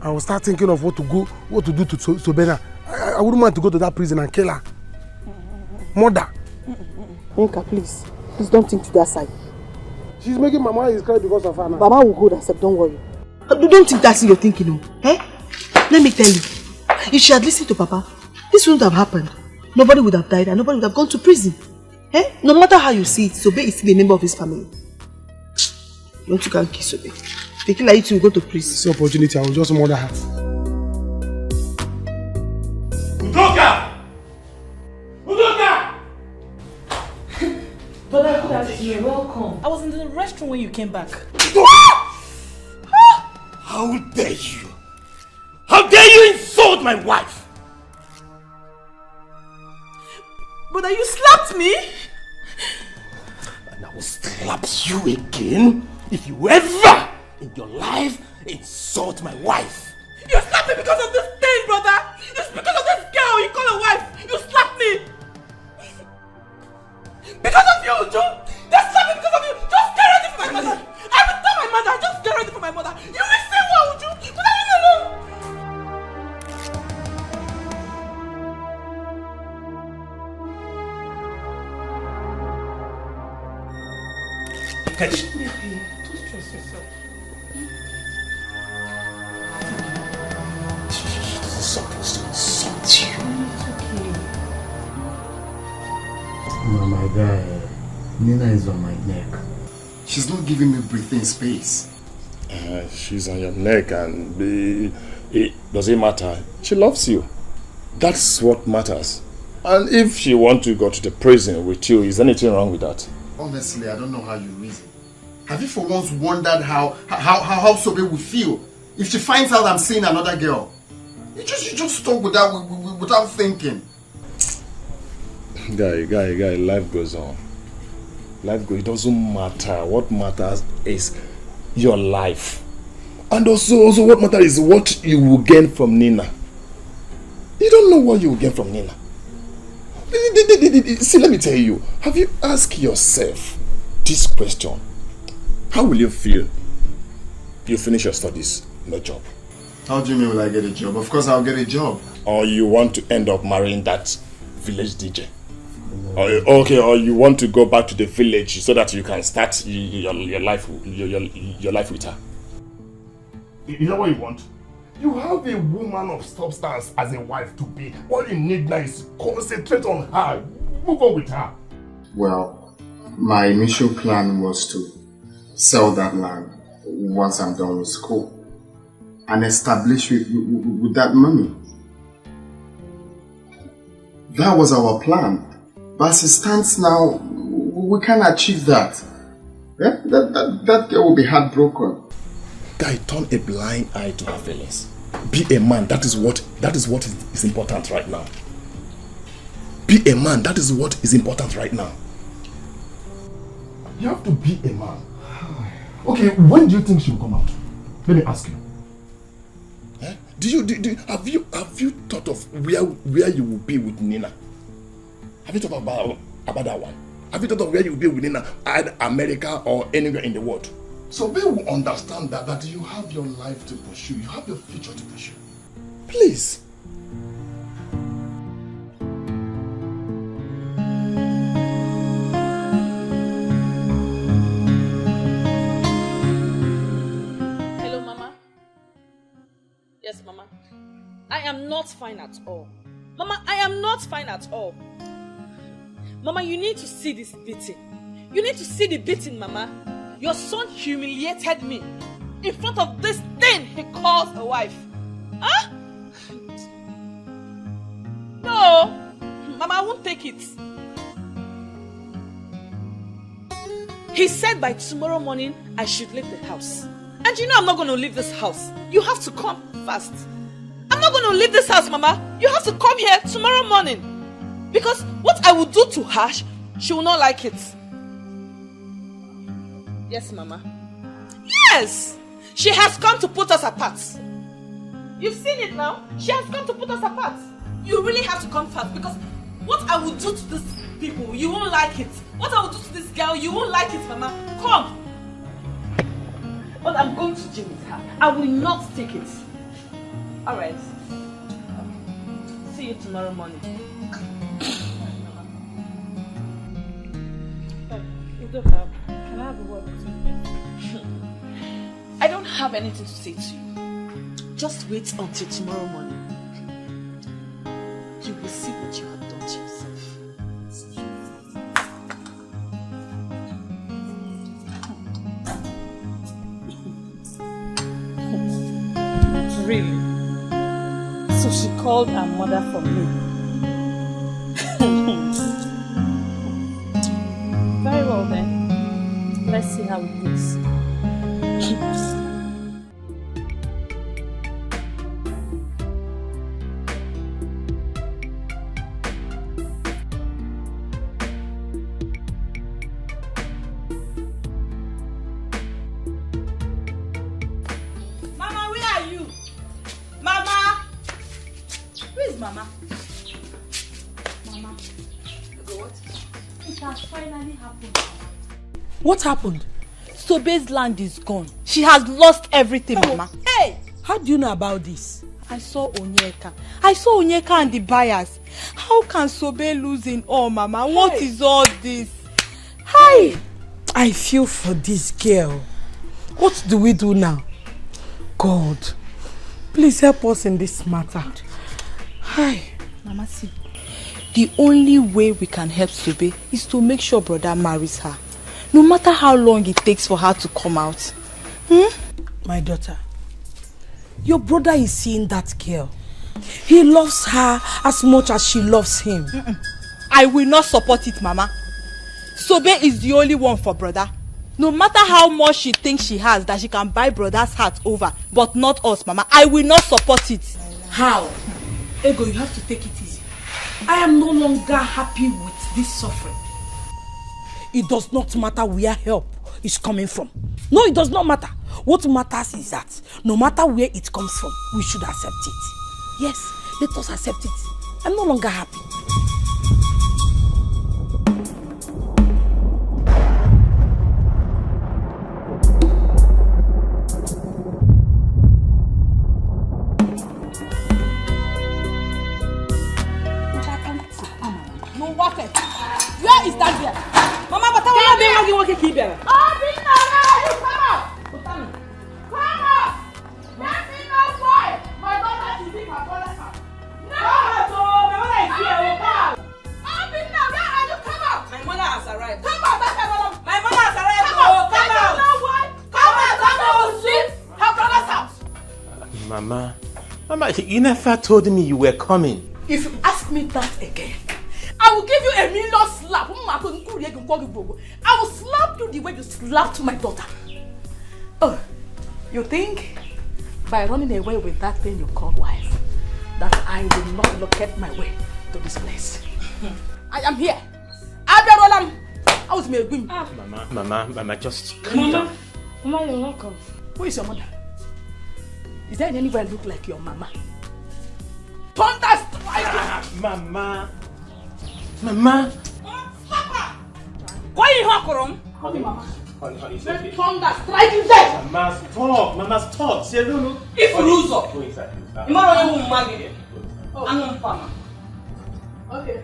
I will start thinking of what to do to Sobena. I wouldn't want to go to that prison and kill her. Mother. Inka, please don't think to that side. She's making Mama is cry because of her now. Mama will hold herself, don't worry. Don't think that's your thinking, no. Eh? Let me tell you, if she had listened to Papa, this wouldn't have happened. Nobody would have died and nobody would have gone to prison. Eh? No matter how you see it, Sobe is still a member of his family. Don't you can kiss Sobe. Take it like you two will go to prison. This opportunity, I will just murder her. Udoka! Brother, good afternoon. Welcome. I was in the restroom when you came back. How dare you? How dare you insult my wife? Brother, you slapped me? And I will slap you again if you ever in your life insult my wife. You slapped me because of this thing, brother! It's because of this girl you call a wife! You slapped me! Because of you, Joe! They slapped me because of you! Just get ready for my mother! I will tell my mother! Just get ready for my mother! You will see what, Uju! But I leave alone! Catch. Don't stress yourself. She's supposed to insult you. It's okay. My guy, Nina is on my neck. She's not giving me breathing space. She's on your neck and does it matter? She loves you. That's what matters. And if she wants to go to the prison with you, is anything wrong with that? Honestly, I don't know how you reason. Have you for once wondered how Sobe will feel if she finds out I'm seeing another girl? You just talk without thinking. Guy, life goes on. It doesn't matter. What matters is your life. And also what matters is what you will gain from Nina. You don't know what you will gain from Nina. See, let me tell you. Have you asked yourself this question? How will you feel? You finish your studies, no job. How do you mean will I get a job? Of course I'll get a job. Or you want to end up marrying that village DJ. Or you want to go back to the village so that you can start your life with her. Is that what you want? You have a woman of substance as a wife to be. All you need now is concentrate on her. Move on with her. Well, my initial plan was to sell that land once I'm done with school and establish with that money. That was our plan. But as it stands now, we can't achieve that. Yeah? That girl will be heartbroken. Guy, turn a blind eye to her feelings. Be a man. That is what is important right now. Be a man. That is what is important right now. You have to be a man. Okay, when do you think she will come out? Let me ask you. Have you thought of where you will be with Nina? Have you thought about that one? Have you thought of where you will be with Nina, either America or anywhere in the world? So they will understand that you have your life to pursue, you have your future to pursue. Please. Hello, Mama. Yes, Mama. I am not fine at all. Mama, I am not fine at all. Mama, you need to see this beating. You need to see the beating, Mama. Your son humiliated me in front of this thing he calls a wife. Huh? No, Mama, I won't take it. He said by tomorrow morning I should leave the house. And you know I'm not going to leave this house. You have to come fast. I'm not going to leave this house, Mama. You have to come here tomorrow morning. Because what I will do to her, she will not like it. Yes, Mama. Yes! She has come to put us apart. You've seen it now. She has come to put us apart. You really have to come fast because what I will do to these people, you won't like it. What I will do to this girl, you won't like it, Mama. Come. But I'm going to gym with her. I will not take it. Alright. See you tomorrow morning. Can I have a word with you? I don't have anything to say to you. Just wait until tomorrow morning. You will see what you have done to yourself. Really? So she called her mother for me. Very well then. Let's see how it goes. Mama, where are you? Mama! Where is Mama? Mama, what? It has finally happened. What happened? Sobe's land is gone. She has lost everything, Mama. Hey! How do you know about this? I saw Onyeka. I saw Onyeka and the buyers. How can Sobe lose in all, Mama? What is all this? Hi! I feel for this girl. What do we do now? God, please help us in this matter. Hi. Mama, see, the only way we can help Sobe is to make sure brother marries her. No matter how long it takes for her to come out. My daughter, your brother is seeing that girl. He loves her as much as she loves him. I will not support it, Mama. Sobe is the only one for brother. No matter how much she thinks she has that she can buy brother's heart over, but not us, Mama. I will not support it. How? Ego, you have to take it easy. I am no longer happy with this suffering. It does not matter where help is coming from. No, it does not matter. What matters is that no matter where it comes from, we should accept it. Yes, let us accept it. I'm no longer happy. No, what? Where is that girl? Mama, but I want to be working here. Oh, bring her out! Come on! Come on! Let me know why my daughter should leave her brother's house. No! So, my mother is here. Come on! Oh, bring her! Where are you? Come on! My mother has arrived. Come on, that's my mother. My mother has arrived. Come on! Come on! Come on! Come on! Mama, you never told me you were coming. If you ask me that again, I will give you a million slap. I will slap you the way you slapped my daughter. Oh, you think by running away with that thing you call wife, that I will not locate my way to this place? I am here. I was my queen. Mama, just calm down. Mama, you're welcome. Who is your mother? Is there anywhere look like your mama? Thunder strike! Mama. Why are you hawking? Honey, Let thunder strike you dead! Mama, stop. Say no. If you lose up, go inside. Okay.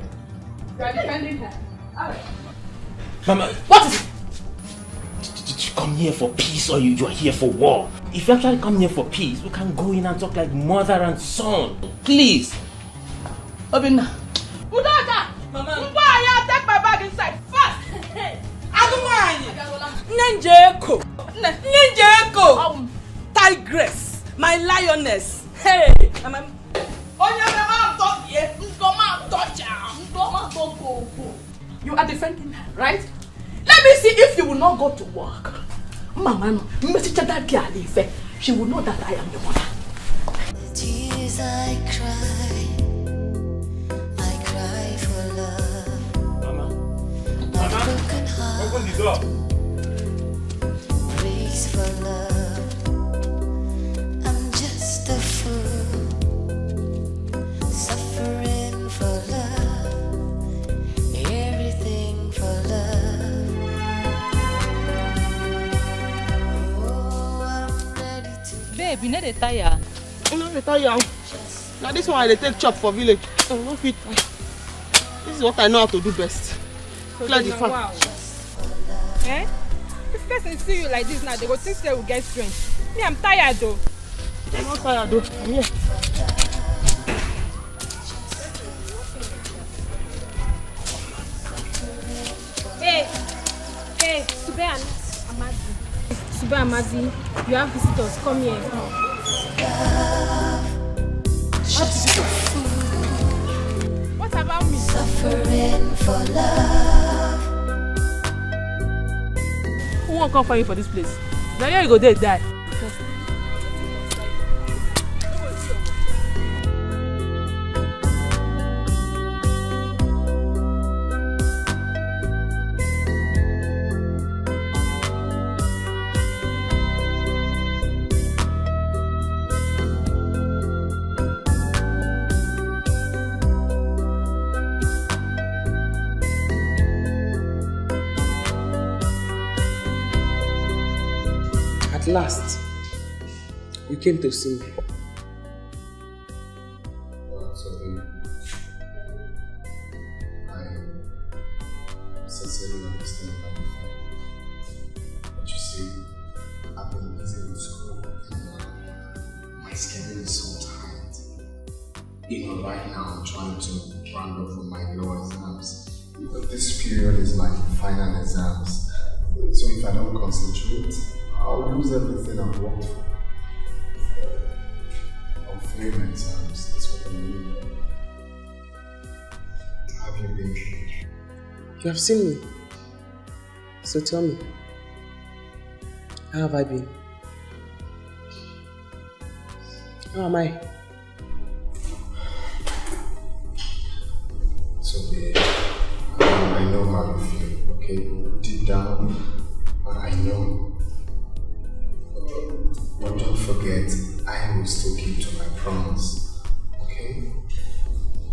You are defending her. Alright. Mama, what is it? Did you come here for peace or you are here for war? If you actually come here for peace, we can go in and talk like mother and son. Please. Obinna. Udaka! Mama. Take my bag inside fast. Nenjeko. Tigress. My lioness. Hey. You are defending her, right? Let me see if you will not go to work. Mama, she will know that I am your mother. The tears I cry for love. Mama. My broken heart Open the door. breaks for love. I'm just a fool, suffering for love, everything for love. Oh, I'm ready to. Babe, you know the tire. No, the tire. Now this one I take chop for village. Oh, no fit. This is what I know how to do best. Clear the fan. Wow. Eh? If person see you like this now, they go think they will get strength. Me, I'm tired though. I'm not tired though. I'm here. Hey, Sube and Amazi. Sube and Amazi, you have visitors. Come here. What about me? Suffering for love. Who won't come for you for this place? Now here you go there die. At last, you came to see me. I sincerely understand how you feel. But you see, I've been busy with school and my schedule is so tight. Even right now, I'm trying to round up for my law exams. This period is my final exams. So if I don't concentrate, I'll lose everything I've worked for. I'll fail my exams, that's what I mean. Have you been? You have seen me. So tell me, how have I been? How am I? So babe, I know how you feel, okay? Deep down, but I know. But don't forget, I will still keep to my promise, okay?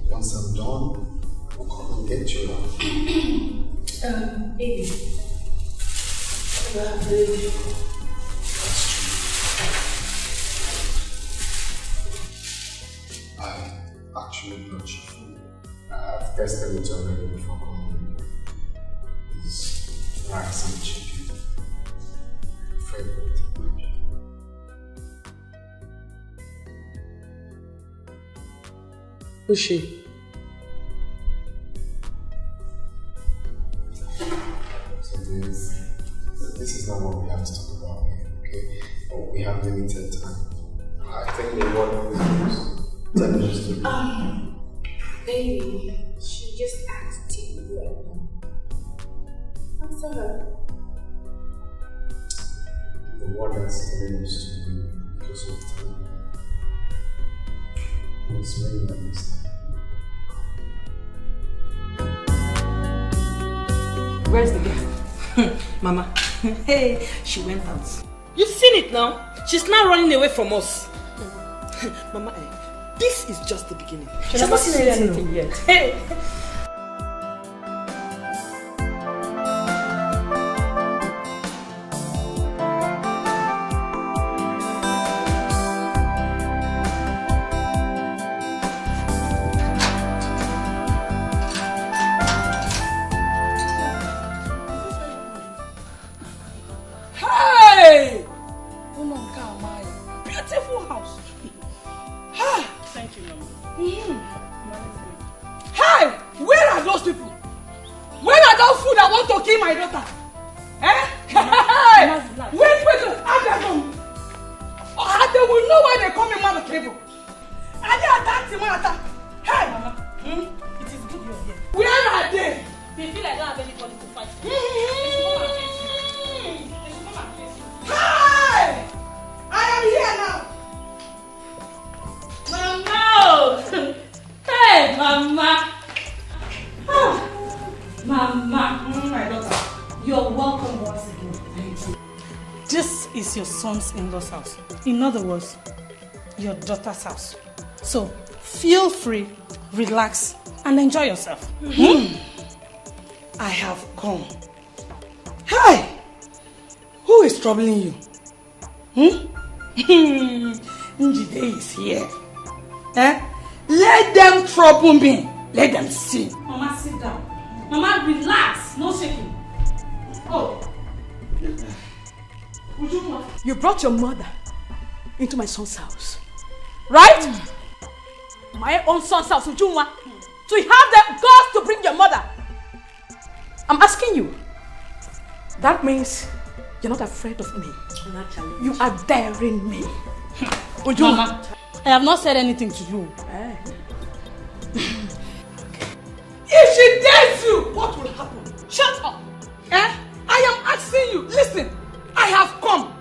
Once I'm done, I'll come and get you out. Baby. I actually brought you food. I've tested it already before coming here. It's rice and chicken. Favorite. Who's she? So this is not what we have to talk about here, okay? But we have limited time. I think they want this. Baby, she just asked you. Answer her. The one that's telling us to do because of time. I was very honest. Where's the girl? Mama. Hey, she went out. You've seen it now. She's now running away from us. Mama, this is just the beginning. She's not seen anything yet. Hey. In-laws house. In other words, your daughter's house. So feel free, relax, and enjoy yourself. I have come. Hi! Who is troubling you? Njide is here. Let them trouble me. Let them see. Mama, sit down. Mama, relax. No shaking. Oh. You brought your mother into my son's house, right? My own son's house, Ujunwa. So you have the guts to bring your mother. I'm asking you. That means you're not afraid of me. You are daring me. Ujunwa, Mama, I have not said anything to you. If she dares you, what will happen? Shut up. I am asking you. Listen. I have come.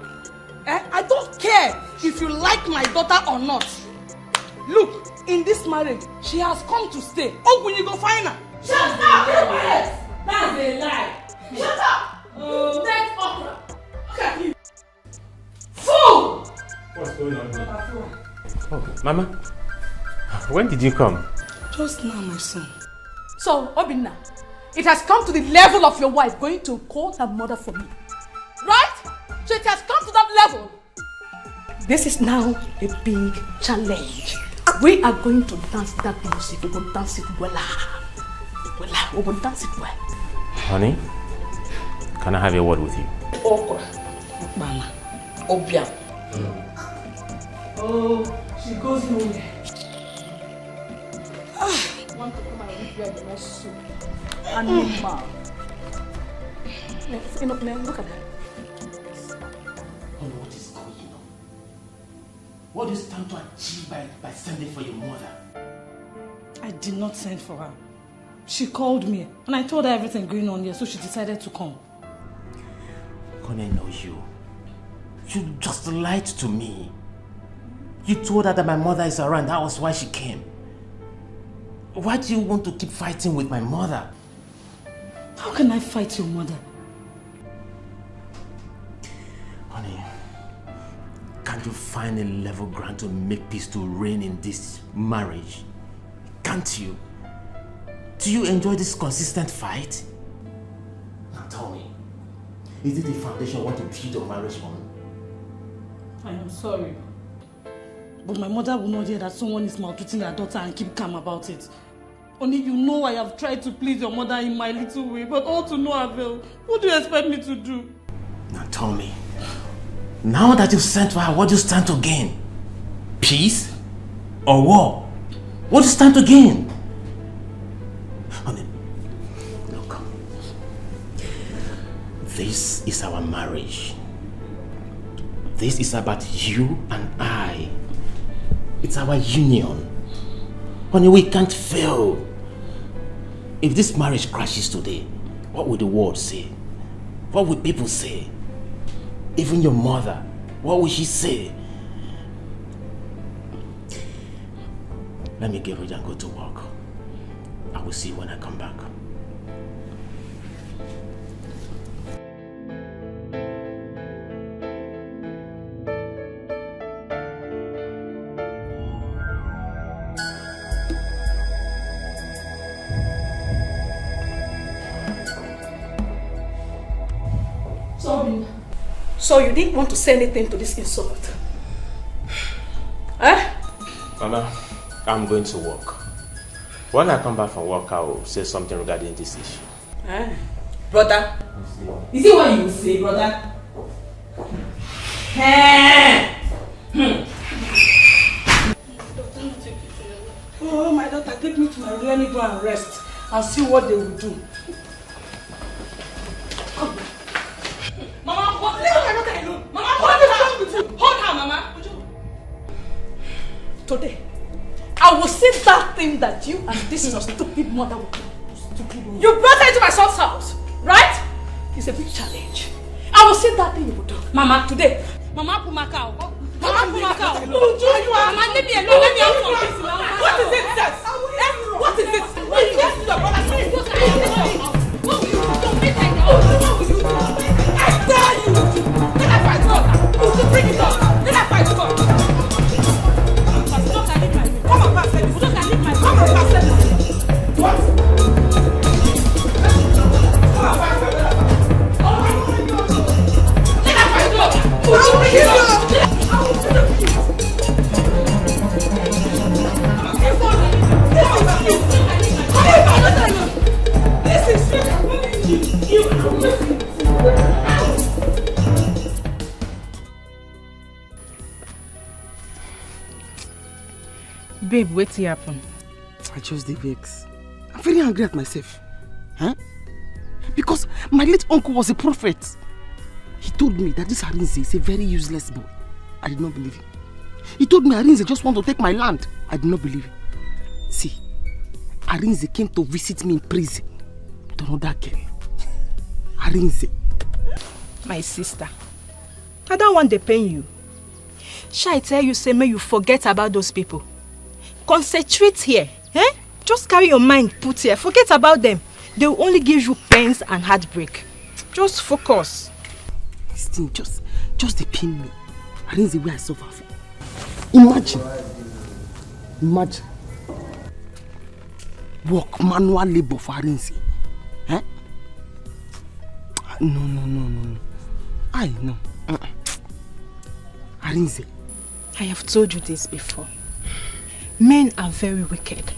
I don't care if you like my daughter or not. Look, in this marriage, she has come to stay. Oh, when you go find her. Shut up! That's a lie. Shut up! Dead okra. Look at you. Fool! What's going on here? Oh, Mama, when did you come? Just now, my son. So, Obinna, it has come to the level of your wife going to call her mother for me. Right? So it has come to that level. This is now a big challenge. We are going to dance that music. We will dance it well. We will dance it well. Honey, can I have a word with you? Okra, Mama, Obia. Oh, she goes nowhere. I want to come and repair the next soup. And mama. Look at that. What is going on? What do you stand to achieve by sending for your mother? I did not send for her. She called me and I told her everything going on here, so she decided to come. Honey, I know you. You just lied to me. You told her that my mother is around. That was why she came. Why do you want to keep fighting with my mother? How can I fight your mother? Honey, can't you find a level ground to make peace to reign in this marriage? Can't you? Do you enjoy this consistent fight? Now tell me, is it the foundation you want to build your marriage on? I am sorry. But my mother will not hear that someone is maltreating her daughter and keep calm about it. Only you know I have tried to please your mother in my little way, but all to no avail. What do you expect me to do? Now tell me, now that you've sent for her, what do you stand to gain? Peace or war? What do you stand to gain? Honey, look. This is our marriage. This is about you and I. It's our union. Honey, we can't fail. If this marriage crashes today, what will the world say? What will people say? Even your mother, what will she say? Let me get ready and go to work. I will see you when I come back. So you didn't want to say anything to this insult? Eh? Mama, I'm going to work. When I come back from work, I will say something regarding this issue. Eh? Brother? Is it what you say, brother? Oh, my daughter, take me to my room. Let me go and rest and see what they will do. Mama, leave my daughter alone. Mama, what is wrong with you? Hold her, Mama. Today, I will see that thing that you and this your stupid mother will do. You brought her into my son's house, right? It's a big challenge. I will see that thing you will do. Mama, today. Mama Pumakao. Mama Pumakao. Mama, let me alone. Let me alone. What is it, sis? What is it? What is it? I tell you. Let her fight God. Bring it up. Let her fight God. Come on, pass it. Come on, pass it. What? Let her fight God. Bring it up. Babe, what's happen? I just the vex. I'm very angry at myself. Huh? Because my late uncle was a prophet. He told me that this Arinze is a very useless boy. I did not believe him. He told me Arinze just want to take my land. I did not believe him. See, Arinze came to visit me in prison. Don't know that girl. Arinze. My sister, I don't want to pain you. Shall I tell you, say, may you forget about those people? Concentrate here. Eh? Just carry your mind put here. Forget about them. They will only give you pains and heartbreak. Just focus. This thing just they pain me. Arinze the way I suffer for. Imagine. Work manual labor for Arinze. Eh? No. I know. Arinze. I have told you this before. Men are very wicked.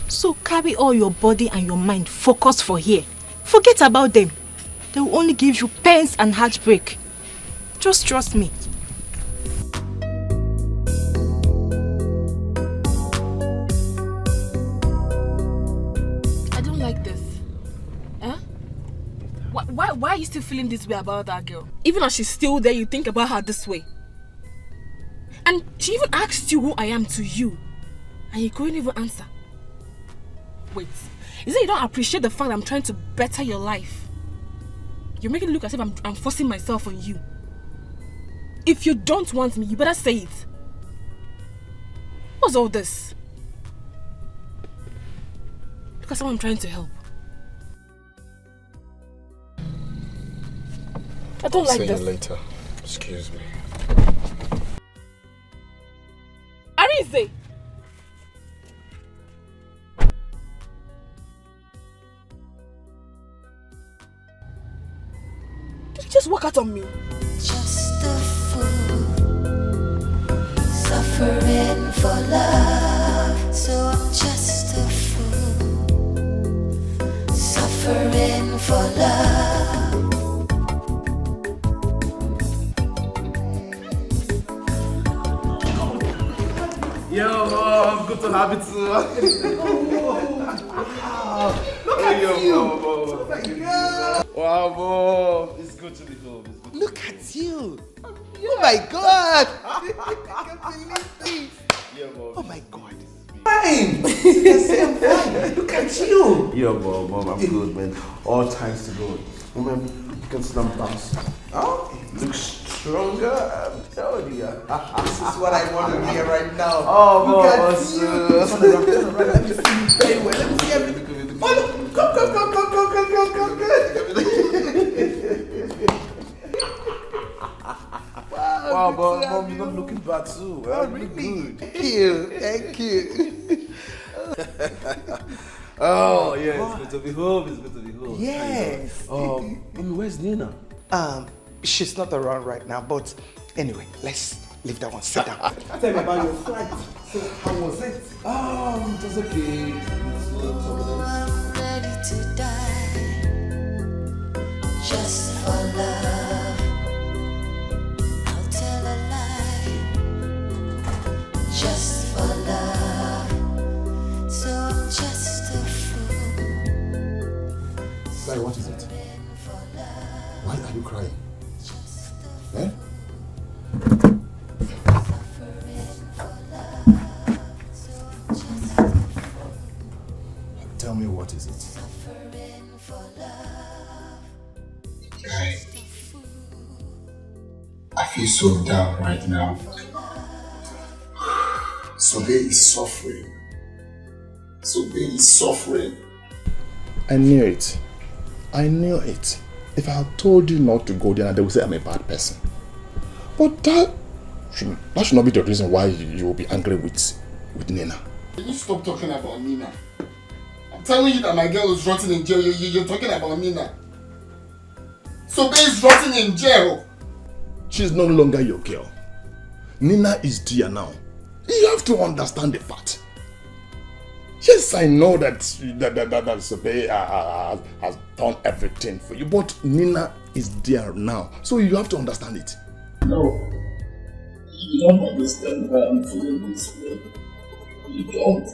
So carry all your body and your mind focus for here. Forget about them. They will only give you pains and heartbreak. Just trust me. I don't like this. Huh? Why are you still feeling this way about that girl? Even as she's still there, you think about her this way. And she even asked you who I am to you. And you couldn't even answer. Wait, is it you don't appreciate the fact that I'm trying to better your life? You're making it look as if I'm forcing myself on you. If you don't want me, you better say it. What's all this? Look at someone I'm trying to help. I don't like this. I'll see you later. Excuse me. Arinze! Did you just walk out on me? Just a fool, suffering for love. So I'm just a fool, suffering for love. Yo, Mom, good to have you too. Look at you. Wow, Mom, it's good to be home. Look at you. Oh my God. I can't believe this. Yeah, Mom. my God. Fine. Fine. Look at you. Yo, mom, I'm good, man. All thanks to God. Mom, you can sit down, bounce. Oh, Look stronger. I'm telling you. this is what I want to hear right now. Oh, look at boss. you. Turn around. Let me see you very well. Let me see everything. Oh, look. Wow, but mom, you're not looking bad too. Oh, really? Good. Thank you. Oh, yeah, it's good to be home. Yes. Where's Nina? She's not around right now, but anyway, let's leave that one. Sit down. Tell me about your flight. So, how was it? It was okay. I'm ready to die just for love. I'll tell a lie just for love. So I'm just a fool. Sorry, what is it? Why are you crying? Eh? Tell me, what is it? Guy, I feel so down right now. Sobe is suffering. Sobe is suffering. I knew it. I knew it. If I had told you not to go there, they would say I'm a bad person. But that should not be the reason why you will be angry with Nina. Can you stop talking about Nina? I'm telling you that my girl is rotting in jail. You're talking about Nina. Sobe is rotting in jail. She's no longer your girl. Nina is dear now. You have to understand the fact. Yes, I know that Sobe has done everything for you, but Nina is there now. So you have to understand it. No. You don't understand why I'm feeling this way. You don't.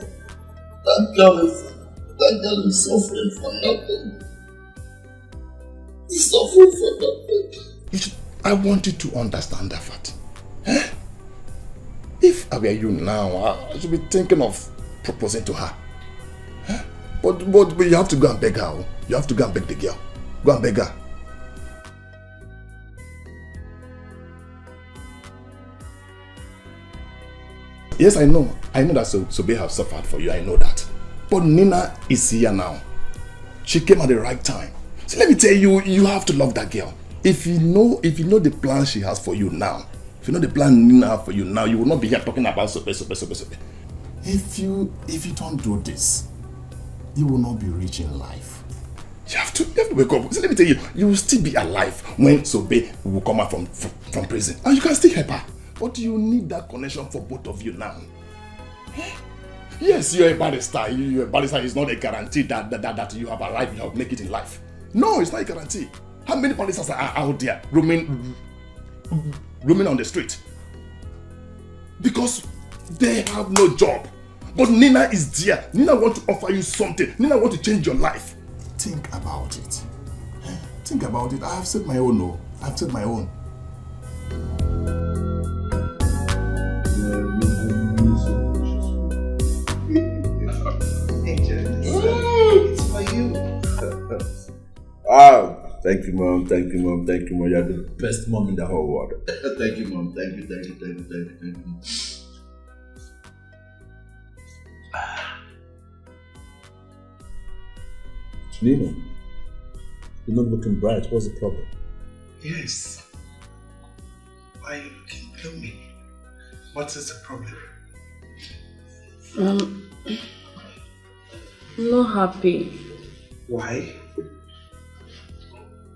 That girl is suffering for nothing. She's suffering for nothing. I want you to understand that fact. Eh? If I were you now, I should be thinking of proposing to her. Huh? But you have to go and beg her. You have to go and beg the girl. Go and beg her. Yes, I know. I know that Sobe have suffered for you. I know that. But Nina is here now. She came at the right time. So let me tell you, you have to love that girl. If you know the plan she has for you now, if you know the plan Nina has for you now, you will not be here talking about Sobe. If you don't do this, you will not be rich in life. You have to wake up. So let me tell you, you will still be alive when Sobe will come out from prison. And you can still help her. But you need that connection for both of you now. Yes, you're a barrister. You're a barrister is not a guarantee that you have arrived, you have make it in life. No, it's not a guarantee. How many barristers are out there roaming on the street? Because they have no job. But Nina is there. Nina wants to offer you something. Nina wants to change your life. Think about it. Think about it. I have said my own, no. I've said my own. It's for you. Thank you, mom. Thank you, mom. Thank you, mom. You're the best mom in the whole world. Thank you, mom. Thank you. Nino, you're not looking bright. What's the problem? Yes. Why are you looking gloomy? What is the problem? I'm not happy. Why?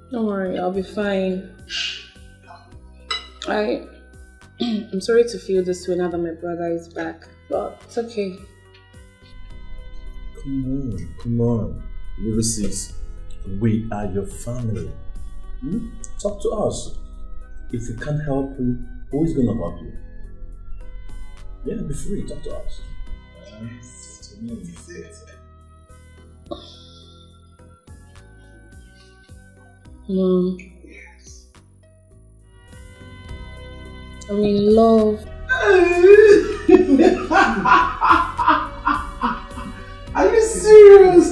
Don't worry, I'll be fine. I'm sorry to feel this way now that my brother is back, but it's okay. Come on. Ulysses, we are your family. Talk to us. If we can't help you, who is going to help you? Yeah, be free. Talk to us. Mom. I'm in love. serious?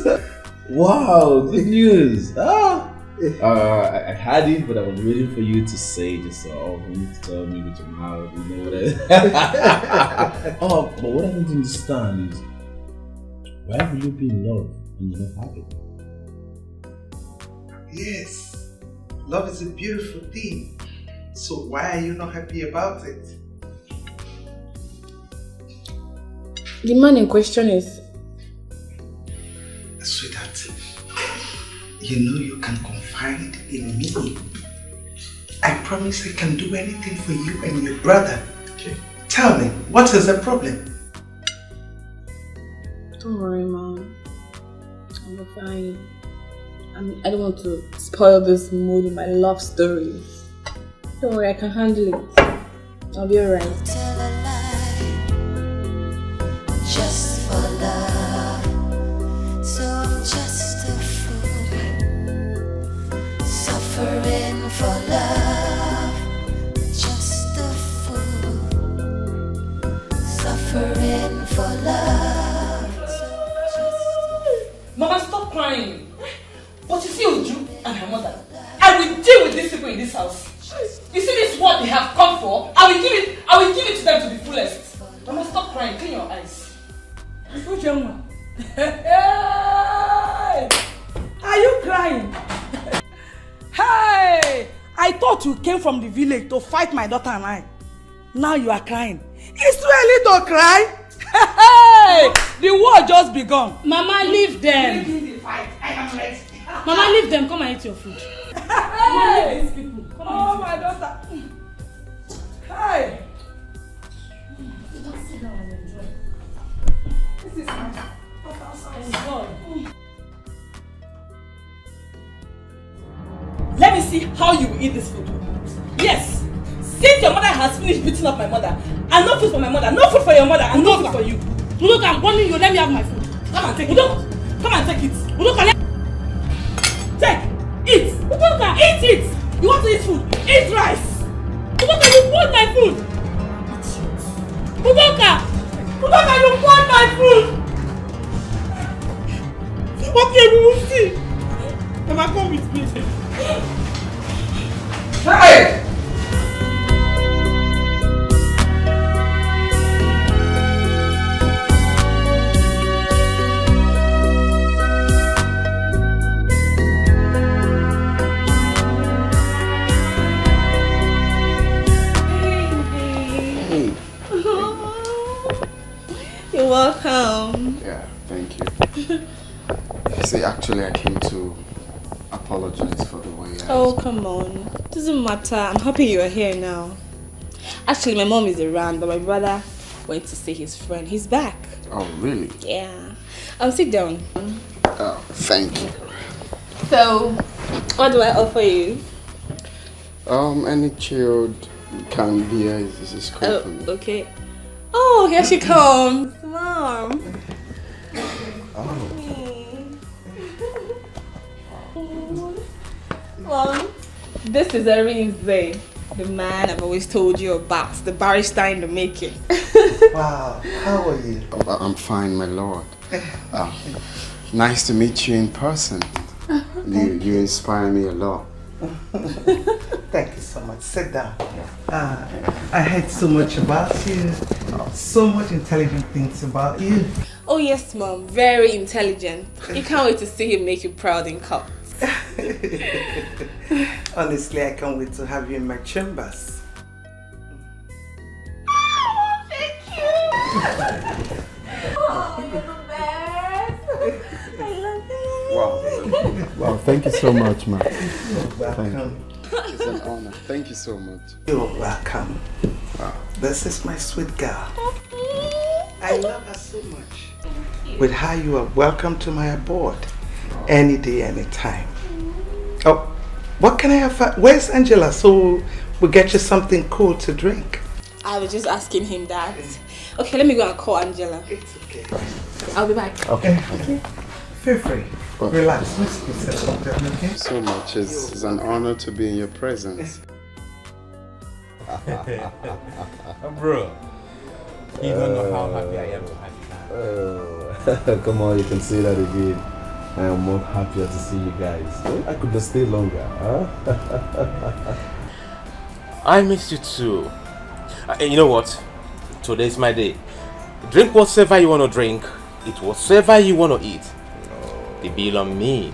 Wow, good news. I had it, but I was waiting for you to say just for you to tell me with your mouth, you know what but what I don't understand is why will you be in love and you don't have it? Yes, love is a beautiful thing. So why are you not happy about it? The man in question is... Sweetheart, you know you can confide in me. I promise I can do anything for you and your brother. Okay. Tell me, what is the problem? Don't worry, Mom. I'm fine. I don't want to spoil this mood in my love stories. Don't worry, I can handle it. I'll be alright. Tell a lie just for love. So I'm just a fool, suffering for love. Just a fool, suffering for love. Mama, stop crying. But you see Uju and her mother, I will deal with these people in this house. You see this what they have come for? I will give it to them to the fullest. Mama, stop crying. Clean your eyes. Ujemma. Hey! Are you crying? Hey! I thought you came from the village to fight my daughter and I. Now you are crying. It's too early to cry. Hey! The war just begun. Mama, leave them. Leave the fight. I am ready. Mama, leave them. Come and eat your food. Hey! These people. Oh, my daughter. Hey! Just sit down and enjoy. This is my daughter's house. Enjoy. Let me see how you will eat this food. Yes. Since your mother has finished beating up my mother, and no food for my mother, no food for your mother, and no food for you. Look, I'm warning you. Let me have my food. Come and take it. Come and take it. Take. Eat. Udoka, eat it. You want to eat food? Eat rice. Udoka, you want my food. Udoka, you want my food. Okay, we will see. Mama, come with me. Hey! You're welcome. Yeah, thank you. See, actually, I came to apologize for the way I... Oh, come on. Doesn't matter. I'm happy you're here now. Actually, my mom is around, but my brother went to see his friend. He's back. Oh, really? Yeah. Sit down. Oh, thank you. So, what do I offer you? Any chilled canned beer is cool for me. Okay. Oh, here she comes. Mom. Oh. Mom, this is Arinze, the man I've always told you about, the barrister in the making. Wow, how are you? Oh, I'm fine, my lord. Nice to meet you in person. You inspire me a lot. Thank you so much. Sit down. I heard so much about you. So much intelligent things about you. Oh yes, Mom. Very intelligent. You can't wait to see him make you proud in court. Honestly, I can't wait to have you in my chambers. Oh, thank you. Oh, you're the best. I love you. Wow, thank you so much, man. You're welcome. It's an honor. Thank you so much. You're welcome. Wow. This is my sweet girl. I love her so much. With her, you are welcome to my abode. Any day, any time. Oh, what can I have? Where's Angela? So we'll get you something cool to drink. I was just asking him that. Okay, let me go and call Angela. It's okay. I'll be back. Okay. Feel free. Relax. Let's go settle down, okay? So much. It's an honor to be in your presence. Bro, you don't know how happy I am to have you now. Come on, you can say that again. I am more happier to see you guys. I could just stay longer, huh? I miss you too. You know what? Today's my day. Drink whatever you want to drink. Eat whatever you want to eat. The bill on me.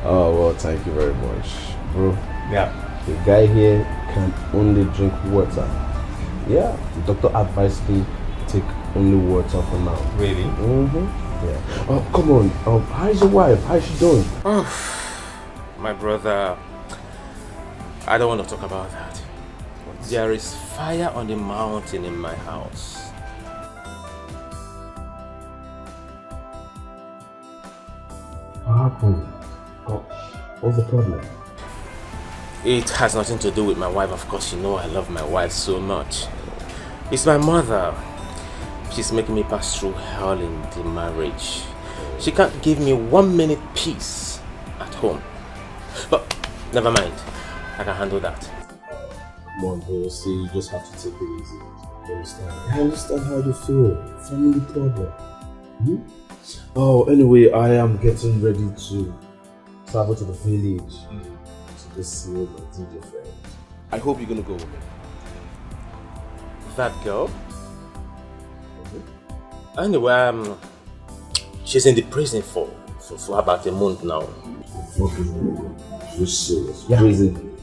Oh, well, thank you very much. Bro, yeah. The guy here can only drink water. Yeah, the doctor advised me take only water for now. Really? Mm-hmm. Yeah. Oh, come on. How's your wife? How's she doing? Oh, my brother. I don't want to talk about that. There is fire on the mountain in my house. What happened? What's the problem? It has nothing to do with my wife. Of course, you know I love my wife so much. It's my mother. She's making me pass through hell in the marriage. She can't give me 1 minute peace at home. But never mind. I can handle that. Come on, bro. See, you just have to take it easy. You understand? I understand how you feel. Family problem. Hmm? Oh, anyway, I am getting ready to travel to the village to just see my DJ friend. I hope you're gonna go with me. That girl? Anyway, she's in the prison for about a month now. You're serious? Yeah. Prison?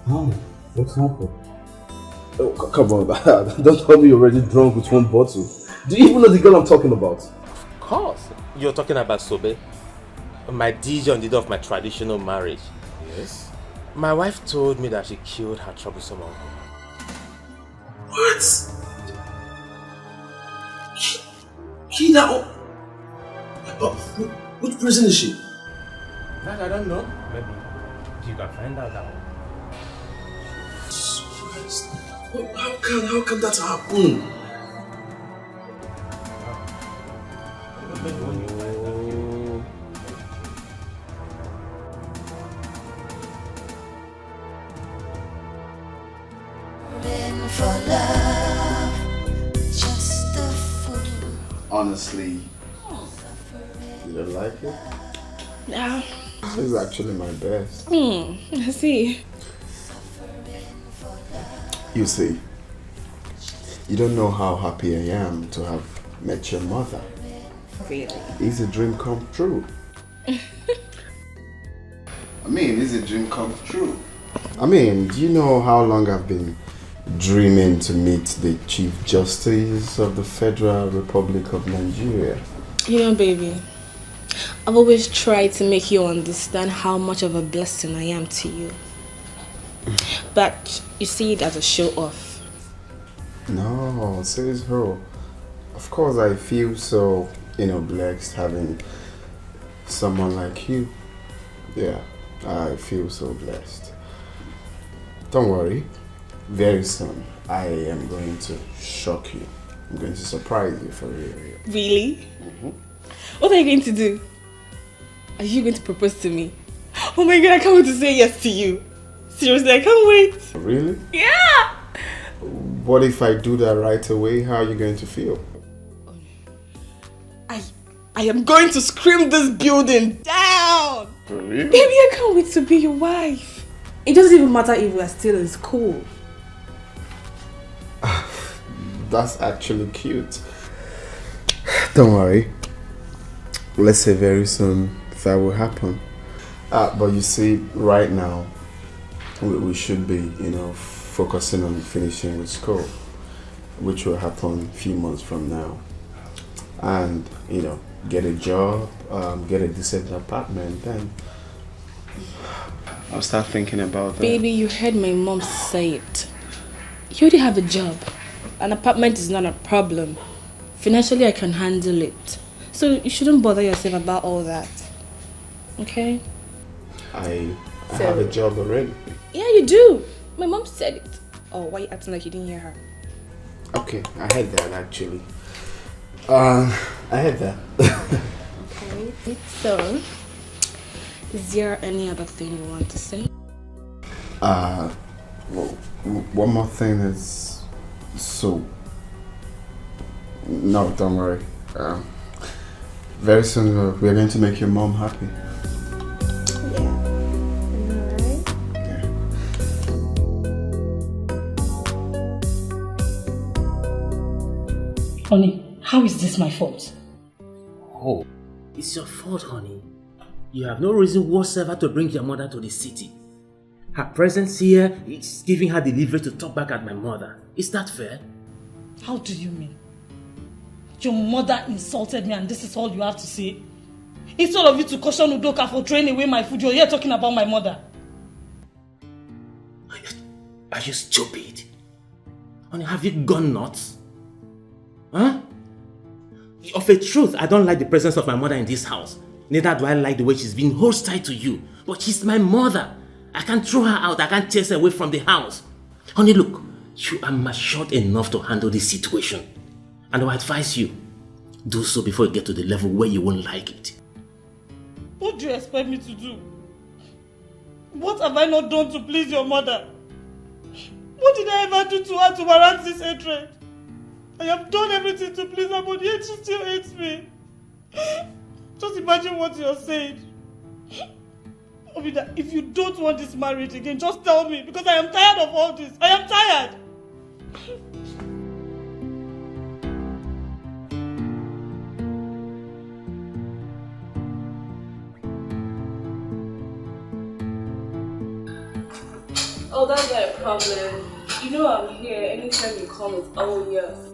How? What happened? Oh, come on, don't tell me you're already drunk with one bottle. Do you even know the girl I'm talking about? Of course. You're talking about Sobe, my DJ on the day of my traditional marriage. Yes. My wife told me that she killed her troublesome uncle. What? Kida? Which prison is she? That I don't know. Maybe you can find out that one. How can that happen? For love, just a fool. Honestly, you don't like it? No. This is actually my best. I see. You see, you don't know how happy I am to have met your mother. Really? It's a dream come true. I mean, it's a dream come true. I mean, do you know how long I've been dreaming to meet the Chief Justice of the Federal Republic of Nigeria? You know, baby, I've always tried to make you understand how much of a blessing I am to you. But you see it as a show off. No, says her. Of course, I feel so, blessed having someone like you. Yeah, I feel so blessed. Don't worry. Very soon, I am going to shock you. I'm going to surprise you for real. Really? What are you going to do? Are you going to propose to me? Oh my god, I can't wait to say yes to you. Seriously, I can't wait. Really? Yeah! What if I do that right away? How are you going to feel? I am going to scream this building down! Really? Baby, I can't wait to be your wife. It doesn't even matter if we are still in school. That's actually cute. Don't worry. Let's say very soon that will happen. But you see, right now, we should be, focusing on finishing with school, which will happen a few months from now. And, get a job, get a decent apartment, then I'll start thinking about that. Baby, you heard my mom say it. You already have a job. An apartment is not a problem. Financially, I can handle it. So you shouldn't bother yourself about all that. Okay? I have a job already. Yeah, you do. My mom said it. Oh, why are you acting like you didn't hear her? Okay, I heard that actually. I heard that. Okay. So, is there any other thing you want to say? Well, one more thing is, so No, don't worry. Very soon we are going to make your mom happy. Honey, how is this my fault? Oh, it's your fault, honey. You have no reason whatsoever to bring your mother to the city. Her presence here is giving her the leverage to talk back at my mother. Is that fair? How do you mean? Your mother insulted me and this is all you have to say? Instead of you to caution Udoka for throwing away my food, you're here talking about my mother. Are you stupid? Honey, have you gone nuts? Huh? Of a truth, I don't like the presence of my mother in this house. Neither do I like the way she's being hostile to you. But she's my mother. I can't throw her out. I can't chase her away from the house. Honey, look. You are matured enough to handle this situation. And I advise you, do so before you get to the level where you won't like it. What do you expect me to do? What have I not done to please your mother? What did I ever do to her to warrant this hatred? I have done everything to please her, but yet she still hates me. Just imagine what you're saying. Obida, if you don't want this marriage again, just tell me, because I am tired of all this. I am tired. Oh, that's not a problem. You know I'm here. Anytime you come, it's all yours.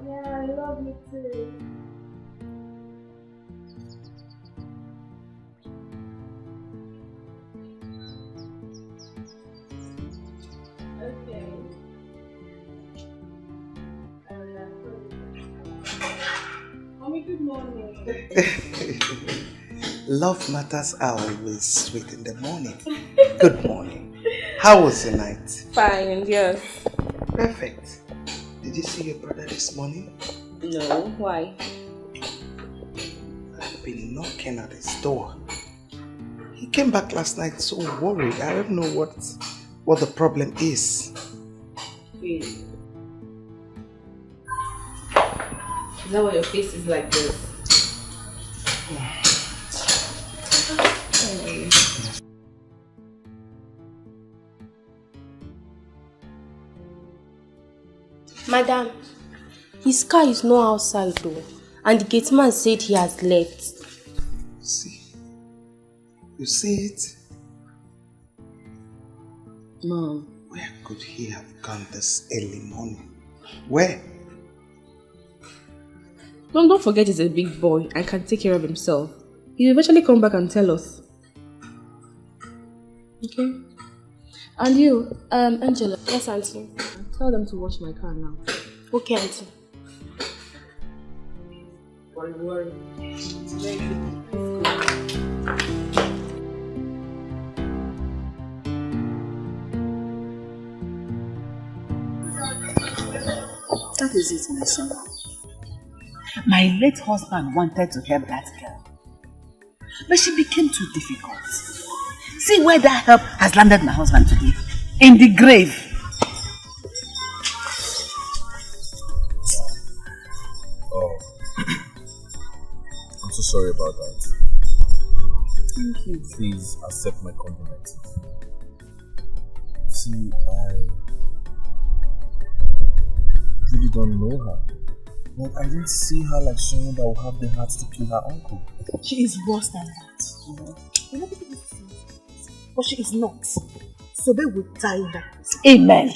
Yeah, I love you too. Okay. Mommy, good morning. Love matters are always sweet in the morning. Good morning. How was your night? Fine, and yours? Perfect. Did you see your brother this morning? No, why? I've been knocking at his door. He came back last night so worried. I don't know what the problem is. Really? Is that why your face is like this? Madam, his car is not outside though, and the gateman said he has left. See? You see it? Mom. Where could he have gone this early morning? Where? Mom, don't forget he's a big boy and can take care of himself. He'll eventually come back and tell us. Okay? And you, Angela. Yes, Auntie. Tell them to wash my car now. Okay, Auntie. Worry. It's very good. That is it, my son. My late husband wanted to help that girl, but she became too difficult. See where that help has landed my husband today. In the grave. Oh, I'm so sorry about that. Thank you. Please accept my condolences. See, I really don't know her. But I didn't see her like someone that will have the heart to kill her uncle. She is worse than that, you know. But she is not. Sobe will die in that place. Amen.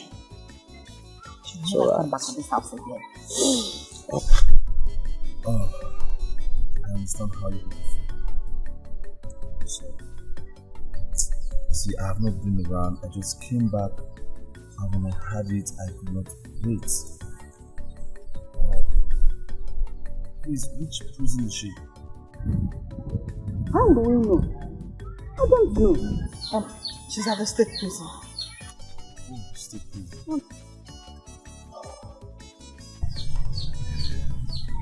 She will never come back to this house again. Oh, I understand how you feel. So, see, I have not been around. I just came back, and when I had it, I could not wait. Please, which prison is she? How do we know? I don't know. She's at the state prison. Oh, state prison.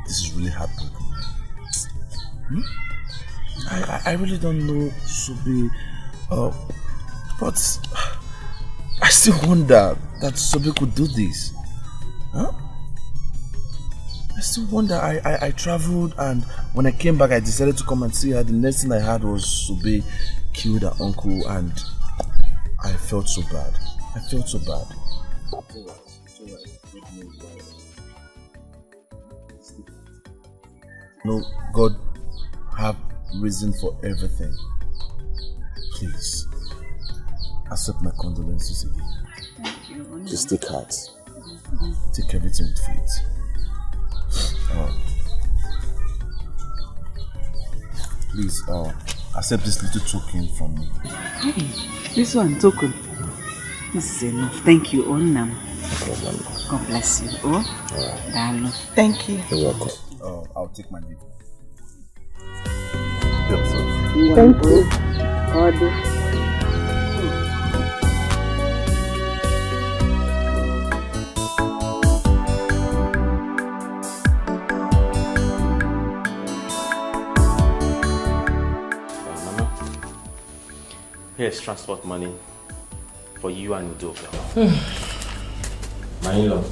This is really heartbreaking. I really don't know Sobe, but I still wonder that Sobe could do this. Huh? I still wonder. I traveled, and when I came back, I decided to come and see her. The next thing I heard was Sobe killed her uncle, and I felt so bad. I felt so bad. No, God have reason for everything. Please, accept my condolences again. Thank you. Just take heart. Take everything with faith. Please, accept this little token from me. Hey, this one, token. This is enough. Thank you, Onam. God bless you. Oh, darling. Thank you. You're welcome. I'll take my leave. Thank you. Here's transport money for you and Udoka. My in-law.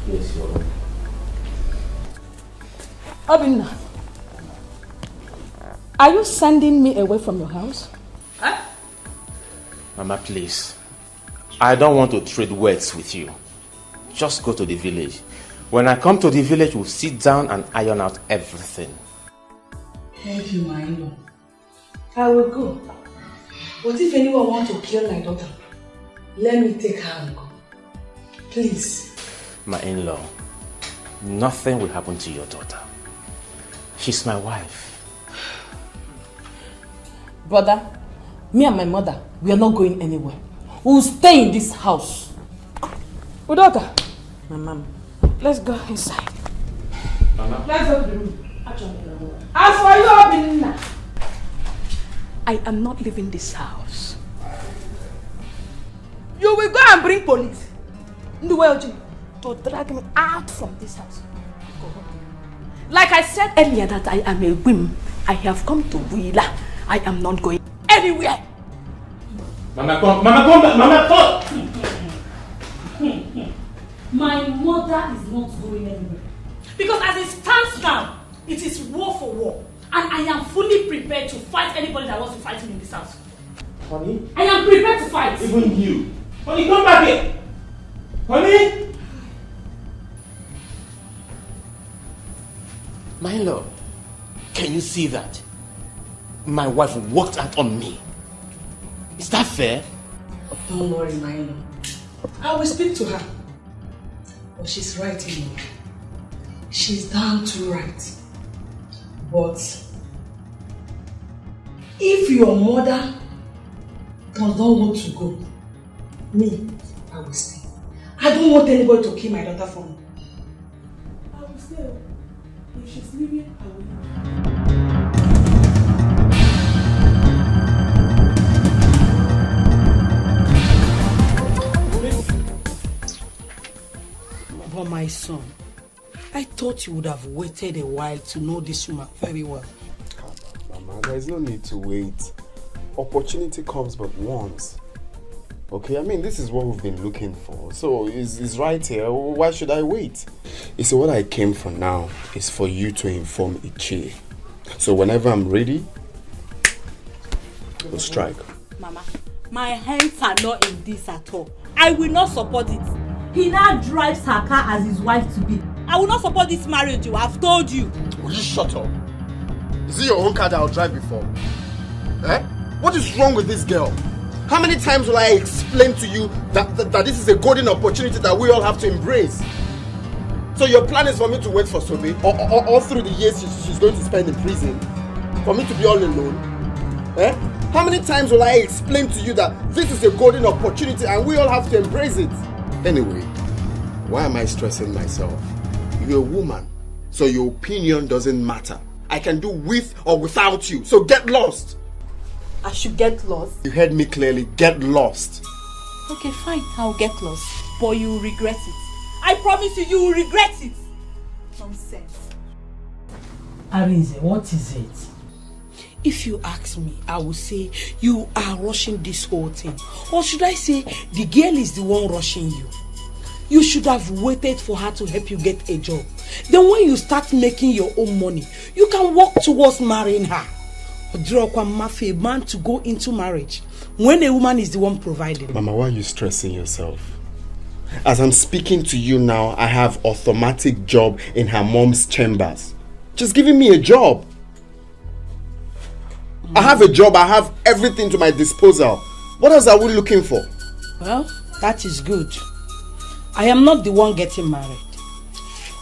Here's your own. Obinna, are you sending me away from your house? Huh? Mama, please. I don't want to trade words with you. Just go to the village. When I come to the village, we'll sit down and iron out everything. Thank you, my in-law. I will go. But if anyone wants to kill my daughter, let me take her and go. Please. My in-law, nothing will happen to your daughter. She's my wife. Brother, me and my mother, we are not going anywhere. We will stay in this house. Udoka, my mom, let's go inside. Mama. Let's go to the room. As for you, Obinna, I am not leaving this house. you will go and bring police. Nduweoji, to drag me out from this house. Like I said earlier that I am a whim. I have come to Wheeler. I am not going anywhere. Mama, come back. Mama, come. My mother is not going anywhere. Because as it stands now, it is war for war. And I am fully prepared to fight anybody that wants to fight me in this house. Honey? I am prepared to fight. Even you. Honey, come back here. Honey? My lord, can you see that? My wife walked out on me. Is that fair? Don't worry, my in-law. I will speak to her. But she's right, you know. She's down to right. But if your mother does not want to go, me, I will stay. I don't want anybody to kill my daughter for me. I will stay. If she's leaving, I will leave. But my son, I thought you would have waited a while to know this woman very well. Mama, there is no need to wait. Opportunity comes but once. Okay, I mean, this is what we've been looking for. So, it's right here. Why should I wait? You see, what I came for now is for you to inform Ichie. So, whenever I'm ready, we'll strike. Mama, my hands are not in this at all. I will not support it. He now drives her car as his wife to be. I will not support this marriage, I've told you. Will you shut up? Is it your own car that I'll drive before? Eh? What is wrong with this girl? How many times will I explain to you that this is a golden opportunity that we all have to embrace? So your plan is for me to wait for Sobe all through the years she's going to spend in prison? For me to be all alone? Eh? How many times will I explain to you that this is a golden opportunity and we all have to embrace it? Anyway, why am I stressing myself? You're a woman, so your opinion doesn't matter. I can do with or without you, so get lost. I should get lost? You heard me clearly, get lost. Okay, fine, I'll get lost. But you will regret it. I promise you, you will regret it. Nonsense. Arinze, what is it? If you ask me, I will say you are rushing this whole thing. Or should I say the girl is the one rushing you? You should have waited for her to help you get a job. Then when you start making your own money, you can work towards marrying her. A man to go into marriage when a woman is the one providing. Mama, why are you stressing yourself? As I'm speaking to you now, I have automatic job in her mom's chambers. Just giving me a job. I have a job, I have everything to my disposal. What else are we looking for? Well, that is good. I am not the one getting married.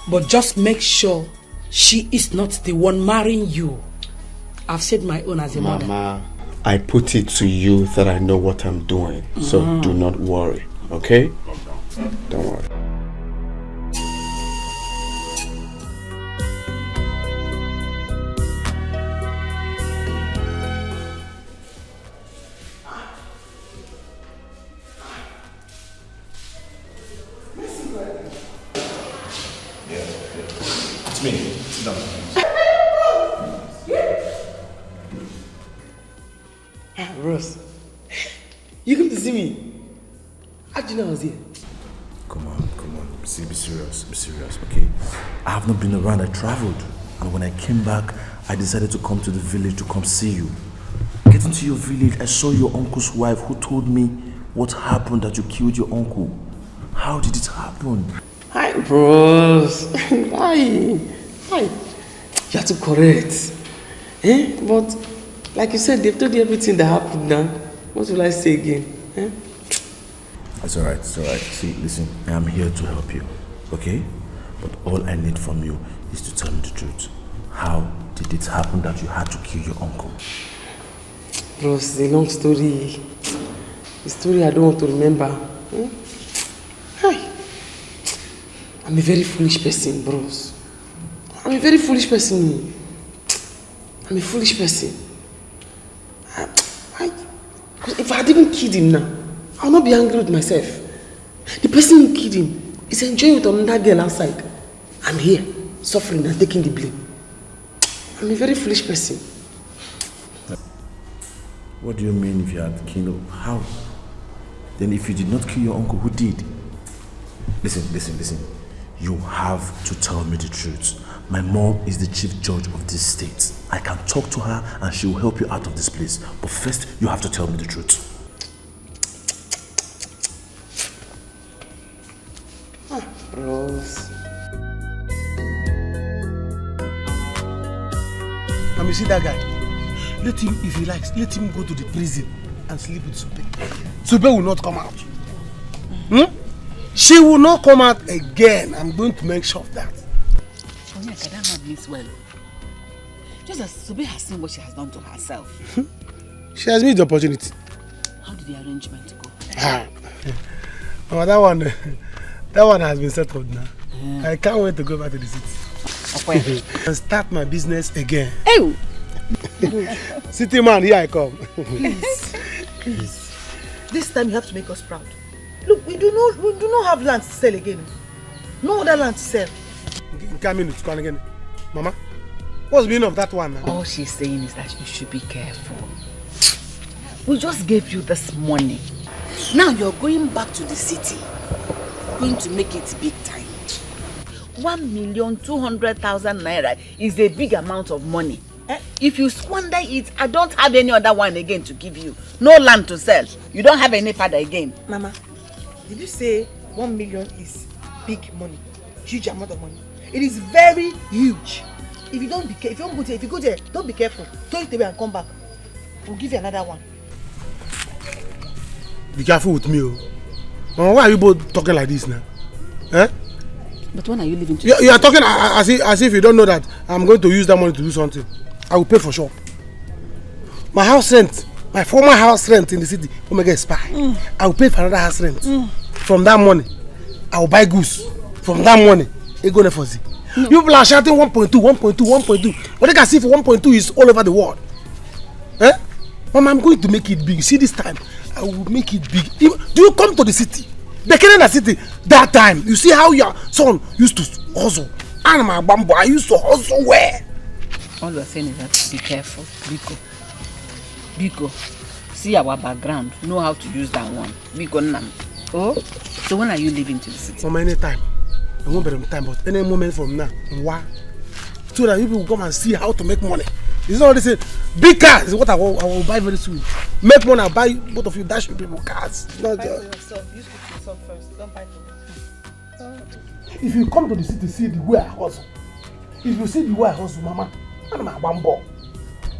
But just make sure she is not the one marrying you. I've said my own as a mother. Mama, I put it to you that I know what I'm doing. So do not worry, okay? Don't worry. It's me. Sit down. Ross, you come to see me? How do you know I was here? Come on. See, be serious, okay? I have not been around, I traveled. And when I came back, I decided to come to the village to come see you. Getting to your village, I saw your uncle's wife who told me what happened, that you killed your uncle. How did it happen? Hi, bros. Hi. You have to correct. But, like you said, they've told you everything that happened now. What will I say again? It's alright. See, listen, I am here to help you, okay? But all I need from you is to tell me the truth. How did it happen that you had to kill your uncle? Bros, it's a long story. A story I don't want to remember. Hi. I'm a very foolish person, bros. I'm a very foolish person. I'm a foolish person. If I had even killed him now, I will not be angry with myself. The person who killed him is enjoying with another girl outside. I'm here, suffering and taking the blame. I'm a very foolish person. What do you mean if you had killed him? How? Then if you did not kill your uncle, who did? Listen. You have to tell me the truth. My mom is the chief judge of this state. I can talk to her and she will help you out of this place. But first, you have to tell me the truth. Bros. You see that guy? Let him, if he likes, let him go to the prison and sleep with Sobe. Sobe will not come out. She will not come out again. I'm going to make sure of that. Onyeka, that man means well. Just as Sobe has seen what she has done to herself. She has made the opportunity. How did the arrangement go? Oh, that one has been settled now. I can't wait to go back to the city. And start my business again. Hey! City man, here I come. Please. This time you have to make us proud. Look, we do not have land to sell again. No other land to sell. Again. Mama, what's the meaning of that one now? All she's saying is that you should be careful. We just gave you this money. Now you're going back to the city. Going to make it big time. 1,200,000 naira is a big amount of money. If you squander it, I don't have any other one again to give you. No land to sell. You don't have any father again. Mama, did you say 1 million is big money? Huge amount of money. It is very huge. If you don't be careful, if you go there, don't be careful. Throw it away and come back. We'll give you another one. Be careful with me, oh. Why are you both talking like this now? But when are you leaving? You are talking as if you don't know that I'm going to use that money to do something. I will pay for sure. My house rent, my former house rent in the city, Omega is spy. I will pay for another house rent. From that money, I will buy goods. From that money, it go there for Z. No. You people are shouting 1.2. But they can see for 1.2 is all over the world. Mama, I'm going to make it big. See this time, I will make it big. Do you come to the city? The Canada city, that time, you see how your son used to hustle. And my bamboo, I used to hustle where? All you're saying is that be careful, Biko. Biko, see our background, know how to use that one. Biko Nam. Oh, so when are you leaving to the city? From any time. I won't be on time, but any moment from now. Why? So that you people will come and see how to make money. It's not only saying big cars is what I will buy very soon. Make money, I'll buy both of you dashing people cars. Not buy for yourself. You speak to yourself first. Don't buy for me. If you come to the city, see the way I hustle. If you see the way I hustle, Mama, I'm a bambo.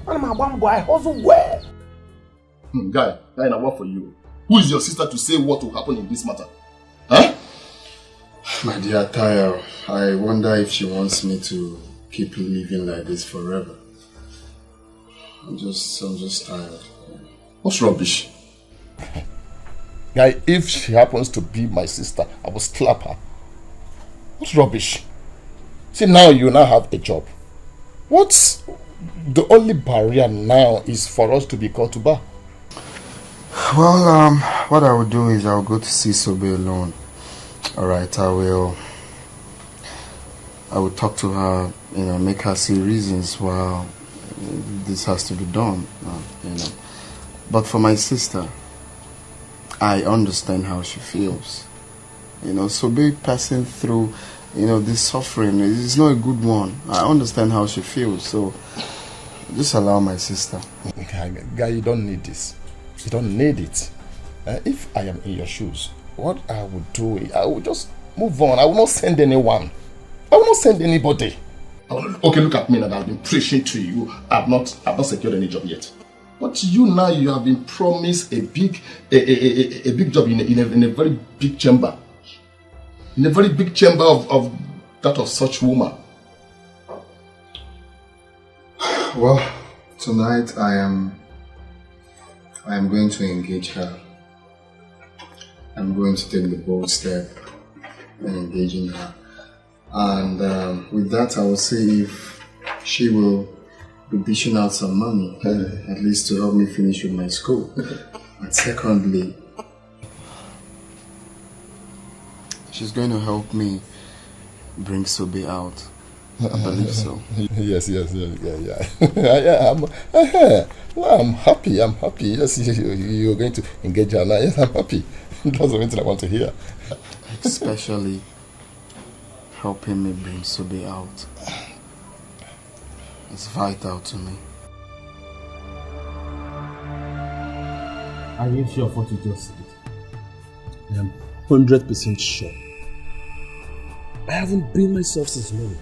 I hustle well. Guy, I work for you. Who is your sister to say what will happen in this matter? Huh? My dear Tayo, I wonder if she wants me to keep living like this forever. I'm just tired. What's rubbish? Guy, if she happens to be my sister, I will slap her. What's rubbish? See, now you now have a job. What's the only barrier now is for us to be called to bar? Well, what I will do is I'll go to see Sobe alone. Alright, I will talk to her, make her see reasons why this has to be done, But for my sister, I understand how she feels. Sobe passing through, this suffering is not a good one. I understand how she feels, so just allow my sister. Guy, you don't need this. You don't need it. If I am in your shoes, what I would do is I would just move on. I will not send anyone. I will not send anybody. Okay, look at me now. I've been preaching to you. I've not secured any job yet. But you have been promised a big job in a very big chamber. In a very big chamber of that of such woman. Well, tonight I am going to engage her. I'm going to take the bold step in engaging her. And with that, I will see if she will be dishing out some money, at least to help me finish with my school. And secondly, she's going to help me bring Sobe out. I believe so. Yes, yeah. I'm happy. Yes, you're going to engage her now. Yes, I'm happy. That's the only thing I want to hear. Especially helping me bring Sobe out. It's vital to me. Are you sure of what you just said? I am 100% sure. I haven't been myself since morning.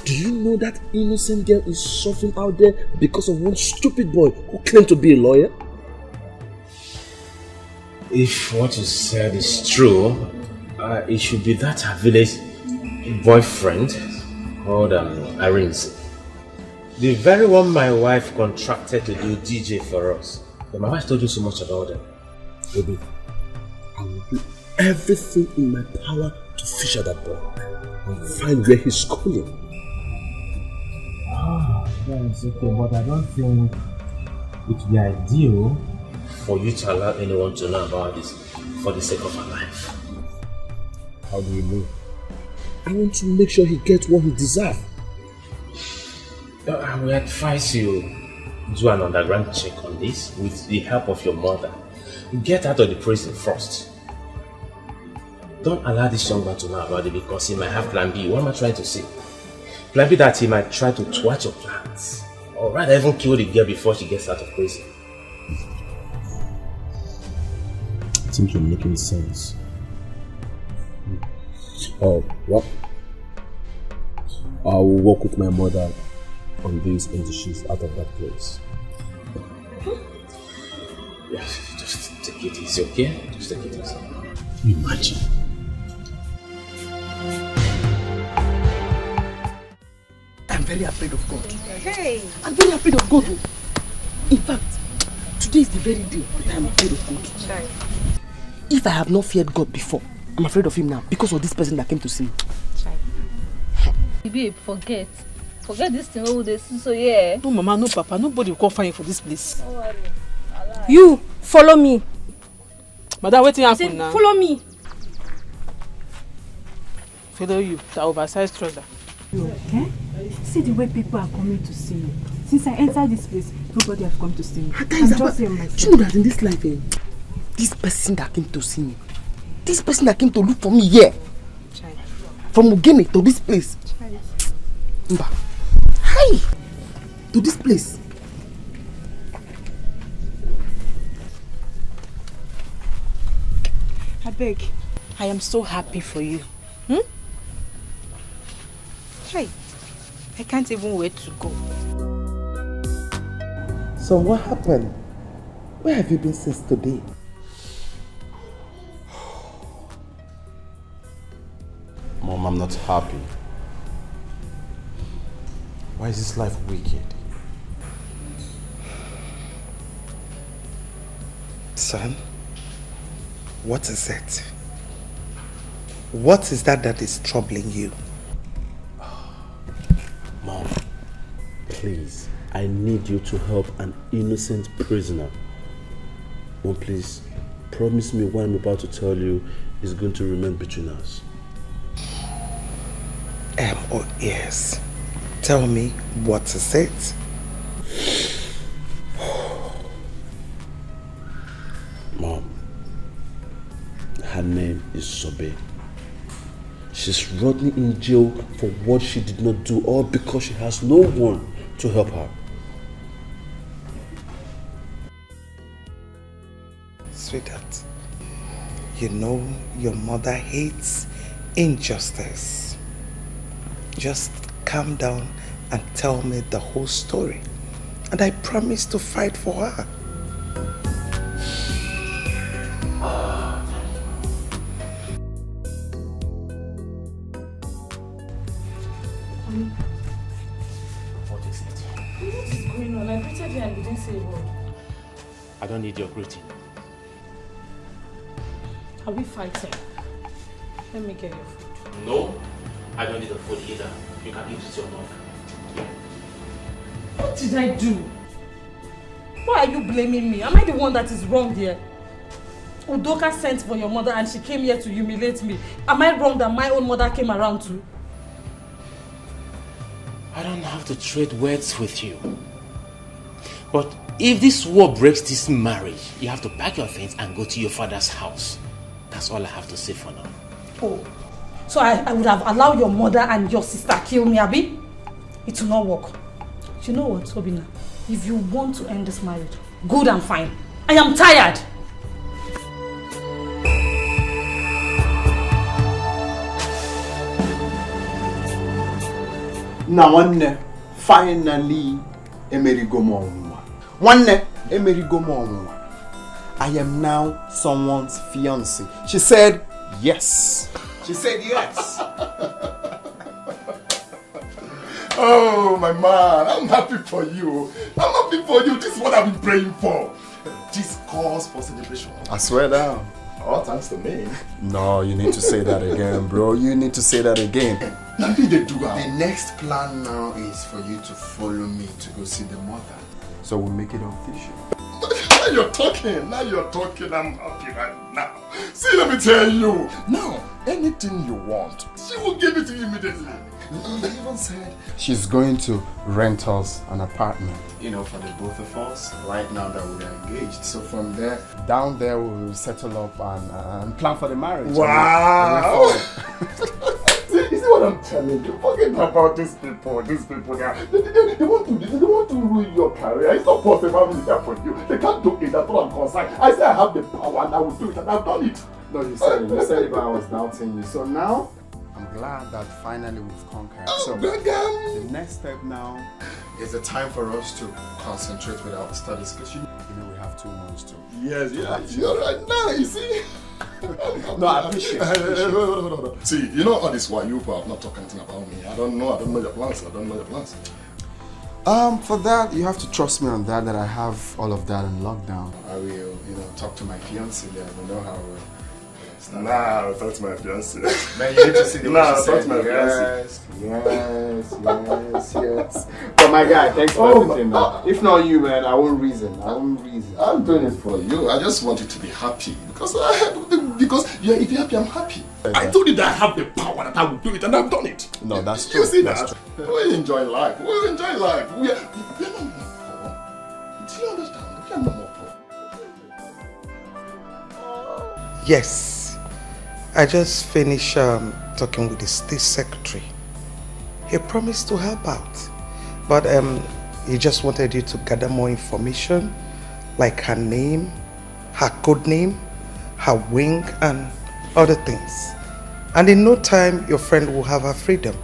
Do you know that innocent girl is suffering out there because of one stupid boy who claimed to be a lawyer? If what you said is true, it should be that her village boyfriend called Irene. The very one my wife contracted to do DJ for us. But my wife told you so much about them. Baby, I will do everything in my power to fish out that boy and find where he's schooling. That's okay, but I don't think it would be ideal for you to allow anyone to know about this for the sake of her life. How do you know? I want to make sure he gets what he deserves. I will advise you do an underground check on this with the help of your mother. Get out of the prison first. Don't allow this young man to know about it because he might have plan B. What am I trying to say? Plan B that he might try to thwart your plans. Or rather even kill the girl before she gets out of prison. I think you're making sense. Oh, what? I will work with my mother on this until she's out of that place. Yeah, just take it easy, okay? Just take it easy. Imagine. I'm very afraid of God. Hey! I'm very afraid of God. In fact, today is the very day that I'm afraid of God. Right. If I have not feared God before, I'm afraid of him now because of this person that came to see me. Babe, forget this thing all this. So yeah. No mama, no papa, nobody will come find you for this place. You follow me. Madam, waiting happen now. Follow me. Follow you, the oversized trouser. Okay? See the way people are coming to see you. Since I entered this place, nobody has come to see me. I'm just here myself. Do you know that in this life, this person that came to see me, this person that came to look for me here, from Ugeme to this place, Mba, hi, to this place. I beg, I am so happy for you. Hey, I can't even wait to go. So what happened? Where have you been since today? Mom, I'm not happy. Why is this life wicked? Son, what is it? What is that is troubling you? Mom, please, I need you to help an innocent prisoner. Mom, please, promise me what I'm about to tell you is going to remain between us. Oh yes. Tell me, what is it? Mom, her name is Sobe. She's rotting in jail for what she did not do, all because she has no one to help her. Sweetheart, you know your mother hates injustice. Just calm down and tell me the whole story, and I promise to fight for her. What is it? What is going on? I greeted you and you didn't say a word. I don't need your greeting. Are we fighting? Let me get your food. No, I don't need the food either. You can eat it yourself. What did I do? Why are you blaming me? Am I the one that is wrong here? Udoka sent for your mother and she came here to humiliate me. Am I wrong that my own mother came around too? I don't have to trade words with you. But if this war breaks this marriage, you have to pack your things and go to your father's house. That's all I have to say for now. Oh, so I would have allowed your mother and your sister kill me, Abi? It will not work. You know what, Obina? If you want to end this marriage, good and fine. I am tired. Now one finally emerigo mo. One emerigo mo. I am now someone's fiancé. She said yes. She said yes. Oh, my man, I'm happy for you. I'm happy for you. This is what I've been praying for. This calls for celebration. I swear down. All thanks to me. No, you need to say that again, bro. You need to say that again. Nothing they do. The next plan now is for you to follow me to go see the mother. So we'll make it official. Now you're talking. I'm happy right now. See, let me tell you. Now, anything you want, she will give it to you immediately. She even said she's going to rent us an apartment, you know, for the both of us, right now that we are engaged. So from there, down there, we'll settle up and plan for the marriage. Wow! You see what I'm telling you? Forget about these people. They want to ruin your career. It's not possible having that for you. They can't do it. That's what I'm concerned. I say I have the power and I will do it, and I've done it. No, you said it, but I was doubting you. So now, I'm glad that finally we've conquered. So the next step now is the time for us to concentrate with our studies, because you know we have 2 months to. Yes, you're right now. You see. No, I appreciate it. See, you know all this while you have not talked anything about me. I don't know your plans. For that, you have to trust me on that I have all of that in lockdown. I will, talk to my fiancé there. I know how Nah, talk to my fiancé. Man, you need to see the way she said talk to my fiancé. Yes. But my guy, thanks for everything, man. If not you, man, I won't reason. I'm doing it for you. I just want you to be happy. Because if you're happy, I'm happy. I told you that I have the power that I will do it, and I've done it. No, that's true. You see that? We enjoy life. We are not Yes. I just finished talking with the state secretary. He promised to help out. But he just wanted you to gather more information, like her name, her code name, her wing, and other things. And in no time, your friend will have her freedom.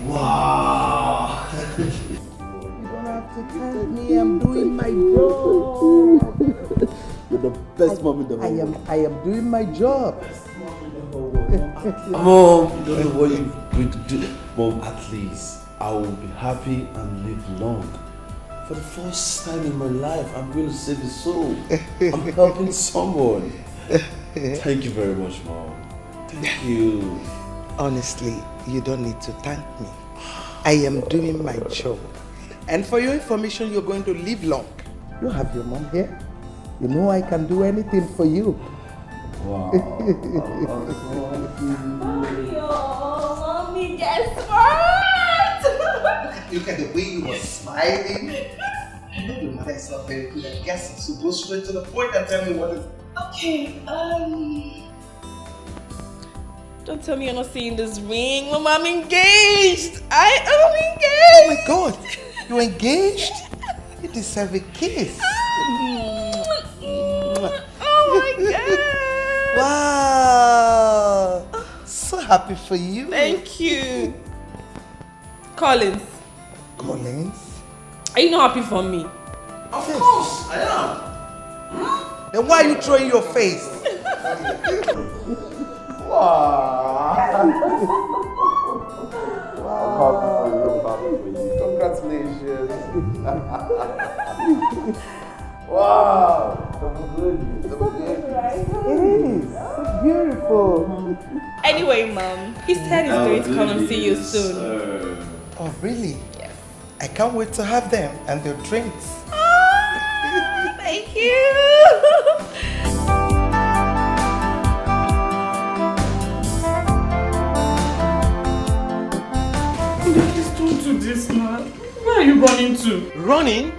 Wow! You don't have to tell me I'm doing my job. You're the best mom in the world. I am doing my job. Mom, you don't know what you're going to do. Mom, at least I will be happy and live long. For the first time in my life, I'm going to save a soul. I'm helping someone. Thank you very much, Mom. Thank you. Honestly, you don't need to thank me. I am doing my job. And for your information, you're going to live long. You have your mom here. You know I can do anything for you. Wow. Mommy, guess what? Look at the way you were smiling. You know the mother is not very good at guessing, so go straight to the point and tell me what is... Okay, don't tell me you're not seeing this ring. Mama, I'm engaged. I am engaged. Oh my God, you're engaged? You deserve a kiss. Oh my God. Wow. So happy for you. Thank you. Collins. Collins? Are you not happy for me? Of course, I am. Then why are you throwing your face? Wow. I'm happy for you. Congratulations. Wow. It is. It's beautiful. Anyway, Mom, he said he's going to come and see you soon. Oh, really? Yes. I can't wait to have them and their drinks. Thank you. Please don't do this, man. Where are you running to? Running?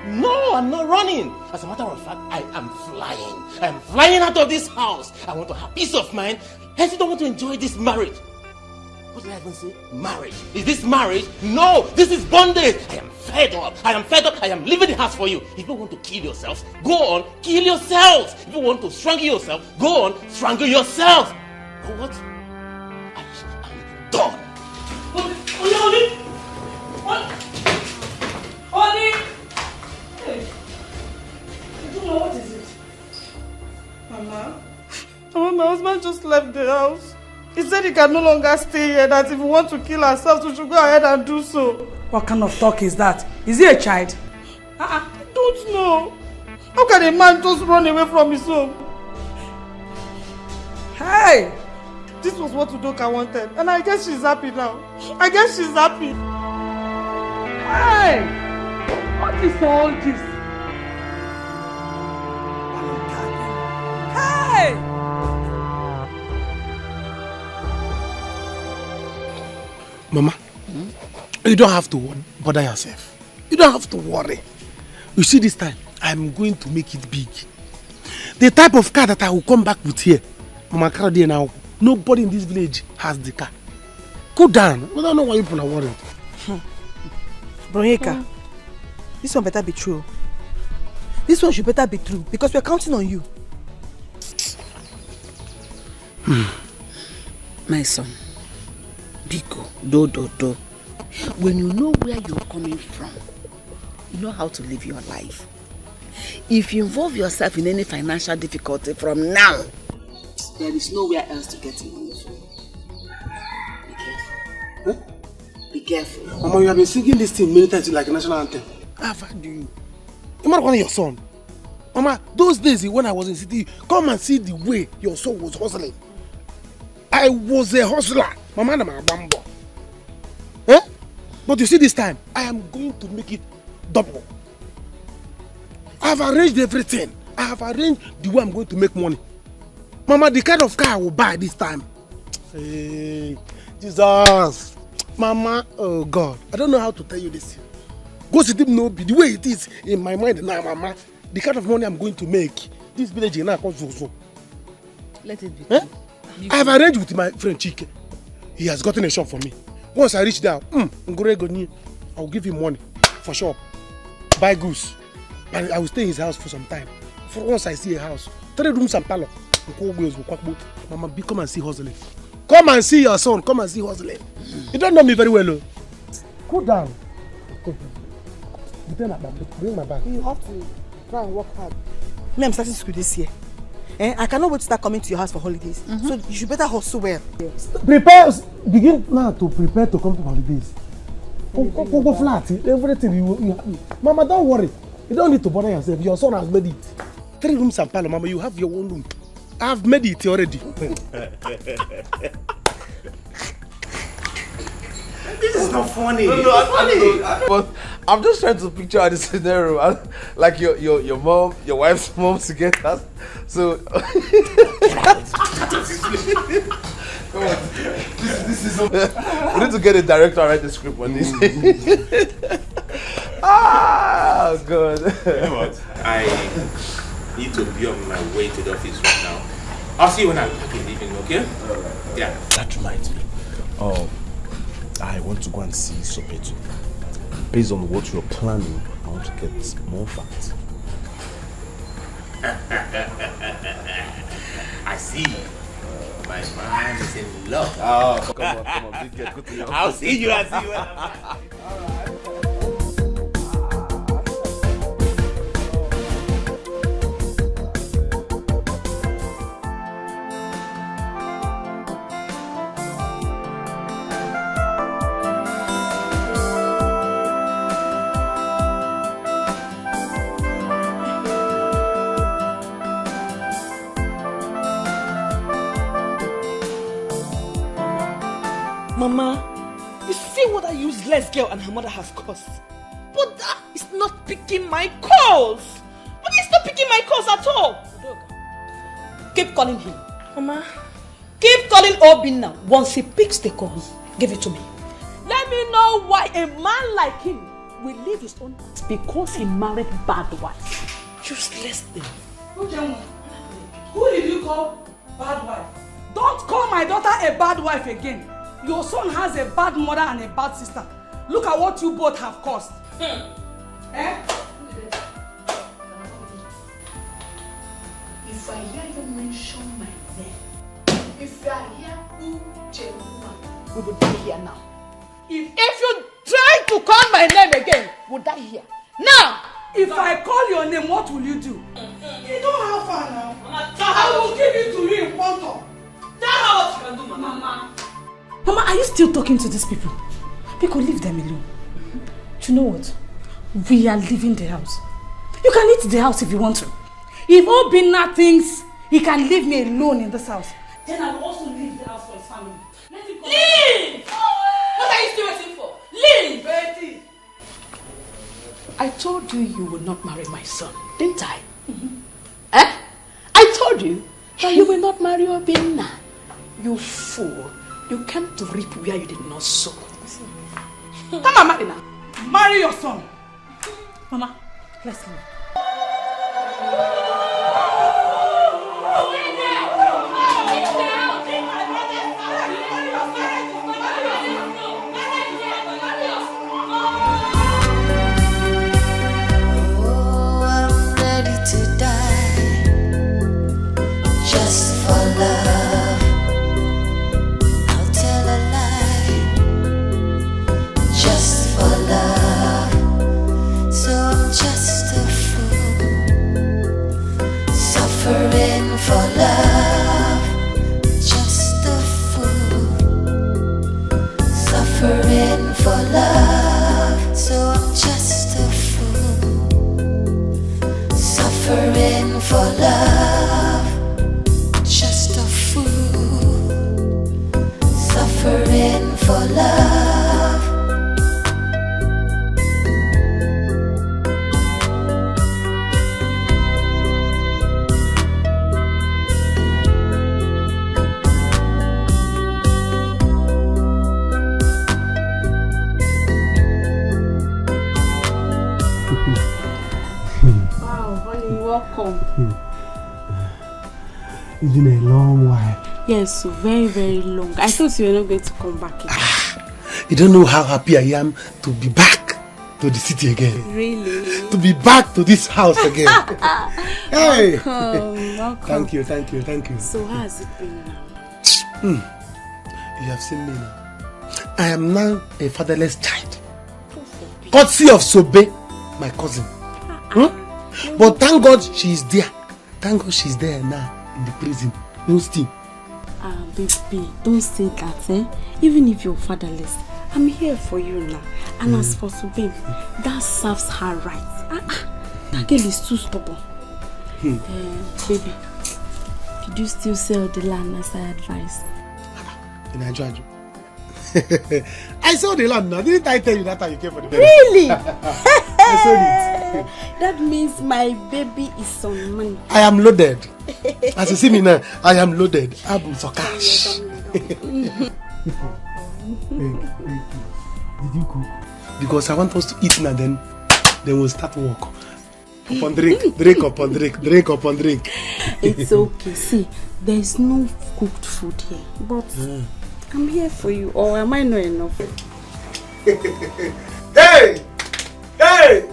No, I'm not running. As a matter of fact, I am flying. I am flying out of this house. I want to have peace of mind. I still don't want to enjoy this marriage. What did I even say? Marriage. Is this marriage? No, this is bondage. I am fed up. I am fed up. I am leaving the house for you. If you want to kill yourselves, go on, kill yourselves. If you want to strangle yourself, go on, strangle yourself. But what? I am done. Oli! Oli! Hey. I don't know, what is it? Mama? Mama, my husband just left the house. He said he can no longer stay here, that if we want to kill ourselves, we should go ahead and do so. What kind of talk is that? Is he a child? I don't know. How can a man just run away from his home? Hey! This was what Udoka wanted, and I guess she's happy now. I guess she's happy. Hey! What is all this? Hey! Mama, you don't have to bother yourself. You don't have to worry. You see, this time, I'm going to make it big. The type of car that I will come back with here, Mama Karadi now, nobody in this village has the car. Go down. I don't know why people are worried. Bronyeka, this one better be true. This one should better be true because we're counting on you. My son, Biko, do. When you know where you're coming from, you know how to live your life. If you involve yourself in any financial difficulty from now, there is nowhere else to get money from. Be careful. Huh? Be careful. Mama, you have been singing this thing many times like a national anthem. I've heard you. You might want your son. Mama, those days when I was in the city, come and see the way your son was hustling. I was a hustler. Mama, I'm a bambo. Eh? But you see this time, I am going to make it double. I have arranged everything. I have arranged the way I'm going to make money. Mama, the kind of car I will buy this time. Hey, Jesus. Mama, oh God. I don't know how to tell you this. Go see them no be the way it is in my mind now, Mama. the kind of money I'm going to make, this village is not so. Let it be. Eh? I have arranged with my friend Chike. He has gotten a shop for me. Once I reach there, I'll give him money for shop, buy goods, and I will stay in his house for some time. For once I see a house, 3 rooms and parlor. Mama, come and see hustling. Come and see your son. Come and see hustling. You don't know me very well, though. Cool down. Bring my bag. You have to try and work hard. Me, I'm starting school this year. I cannot wait to start coming to your house for holidays. So you should better hustle well. Begin now to prepare to come to holidays. Go flat. Everything you Mama, don't worry. You don't need to bother yourself. Your son has made it. 3 rooms and parlor, Mama. You have your own room. I have made it already. This is not funny. No, It's funny. But I'm just trying to picture out the scenario, like your mom, your wife's mom together. So come on, this is. We need to get a director to write the script on this. Good. You know what? I need to be on my way to the office right now. I'll see you when I'm back in the evening, okay? Yeah. That reminds me. I want to go and see Sopeto. Based on what you're planning, I want to get more facts. I see. My man is in love. Oh, come on. Good to know. I'll see you when I'm back. Mama, you see what a useless girl and her mother has caused. But that is not picking my calls. But he's not picking my calls at all. Keep calling him. Mama. Keep calling Obinna. Once he picks the call, give it to me. Let me know why a man like him will leave his own house because he married bad wife. Useless thing. Who did you call bad wife? Don't call my daughter a bad wife again. Your son has a bad mother and a bad sister. Look at what you both have caused. Eh? If I hear you mention my name, if I hear Uche woman, we will die here now. If you try to call my name again, we'll die here. Now! If I call your name, what will you do? You don't have fun now. Mama, I will give it to you in quantum. Tell her what you can do, Mama. Mama, are you still talking to these people? Because leave them alone. Do you know what? We are leaving the house. You can leave the house if you want to. If Obinna thinks he can leave me alone in this house, then I will also leave the house for his family. Let him go. Leave! What are you still waiting for? Leave! Betty! I told you you would not marry my son, didn't I? Eh? I told you that you will not marry Obinna. You fool. You came to reap where you did not sow. Come on, marry now. Marry your son. Mama, let's leave. Oh, I'm ready to die just for love. I'll tell a lie just for love. So I'm just a fool suffering for love. Just a fool suffering for love. So I'm just a fool suffering for love. Just a fool suffering for love. Wow, welcome. It's been a long while. Yes, so very, very long. I thought you were not going to come back again. You don't know how happy I am to be back to the city again. Really? To be back to this house again. Hey! Welcome. Thank you. So how has it been now? You have seen me now. I am now a fatherless child. Courtesy of Sobe, my cousin. But thank God she is there. Thank God she's there now in the prison. No steam. Baby, don't say that, eh? Even if you're fatherless, I'm here for you now. And as for Sobe, that serves her right. That girl is too stubborn. Baby, did you still sell the land as I advised? In Ajaju. I sold the land now. Didn't I tell you that time you came for the baby? Really? I sold it. That means my baby is on money. I am loaded. As you see me now, I am loaded. I'm for cash. Did you cook? Because I want us to eat now, then we'll start work. Upon drink, drink upon drink, drink upon drink. It's okay. See, there is no cooked food here, but I'm here for you. Or am I not enough? Hey! Hey!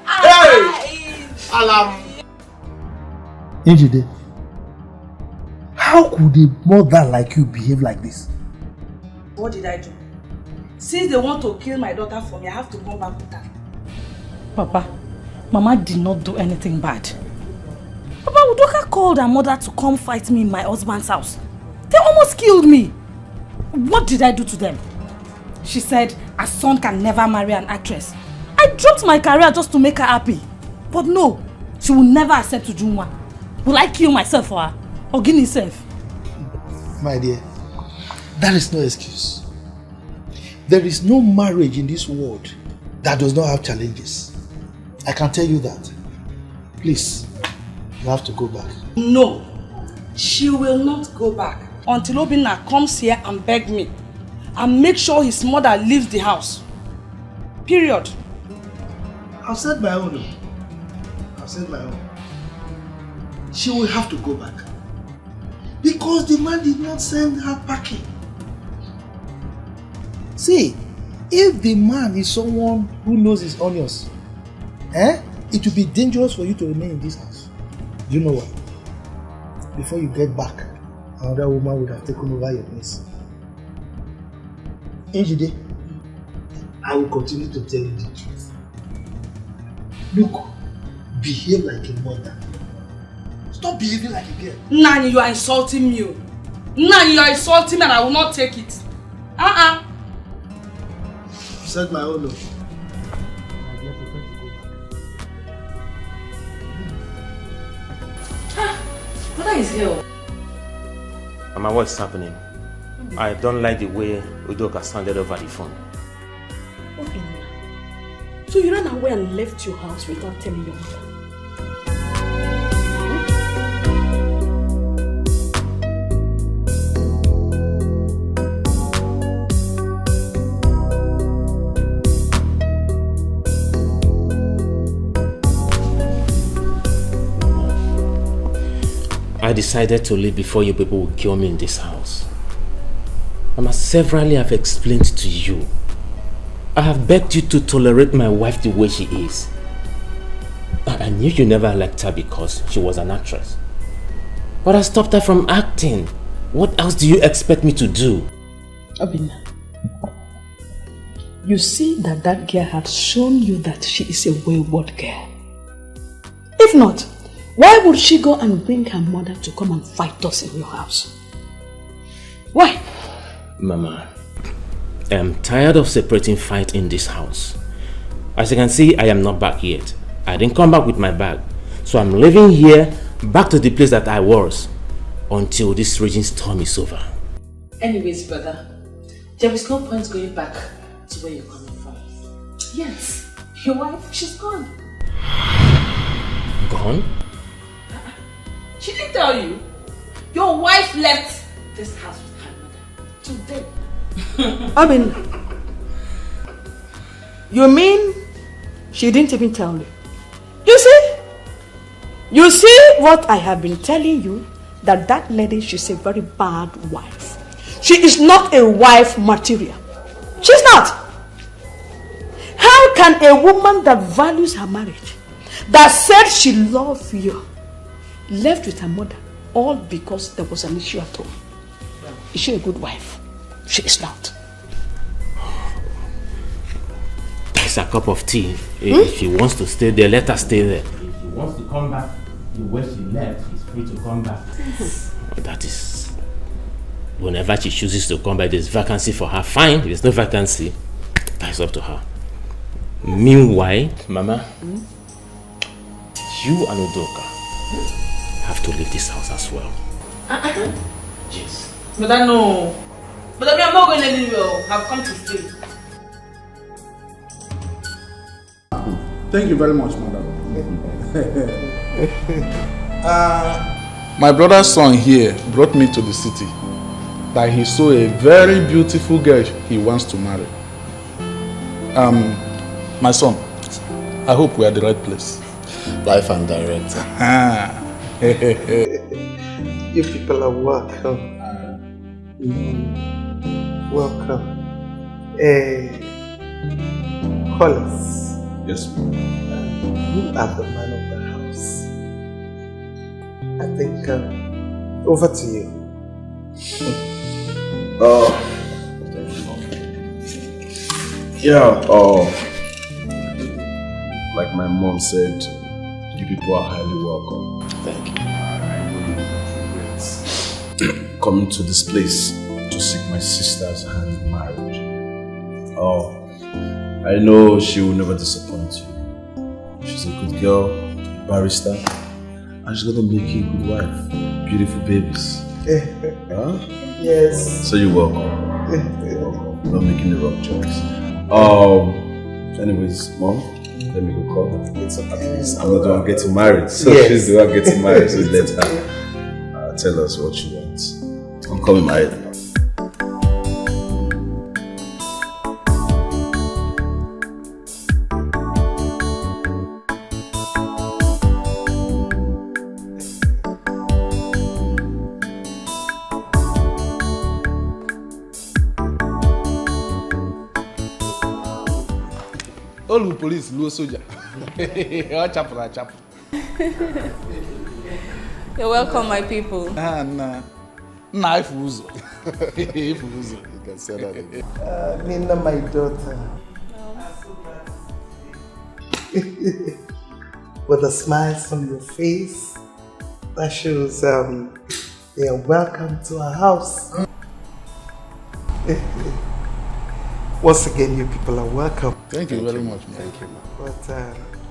Hey! Alam! Ejide, how could a mother like you behave like this? What did I do? Since they want to kill my daughter for me, I have to come back with her. Papa, Mama did not do anything bad. Papa, Udoka called her mother to come fight me in my husband's house. They almost killed me. What did I do to them? She said her son can never marry an actress. I dropped my career just to make her happy. But no, she will never accept to do one. Will I kill myself for her? Or give myself? My dear, that is no excuse. There is no marriage in this world that does not have challenges. I can tell you that. Please, you have to go back. No, she will not go back until Obinna comes here and beg me and make sure his mother leaves the house. Period. I've said my own. She will have to go back. Because the man did not send her packing. See, if the man is someone who knows his onions, it will be dangerous for you to remain in this house. Do you know what? Before you get back, another woman would have taken over your place. Ejide, I will continue to tell you the truth. Look, behave like a mother. Stop behaving like a girl. Nani, you are insulting me. Nani, you are insulting me and I will not take it. I've said my own no. What is here? Mama, what's happening? I don't like the way Udoka sounded over the phone. Okay. So you ran away and left your house without telling your mother? I decided to leave before you people would kill me in this house. Mama, severally have explained to you. I have begged you to tolerate my wife the way she is. I knew you never liked her because she was an actress. But I stopped her from acting. What else do you expect me to do? Obinna, you see that girl has shown you that she is a wayward girl. If not, why would she go and bring her mother to come and fight us in your house? Why? Mama, I am tired of separating fight in this house. As you can see, I am not back yet. I didn't come back with my bag. So I'm living here, back to the place that I was, until this raging storm is over. Anyways, brother, there is no point going back to where you're coming from. Yes, your wife, she's gone. Gone? She didn't tell you. Your wife left this house with her mother today. Obinna, you mean she didn't even tell you? You see? You see what I have been telling you? That lady, she's a very bad wife. She is not a wife material. She's not. How can a woman that values her marriage, that said she loves you, left with her mother, all because there was an issue at home? Is she a good wife? She is not. It's a cup of tea. If she wants to stay there, let her stay there. If she wants to come back, the way she left, she's free to come back. That is... Whenever she chooses to come back, there's vacancy for her. Fine. If there's no vacancy, that's up to her. Meanwhile, Mama, you and Udoka have to leave this house as well. Yes. But I know. But I mean, I'm not going anywhere. I've come to stay. Thank you very much, madam. My brother's son here brought me to the city that he saw a very beautiful girl he wants to marry. My son, I hope we are at the right place. Life and direct. You people are welcome. Welcome. Hollis. Yes, ma'am. You are the man of the house. I think, over to you. Thank you. Yeah, like my mom said, you people are highly welcome. Thank you. I really regret coming to this place to seek my sister's hand in marriage. I know she will never disappoint you. She's a good girl, a barrister, and she's gonna make you a good wife. Beautiful babies. Huh? Yes. So you're welcome. You're welcome. Not making the wrong choice. Anyways, Mom, let me go call her. It's okay. At least I'm not the one getting married, so yes. She's the one getting married, so let her tell us what she wants. I'm coming married. All police, low soldier. Chapel. You're welcome, my people. Nah, if you can say that again. Nina, my daughter. With a smile on your face, that shows you're welcome to our house. Once again, you people are welcome. Thank you very much, man. Thank you, man. But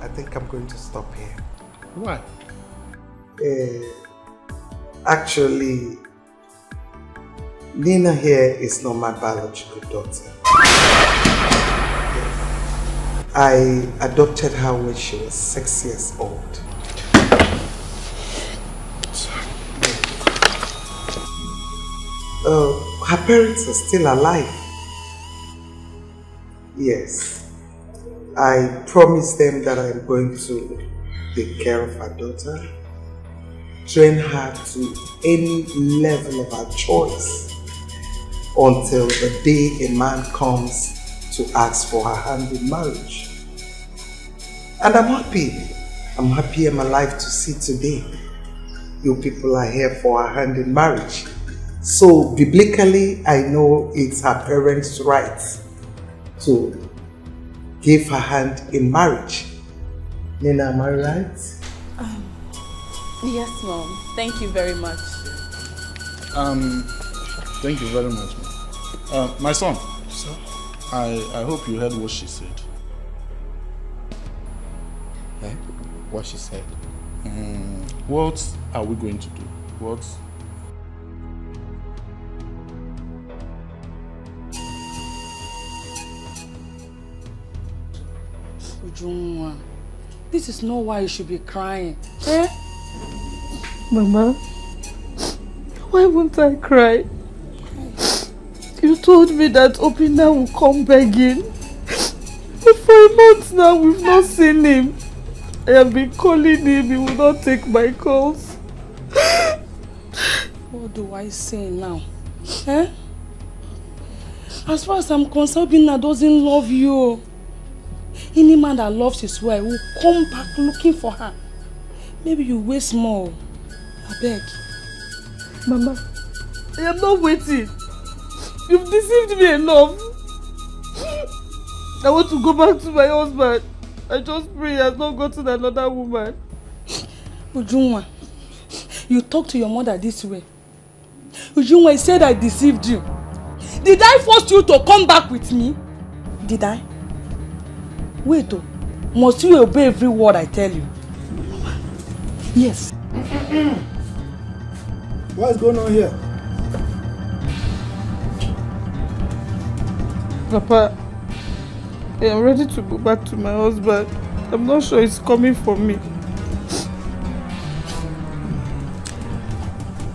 I think I'm going to stop here. Why? Actually, Nina here is not my biological daughter. I adopted her when she was 6 years old. Her parents are still alive. Yes. I promised them that I'm going to take care of her daughter, train her to any level of her choice until the day a man comes to ask for her hand in marriage. And I'm happy. I'm happy I'm alive to see today. You people are here for her hand in marriage. So biblically, I know it's her parents' right to give her hand in marriage. Nina, am I right? Yes, Mom. Thank you very much. Thank you very much, man. My son. Sir? I hope you heard what she said. What she said? What are we going to do? What? Ujunwa, this is not why you should be crying. Mama, why won't I cry? You told me that Opina will come begging. But for a month now, we've not seen him. I have been calling him, he will not take my calls. What do I say now? Eh? As far as I'm concerned, Obinna doesn't love you. Any man that loves his wife will come back looking for her. Maybe you waste more. I beg. Mama, I am not waiting. You've deceived me enough. I want to go back to my husband. I just pray he has not gotten another woman. Ujunwa, you talk to your mother this way. Ujunwa, I said I deceived you. Did I force you to come back with me? Did I? Wait, oh. Must you obey every word I tell you? Yes. What's going on here? Papa, I am ready to go back to my husband. I'm not sure he's coming for me.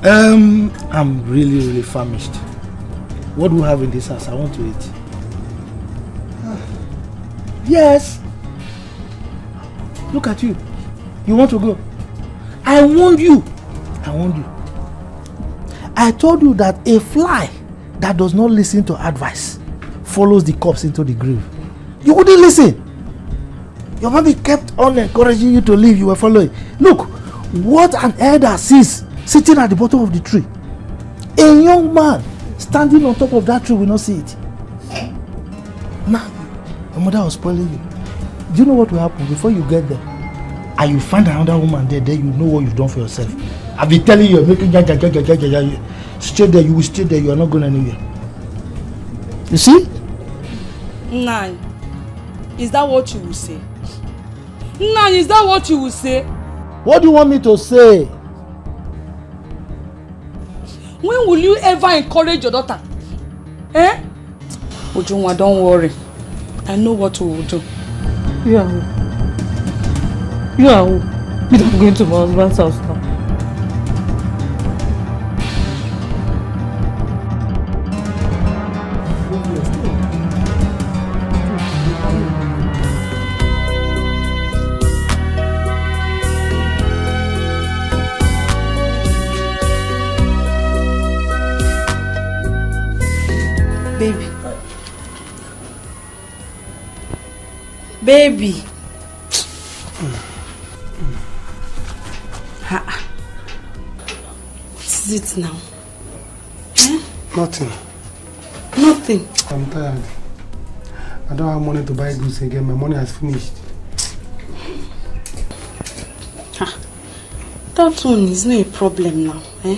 I'm really famished. What do we have in this house? I want to eat. Yes. Look at you. You want to go? I warned you. I told you that a fly that does not listen to advice follows the corpse into the grave. You wouldn't listen. Your mommy kept on encouraging you to leave. You were following. Look, what an elder sees sitting at the bottom of the tree. A young man standing on top of that tree will not see it. Now, your mother was spoiling you. Do you know what will happen before you get there? And you find another woman there, then you know what you've done for yourself. I've been telling you, you're making stay there, you will stay there, you are not going anywhere. You see? Nine. Is that what you will say? Nine, is that what you will say? What do you want me to say? When will you ever encourage your daughter? Eh? Ujunwa, don't worry. I know what we will do. You are who? You are who? I'm going to my husband's house now. Baby. What is it now? Eh? Nothing. Nothing. I'm tired. I don't have money to buy goods again. My money has finished. That one is not a problem now. Eh?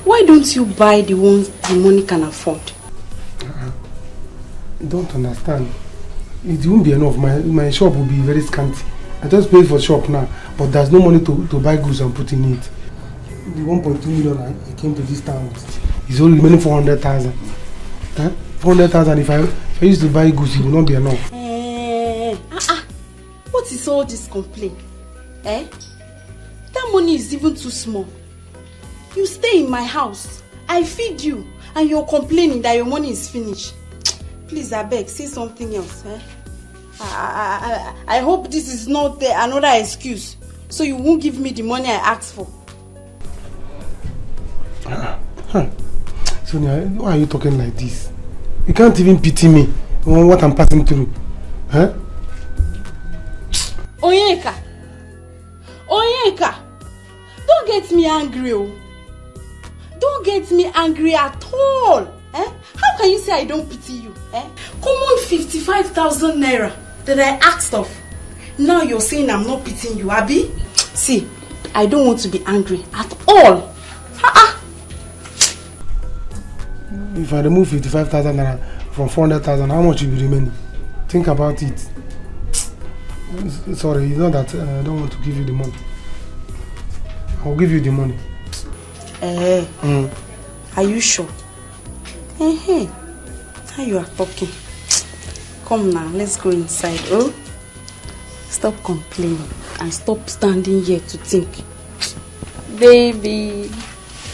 Why don't you buy the ones the money can afford? You don't understand. It won't be enough. My shop will be very scanty. I just paid for shop now, but there's no money to buy goods and put in it. The 1.2 million I came to this town with is only remaining 400,000. 400,000. If I used to buy goods, it will not be enough. What is all this complaint? Eh? That money is even too small. You stay in my house, I feed you, and you're complaining that your money is finished. Please, I beg, say something else. Eh? I hope this is not another excuse, so you won't give me the money I asked for. Sonia, why are you talking like this? You can't even pity me on what I'm passing through. Huh? Onyeka! Don't get me angry, oh. Don't get me angry at all. Eh? How can you say I don't pity you? Eh? Common 55,000 naira that I asked of. Now you're saying I'm not pitying you, Abi? See, I don't want to be angry at all. If I remove 55,000 naira from 400,000, how much will be remaining? Think about it. Sorry, it's not that I don't want to give you the money. I'll give you the money. Are you sure? How you are talking? Come now, let's go inside. Oh, stop complaining and stop standing here to think. Baby,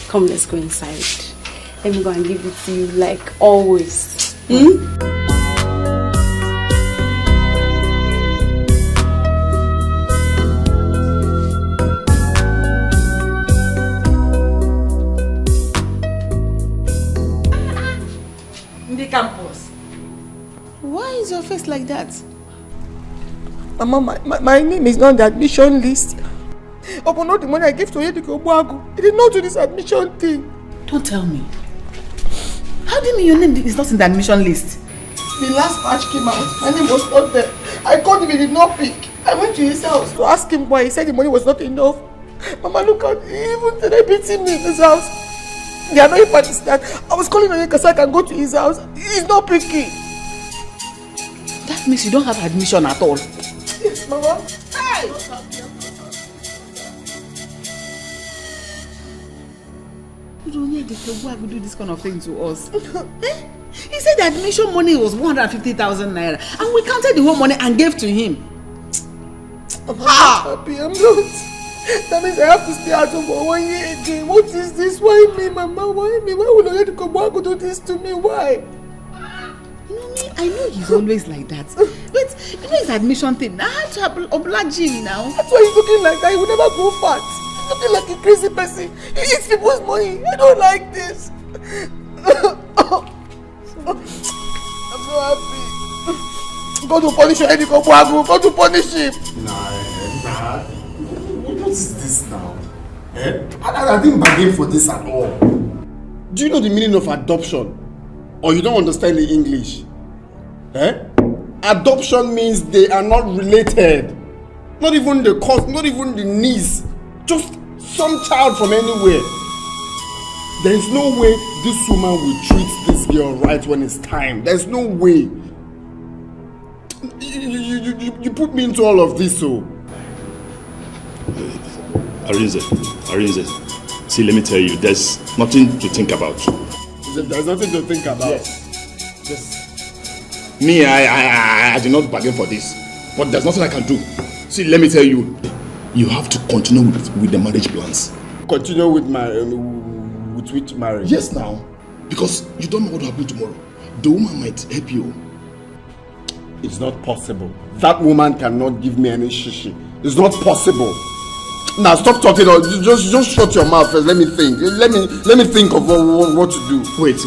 come, let's go inside. Let me go and give it to you like always. your face like that? Mama, my name is not on the admission list. Upon all the money I gave to Yediko Buagu, he did not do this admission thing. Don't tell me. How do you mean your name is not in the admission list? The last batch came out, my name was not there. I called him, he did not pick. I went to his house to ask him why. He said the money was not enough. Mama, look at even today beating me in his house. The annoying part is that I was calling on him so I can go to his house. He's not picking. That means you don't have admission at all. Yes, Mama. Hey! You don't need to do this kind of thing to us. He said the admission money was 150,000 naira and we counted the whole money and gave to him. I'm not happy, I'm not. That means I have to stay at home for 1 year again. What is this? Why me, Mama? Why me? Why would Oyedikobuagu do this to me? Why? You know me, I know he's always like that. But you know his admission thing, I had to oblige him now. That's why he's looking like that. He will never go fat. He's looking like a crazy person. He eats people's money. I don't like this. I'm so happy. Go to punish Oyedikobuagu. Go to punish him. Nah. What is this now? I didn't bargain for this at all. Do you know the meaning of adoption? Or you don't understand the English? Adoption means they are not related. Not even the cause, not even the niece. Just some child from anywhere. There is no way this woman will treat this girl right when it's time. There's no way. You put me into all of this, so. Arinze, see, let me tell you, there's nothing to think about. There's nothing to think about. Yes. Me, I did not bargain for this, but there's nothing I can do. See, let me tell you, you have to continue with the marriage plans. Continue with with which marriage? Yes, now, because you don't know what will happen tomorrow. The woman might help you. It's not possible. That woman cannot give me any shishi. It's not possible. Now stop talking. Just shut your mouth first. Let me think. Let me think of what to do. Wait.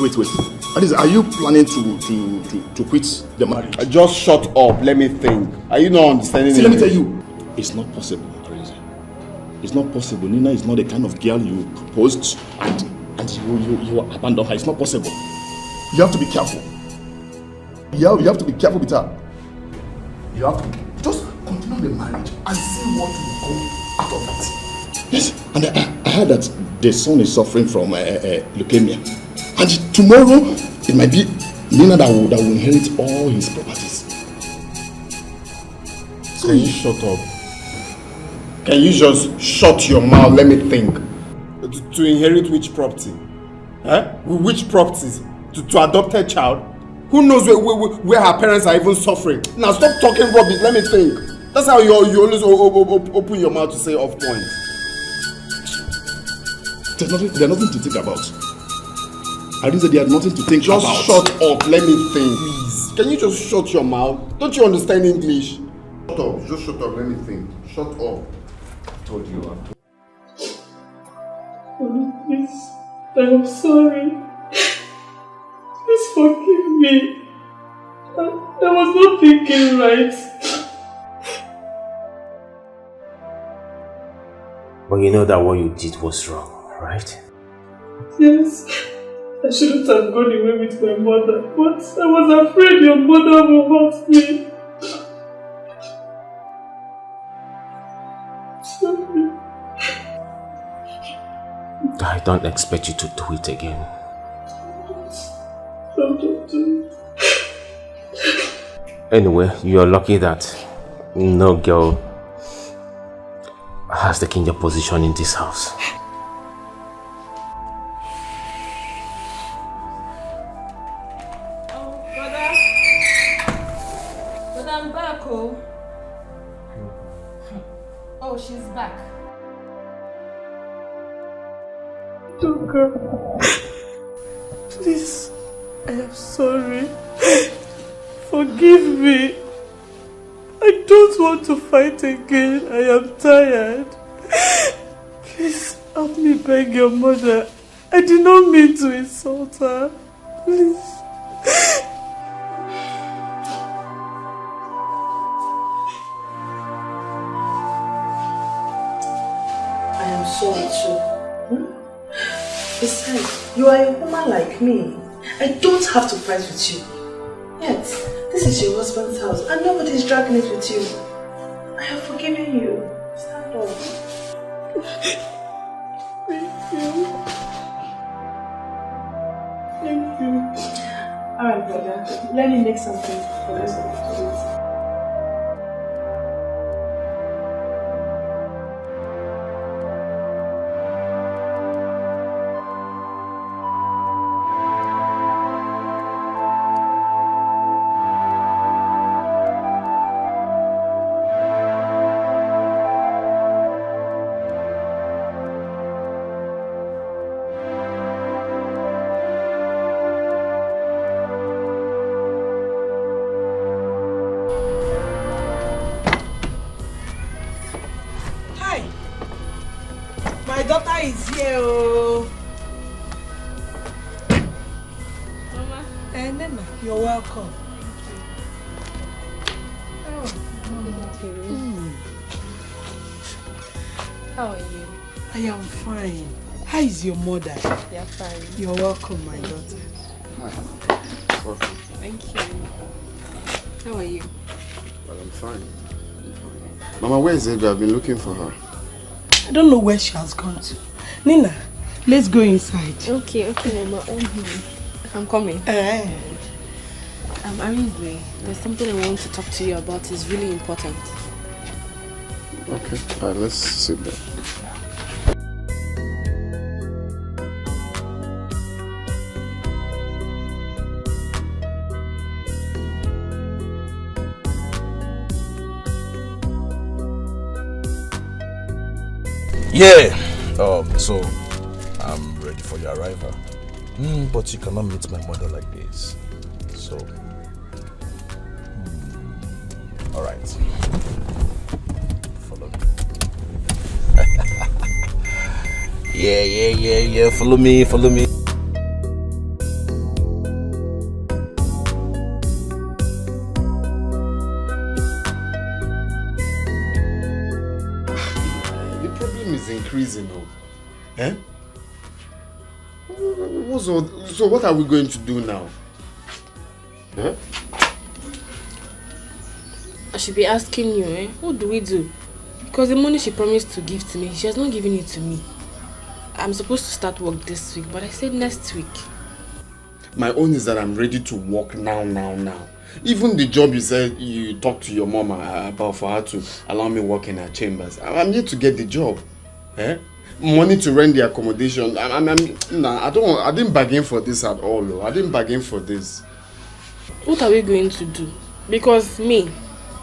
Are you planning to quit the marriage? Just shut up. Let me think. Are you not understanding? See, let me tell you, it's not possible, Arinze. It's not possible. Nina is not the kind of girl you proposed and you abandon her. It's not possible. You have to be careful. You have to be careful with her. You have to just continue the marriage and see what will go out of it. Yes, and I heard that the son is suffering from leukemia. And tomorrow, it might be Nina that will inherit all his properties. Can you shut up? Can you just shut your mouth? Let me think. To inherit which property? Which properties? To adopt a child? Who knows where her parents are even suffering? Now stop talking rubbish. Let me think. That's how you always open your mouth to say off points. There's nothing to think about. I didn't say there's nothing to think about. Just shut up. Let me think. Please. Can you just shut your mouth? Don't you understand English? Shut up. Just shut up. Let me think. Shut up. I told you. Please, I'm sorry. Please forgive me. I was not thinking right. But you know that what you did was wrong, right? Yes. I shouldn't have gone away with my mother, but I was afraid your mother will hurt me. Sorry. I don't expect you to do it again. Don't do it. Anyway, you're lucky that no girl has taken your position in this house. But I'm back, oh. Oh, she's back. Toka, please, I am sorry. Forgive me. I don't want to fight again. I am tired. Please help me beg your mother. I did not mean to insult her. Please. Besides, you are a woman like me. I don't have to fight with you. Yet, this is your husband's house and nobody is dragging it with you. I have forgiven you. Stand up. Thank you. Thank you. Alright, brother. Let me make something for the rest of the kids. is here, oh. Mama. Nena, you're welcome. How are you? I am fine. How is your mother? They're fine. You're welcome, my daughter. Hi. Thank you. How are you? Well, I'm fine. Mama, where is Eva? I've been looking for her. I don't know where she has gone to. Nina, let's go inside. Okay, Mama. I'm coming. Arinze, there's something I want to talk to you about. It's really important. Okay, alright, let's sit down. Yeah, so I'm ready for your arrival. But you cannot meet my mother like this. So, all right. Follow me. Yeah. Follow me. Increasing, eh? So what are we going to do now? Eh? I should be asking you, eh? What do we do? Because the money she promised to give to me, she has not given it to me. I'm supposed to start work this week, but I said next week. My own is that I'm ready to work now. Even the job you said you talked to your mom about for her to allow me work in her chambers, I'm yet to get the job. Eh? Money to rent the accommodation. Nah, I didn't bargain for this at all. Though. I didn't bargain for this. What are we going to do? Because me,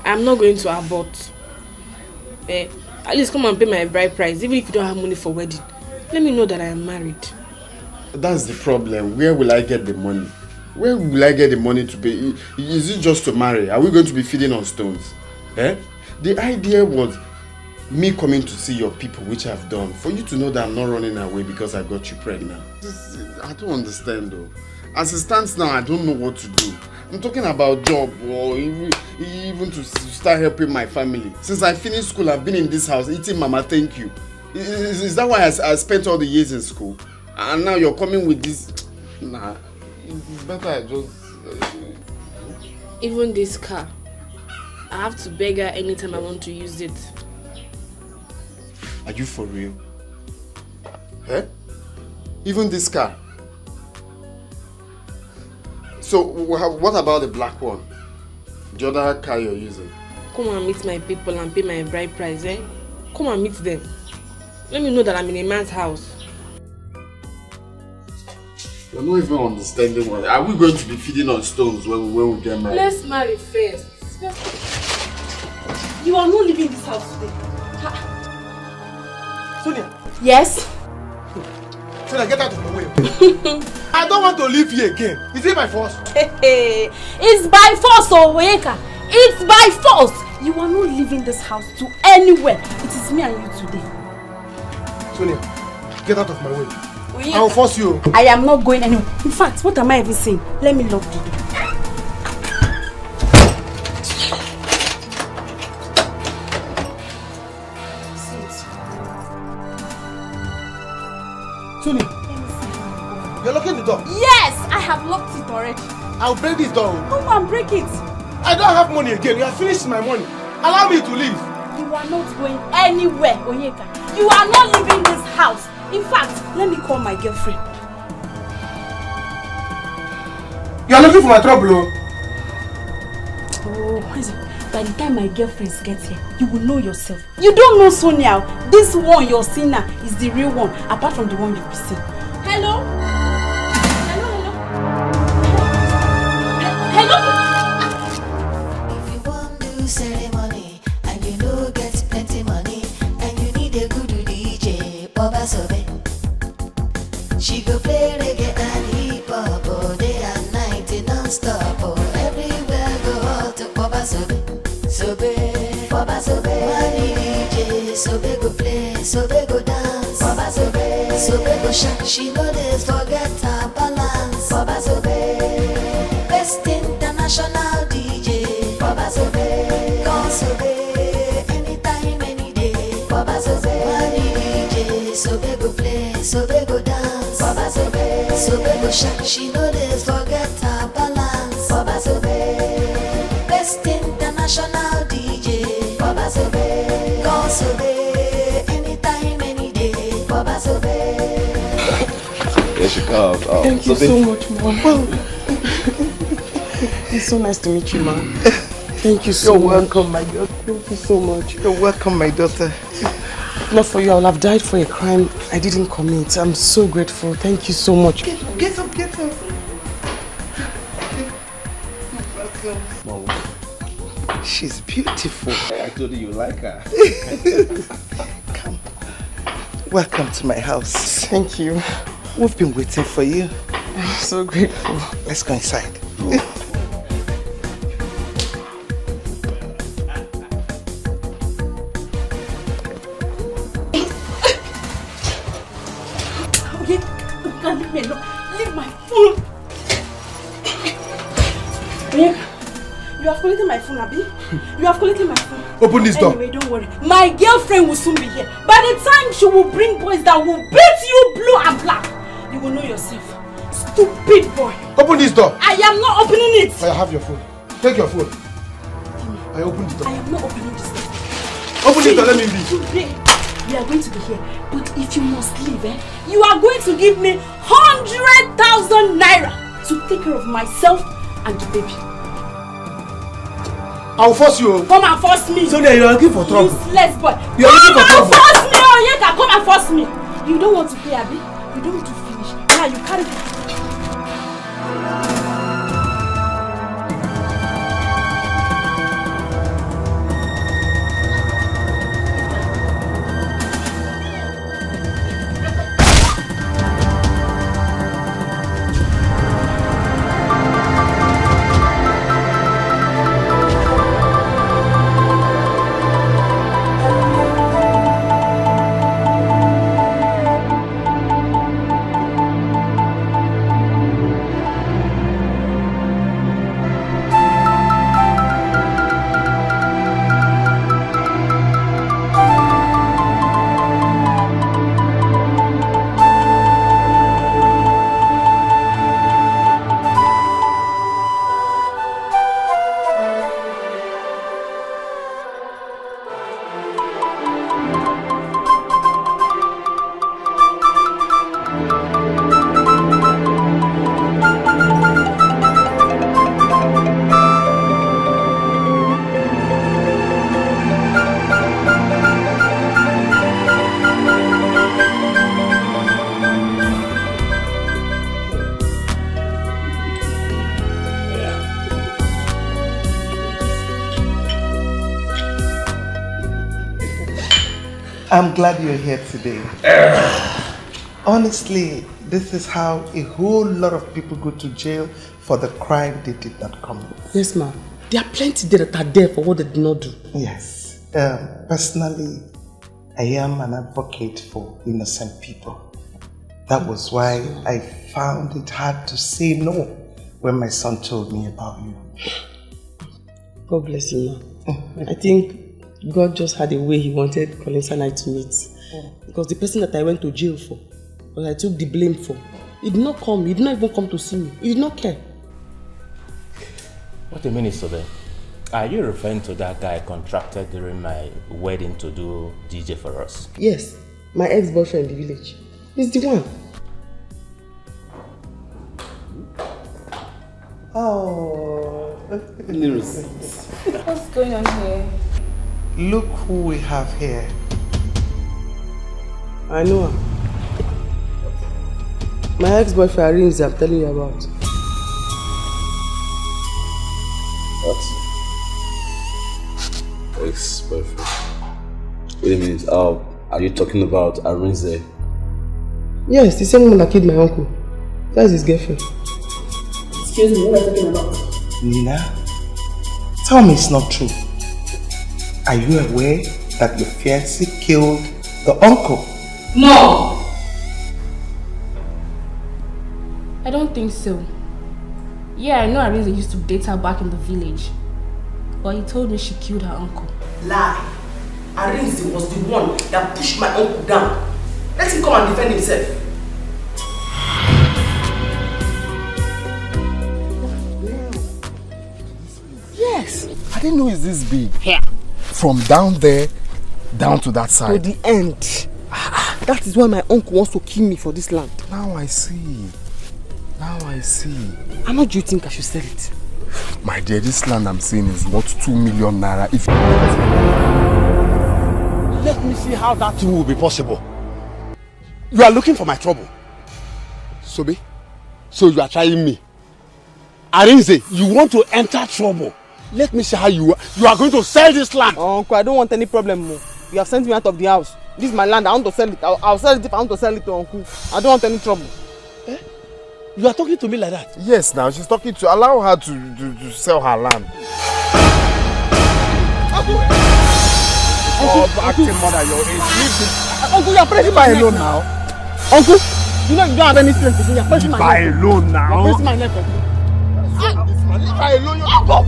I'm not going to abort. At least come and pay my bride price, even if you don't have money for wedding. Let me know that I am married. That's the problem. Where will I get the money? Where will I get the money to pay? Is it just to marry? Are we going to be feeding on stones? Eh? The idea was me coming to see your people, which I've done, for you to know that I'm not running away because I got you pregnant. I don't understand though. As it stands now, I don't know what to do. I'm talking about job or even to start helping my family. Since I finished school, I've been in this house eating mama thank you. Is that why I spent all the years in school? And now you're coming with this? Nah, it's better I just... Even this car, I have to beg her anytime I want to use it. Are you for real? Eh? Even this car? So, what about the black one? The other car you're using? Come and meet my people and pay my bride price, eh? Come and meet them. Let me know that I'm in a man's house. You're not even understanding what... Are we going to be feeding on stones when we get married? Let's marry first. You are not leaving this house today. Sonia. Yes? Sonia, get out of my way. I don't want to live here again. Is it by force? It's by force, Oyeka. It's by force. You are not leaving this house to anywhere. It is me and you today. Sonia, get out of my way. I will force you. I am not going anywhere. In fact, what am I even saying? Let me lock the door. Tuni, you're locking the door? Yes, I have locked it already. I'll break this door. Come on, break it. I don't have money again. You have finished my money. Allow me to leave. You are not going anywhere, Onyeka. You are not leaving this house. In fact, let me call my girlfriend. You are looking for my trouble, Oh, what is it? By the time my girlfriends get here, you will know yourself. You don't know Sonia. This one you're seeing now is the real one, apart from the one you've been seeing. Hello? Hello? If you want do ceremony and you know get plenty money and you need a good DJ, Baba Sobe. She go play reggae and hip hop all day and night non-stop. Everywhere go out to Baba Sobe. Sobe, Baba Sobe. Money DJ, Sobe go play, Sobe go dance. Baba Sobe, Sobe go shine. She know they forget her balance. Baba Sobe, best international DJ. Baba Sobe, come Sobe, anytime, any day. Baba Sobe, money DJ, Sobe go play, Sobe go dance. Baba Sobe, Sobe go shine. She know they forget her balance. Baba Sobe, best international DJ. Baba Sobe, come Sobe, anytime, any day. Baba Sobe. There she comes. Oh, Thank you so much, Mom. It's so nice to meet you, Mom. Thank you so You're much. welcome, my daughter. Thank you so much. You're welcome, my daughter. Not for you, I would have died for a crime I didn't commit. I'm so grateful. Thank you so much. Get up, get up. Welcome. She's beautiful. I told you like her. Come. Welcome to my house. Thank you. We've been waiting for you. I'm so grateful. Let's go inside. Okay, leave me alone. Leave my phone. Onyeka, you have collected my phone, Abi? You have collected my phone. Open this door. Anyway, don't worry. My girlfriend will soon be here. By the time she will bring boys that will beat you blue and black, you will know yourself. Stupid boy. Open this door. I am not opening it. I have your phone. Take your phone. I opened the door. I am not opening this door. Open this door, let me leave. Today, we are going to be here. But if you must leave, you are going to give me 100,000 naira to take care of myself and the baby. I will force you. Come and force me. Sonia, you are looking for trouble. Useless boy. You are looking for trouble. Come and force me, Onyeka. Come and force me. You don't want to pay, Abi? You don't want to finish. Now you carry. I'm glad you're here today. Honestly, this is how a whole lot of people go to jail for the crime they did not commit. Yes, ma'am. There are plenty there that are there for what they did not do. Yes. Personally, I am an advocate for innocent people. That was why I found it hard to say no when my son told me about you. God bless you, ma'am. I think God just had a way he wanted Colin and I to meet. Because the person that I went to jail for that I took the blame for. He did not come. He did not even come to see me. He did not care. What a minute, Sobe. Are you referring to that guy I contracted during my wedding to do DJ for us? Yes, my ex-boyfriend in the village. He's the one. Oh, What's going on here? Look who we have here. I know her. My ex-boyfriend Arinze, I'm telling you about. What? Ex-boyfriend? Wait a minute, are you talking about Arinze? Yes, the same one that killed my uncle. That's his girlfriend. Excuse me, what are you talking about? Nina, tell me it's not true. Are you aware that your fiancé killed the uncle? No! I don't think so. Yeah, I know Arinze used to date her back in the village. But he told me she killed her uncle. Lie. Arinze was the one that pushed my uncle down. Let him come and defend himself. Yes. I didn't know it's this big. Here. From down there, down to that side. To the end. That is why my uncle wants to kill me for this land. Now I see. Now I see. How much do you think I should sell it? My dear, this land I'm seeing is worth 2 million naira. If let me see how that will be possible. You are looking for my trouble. Sobe, so you are trying me. Arinze, you want to enter trouble. Let me see how you are going to sell this land. Uncle, I don't want any problem more. You have sent me out of the house. This is my land. I want to sell it. I'll sell it if I want to sell it to Uncle. I don't want any trouble. Eh? You are talking to me like that? Yes, now she's talking to allow her to sell her land. Oh, acting mother, your age. Uncle, you are pressing my neck alone now. Uncle, you know you don't have any strength. You are pressing my neck. Leave her alone now. You are pressing my neck. Leave her alone. You are up.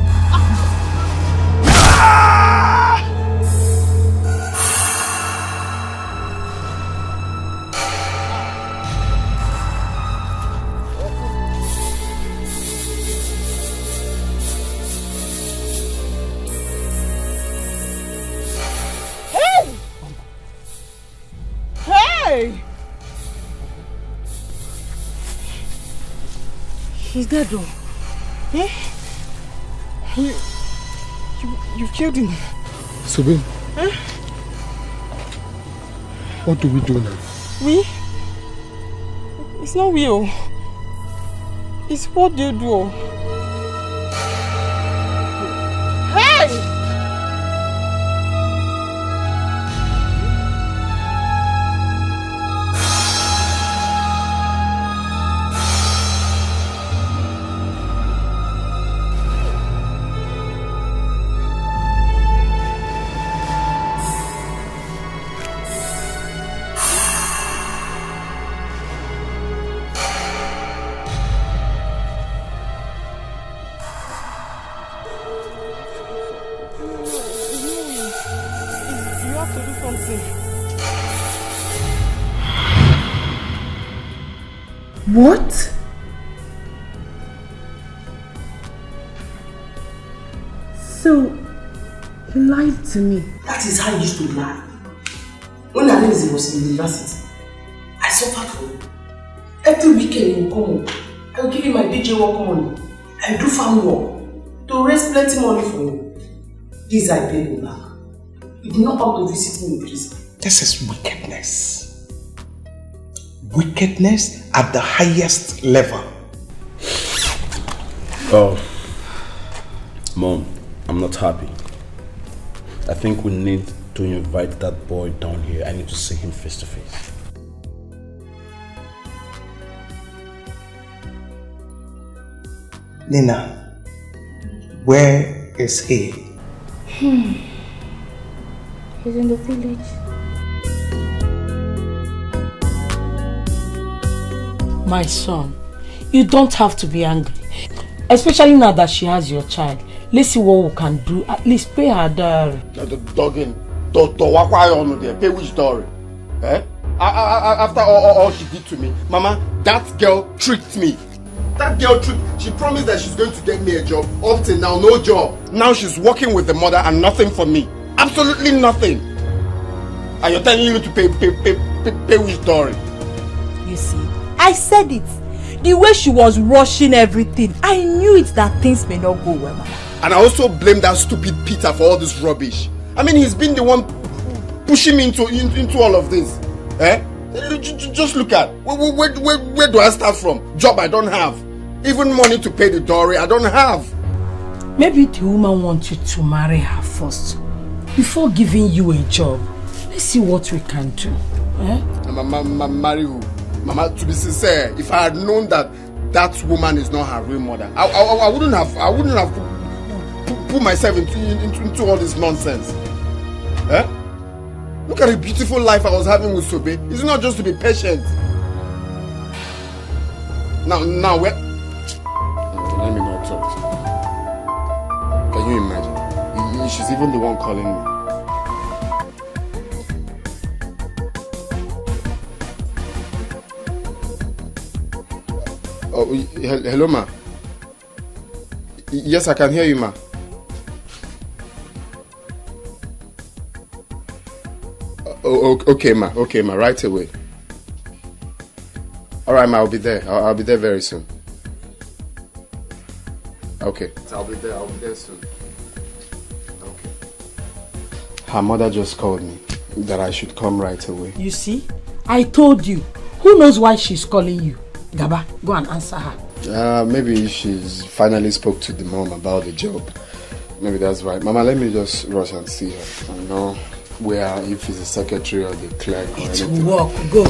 Hey! He's dead though. Eh? You killed him. Subin. Eh? What do we do now? We? It's not we. It's what they do. Hey! What? So, he lied to me. That is how he used to lie. When Arinze was in university, I suffered for him. Every weekend he will come home. I will give him my DJ work money. I will do farm work to raise plenty money for him. This I paid him back. He did not come to visit me in prison. This is wickedness. Wickedness at the highest level. Oh, Mom, I'm not happy. I think we need to invite that boy down here. I need to see him face to face. Nina, where is he? He's in the village. My son, you don't have to be angry. Especially now that she has your child. Let's see what we can do. At least pay her dowry. Dogging. Pay which dowry? Eh? After all she did to me, Mama, that girl tricked me. That girl tricked. She promised that she's going to get me a job. Up till now, no job. Now she's working with the mother and nothing for me. Absolutely nothing. And you're telling me to pay with Dory. You see, I said it. The way she was rushing everything, I knew it that things may not go well, Mama. And I also blame that stupid Peter for all this rubbish. I mean, he's been the one pushing me into all of this. Eh? Just look at, where do I start from? Job I don't have. Even money to pay the dowry I don't have. Maybe the woman wants you to marry her first before giving you a job. Let's see what we can do. Eh? Marry who? Mama, to be sincere, if I had known that that woman is not her real mother, I wouldn't have put myself into all this nonsense. Eh? Look at the beautiful life I was having with Sobe. It's not just to be patient. Now where? Let me not talk. Can you imagine? She's even the one calling me. Oh, hello, ma. Yes, I can hear you, ma. Oh, okay, ma. Okay, ma. Right away. All right, ma. I'll be there. I'll be there very soon. Okay. I'll be there soon. Okay. Her mother just called me that I should come right away. You see, I told you. Who knows why she's calling you? Gaba, go and answer her. Maybe she's finally spoke to the mom about the job. Maybe that's why. Mama, let me just rush and see her. I know where, if it's the secretary or the clerk or anything. It will work. Go.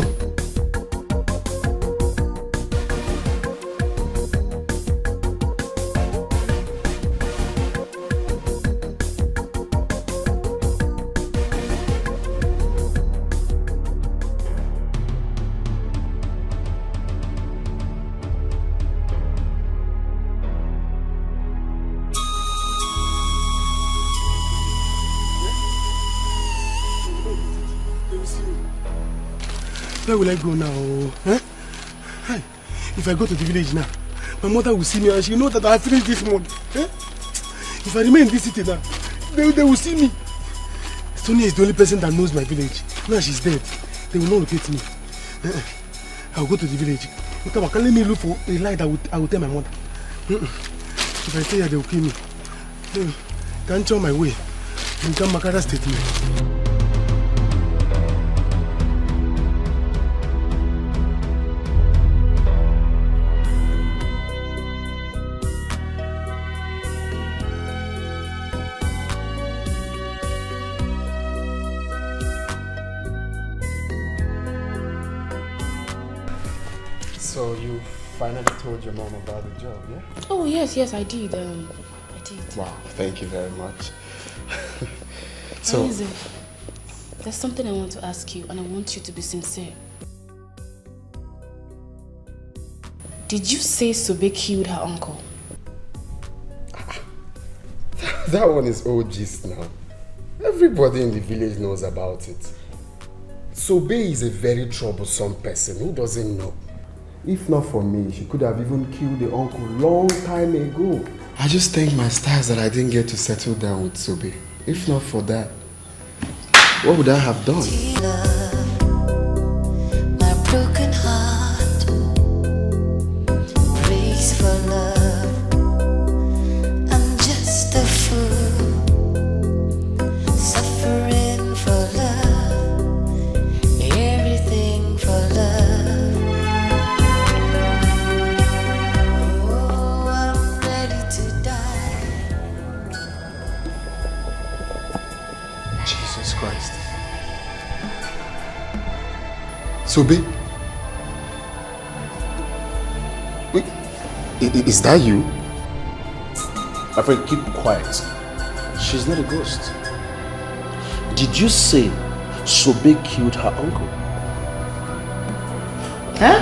Where will I go now? Huh? Hi. If I go to the village now, my mother will see me and she will know that I finished this month. Huh? If I remain in this city now, they will see me. Sonia is the only person that knows my village. Now she's dead. They will not locate me. I will go to the village. Come on, let me look for a lie that I will tell my mother. If I stay here, they will kill me. Can't show my way. You can't make that statement. So you finally told your mom about the job, yeah? Oh, yes, I did. I did. Wow, thank you very much. So, Easy. There's something I want to ask you, and I want you to be sincere. Did you say Sobe killed her uncle? that one is old gist now. Everybody in the village knows about it. Sobe is a very troublesome person. Who doesn't know? If not for me, she could have even killed the uncle long time ago. I just thank my stars that I didn't get to settle down with Sobe. If not for that, what would I have done? My broken heart breaks for love. I'm just a fool, suffering for love, everything for love. Christ. Sobe? Wait, is that you? My friend, keep quiet. She's not a ghost. Did you say Sobe killed her uncle? Huh?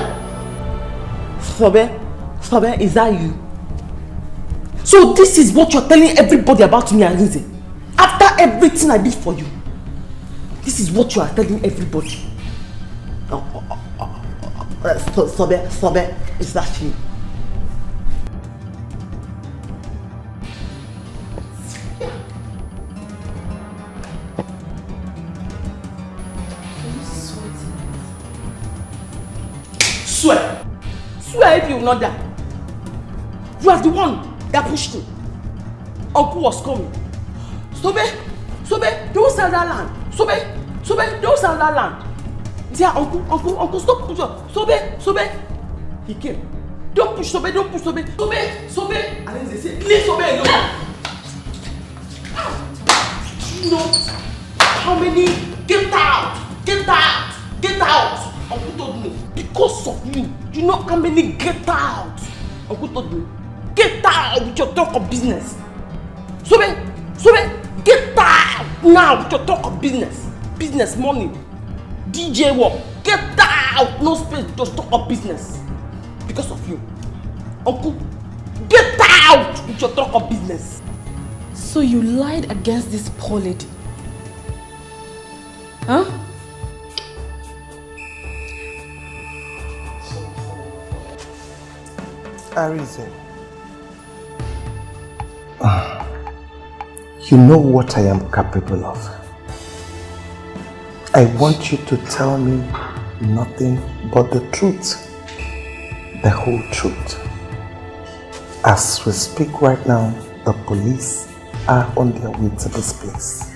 Sobe, is that you? So this is what you're telling everybody about me, Arinze? After everything I did for you, this is what you are telling everybody. Sobe, is that you? Swear! Swear if you will not die. You are the one that pushed me. Uncle was coming. Sobe, don't sell that land. Sobe, don't sell that land. Yeah, uncle, stop push up. Sobe. He came. Don't push Sobe. Sobe. And then they say, leave Sobe alone. You know how many? Get out. Uncle told me, because of you. You know how many get out? Uncle told me, get out with your talk of business. Sobe, get out now with your talk of business. Business, money, DJ work. Get out, no space, just talk of business. Because of you. Uncle, get out with your talk of business. So you lied against this poor lady? Huh? Arinze, you know what I am capable of. I want you to tell me nothing but the truth, the whole truth. As we speak right now, the police are on their way to this place.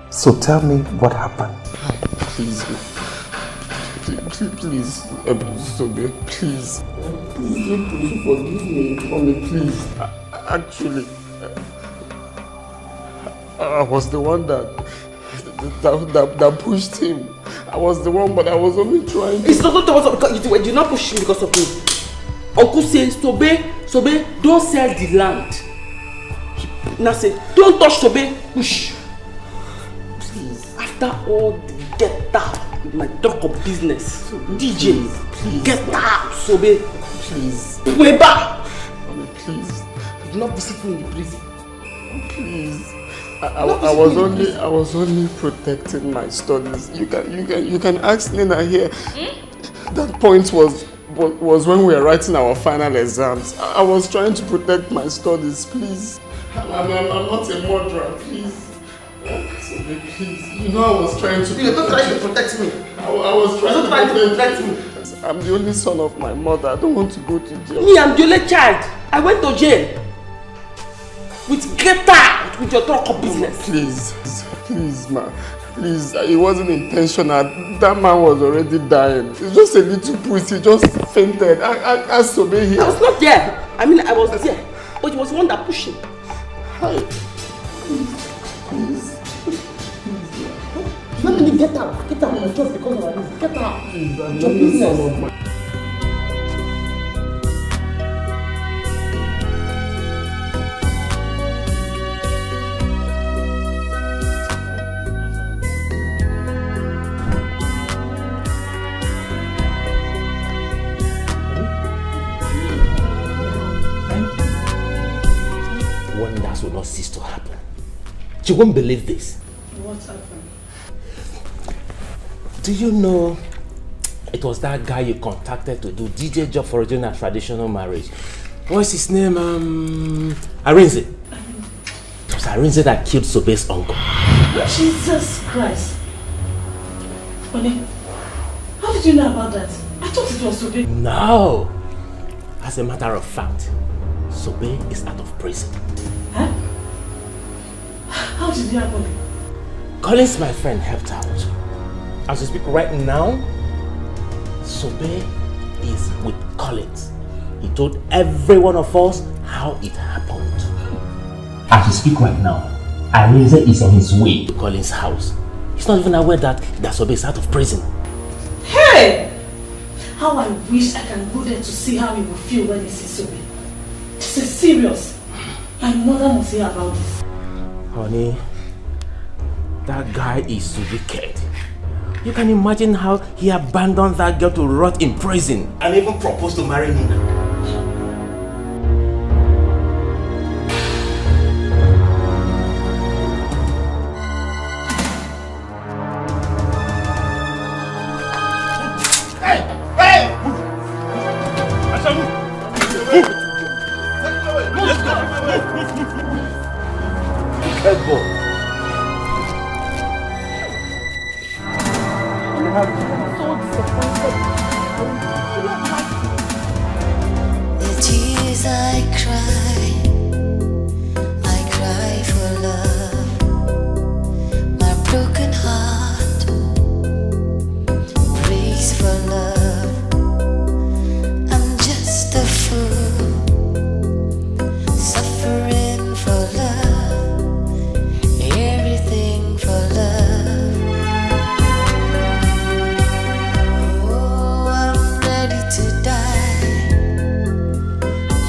So tell me what happened. Please, Sobe, please. Please forgive me, mommy, please. Actually, I was the one that pushed him. I was the one, but I was only trying to... It's not because you did not push him because of me. Uncle says, Sobe, don't sell the land. He now said, don't touch Sobe, push. Please, after all the get out with my talk of business, DJ, please, get out, Sobe. Please. Way back. Mommy, please. Do not visit me in the prison. Please. I was only protecting my studies. You can ask Nina here. That point was when we were writing our final exams. I was trying to protect my studies, please. I'm not a murderer, please. Please. You know I was trying to protect you. You're not trying to protect me. I was trying to protect me. I'm the only son of my mother. I don't want to go to jail. Me, I'm the only child. I went to jail. With get out with your talk of business. Please, ma. Please, it wasn't intentional. That man was already dying. It's just a little push. He just fainted. I Sobe here. I was not there. I mean, I was there. But it was one that pushed him. Hi. Please. Let me get out. Get out. Just because of this. Get out. Please, I'm your business. Wonders will not cease to happen. You won't believe this. What happened? Do you know it was that guy you contacted to do DJ job for a traditional marriage? What's his name? Arinze. It was Arinze that killed Sobe's uncle. Jesus Christ. Honey, how did you know about that? I thought it was Sobe. No. As a matter of fact, Sobe is out of prison. Huh? How did it happen? Collins, my friend, helped out. As we speak right now, Sobe is with Collins. He told every one of us how it happened. As we speak right now, Arinze is on his way to Collins' house. He's not even aware that Sobe is out of prison. Hey! How I wish I can go there to see how he will feel when he sees Sobe. This is serious. My mother must hear about this. Honey, that guy is wicked. You can imagine how he abandoned that girl to rot in prison and even proposed to marry Nina. Hey!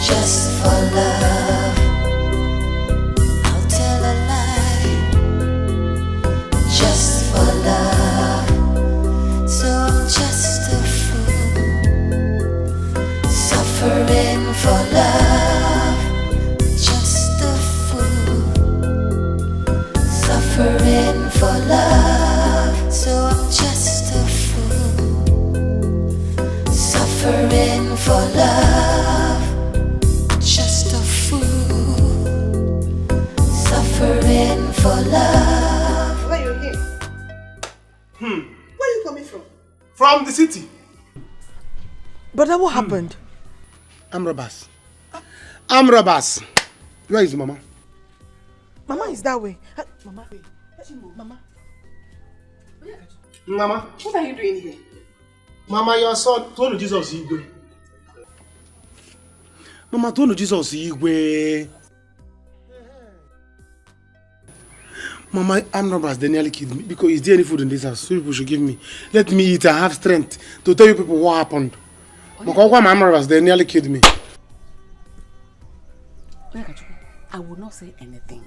just for love. I'll tell a lie, just for love. So I'm just a fool, suffering for love. Just a fool, suffering for love. So I'm just a fool, suffering for love. Just a fool, suffering for love. Where you here? Where are you coming from? From the city. Brother, what happened? I'm robbers. I'm robbers. Where is Mama? Mama is that way. Mama, wait. Mama. Mama. What are you doing here? Mama, your son told Jesus Igwe. Mama told Jesus Igwe. Mama, I'm robbers. They nearly killed me because is there any food in this house? So people should give me. Let me eat and have strength to tell you people what happened. I'm robbers. They nearly killed me. I will not say anything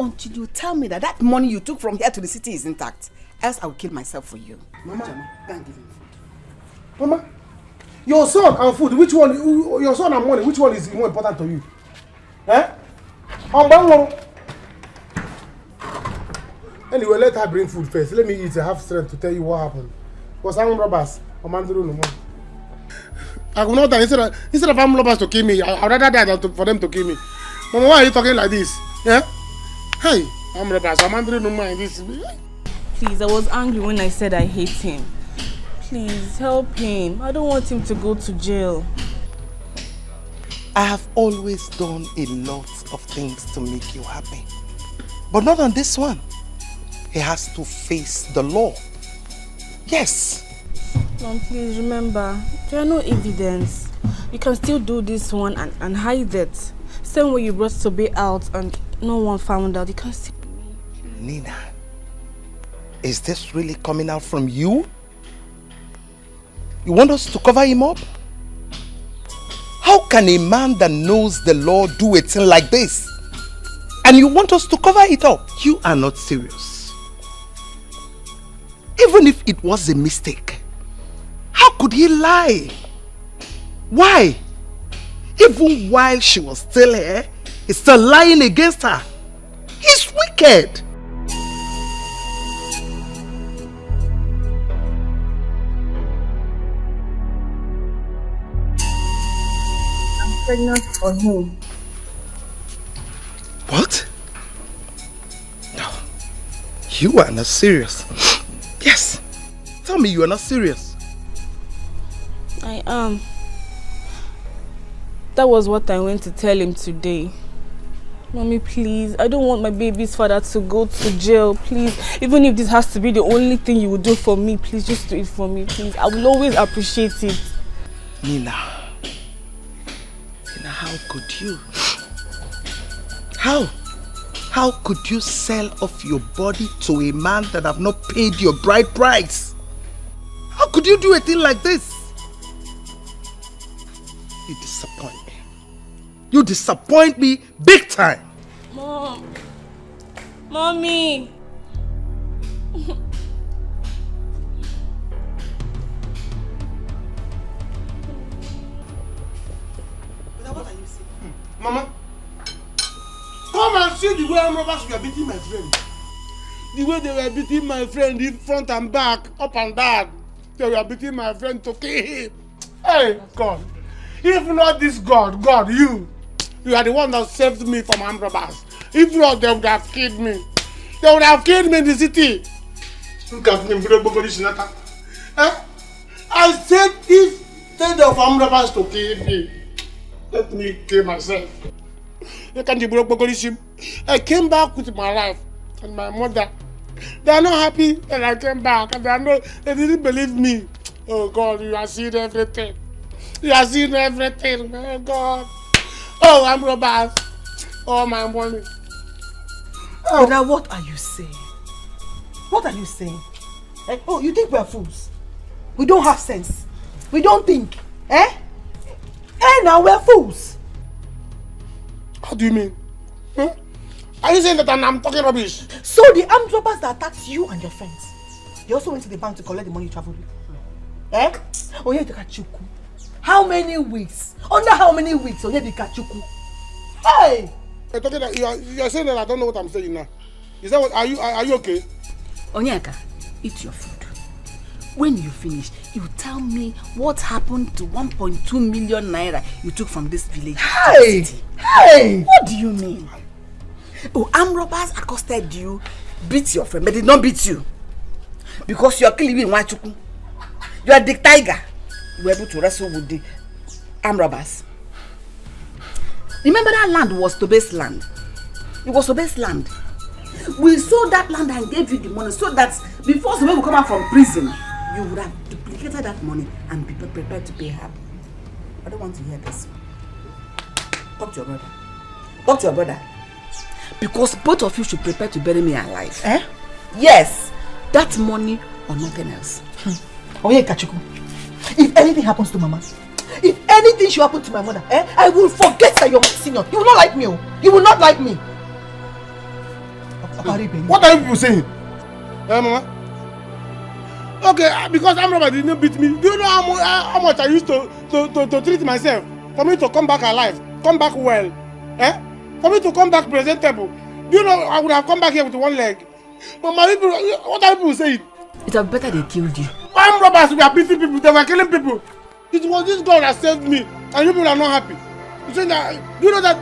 until you tell me that money you took from here to the city is intact. Else I will kill myself for you. Mama, go and give him food. Mama, your son and food, which one? Your son and money, which one is more important to you? Anyway, let her bring food first. Let me eat and have strength to tell you what happened. Because I'm robbers. I will not die. Instead of I'm robbers to kill me, I'd rather die than for them to kill me. Mama, why are you talking like this? Yeah? Hey, I'm robbers. I'm under no mind this. Please, I was angry when I said I hate him. Please, help him. I don't want him to go to jail. I have always done a lot of things to make you happy. But not on this one. He has to face the law. Yes. Mom, please remember, there are no evidence. You can still do this one and hide it. Same way you brought Sobe out and no one found out. You can still... Nina, is this really coming out from you? You want us to cover him up? How can a man that knows the law do a thing like this? And you want us to cover it up? You are not serious. Even if it was a mistake, how could he lie? Why? Even while she was still here, he's still lying against her. He's wicked. I'm pregnant for him. What? No. You are not serious. Yes. Tell me you are not serious. I am. That was what I went to tell him today. Mommy, please. I don't want my baby's father to go to jail. Please. Even if this has to be the only thing you would do for me, please just do it for me, please. I will always appreciate it. Nina, how could you? How could you sell off your body to a man that have not paid your bride price? How could you do a thing like this? You disappoint me. You disappoint me big time. Mom. Mommy. What are you saying? Mama, come and see the way armed robbers were beating my friend. The way they were beating my friend in front and back, up and down. They were beating my friend to kill him. Hey, God. If not this God, you are the one that saved me from armed robbers. If not, they would have killed me. They would have killed me in the city. I said instead of armed robbers to kill me, let me kill myself. I came back with my life and my mother. They are not happy that I came back and they didn't believe me. Oh God, you are seeing everything. You are seeing everything. Oh God. Oh, I'm robbers. Oh, my money. Oh. Brother, what are you saying? What are you saying? Oh, you think we're fools? We don't have sense. We don't think. Now we're fools. What do you mean? Huh? Are you saying that I'm talking rubbish? So the armed robbers that attacked you and your friends, they also went to the bank to collect the money you traveled with? Eh? Oh yeah, the Kachuku. How many weeks? Under how many weeks? Oh yeah, the Kachuku. Hey! You're talking that you're saying that I don't know what I'm saying now. Is that what? Are you okay? Onyeka, eat your food. When you finish, you tell me what happened to 1.2 million naira you took from this village. Hey! Hey! What do you mean? Oh, armed robbers accosted you, beat your friend, but did not beat you. Because you are killing me in Wachuku. You are the tiger. You were able to wrestle with the armed robbers. Remember that land was Tobe's land. It was Tobe's land. We sold that land and gave you the money so that before Tobe will come out from prison, you would have duplicated that money and be prepared to pay her. I don't want to hear this. Talk to your brother. Talk to your brother. Because both of you should prepare to bury me alive. Eh? Yes. That money or nothing else. Oh yeah, Kachuku. If anything happens to Mama, if anything should happen to my mother, I will forget that you're my senior. You will not like me. You will not like me. What are you people saying? Mama? Okay, because armed robber didn't beat me. Do you know how much I used to treat myself for me to come back alive, come back well? Eh? For me to come back presentable. Do you know I would have come back here with one leg? But my people, what are people saying? It would be better they killed you. Armed robbers were beating people, they were killing people. It was this God that saved me, and you people are not happy. You saying that? Do you know that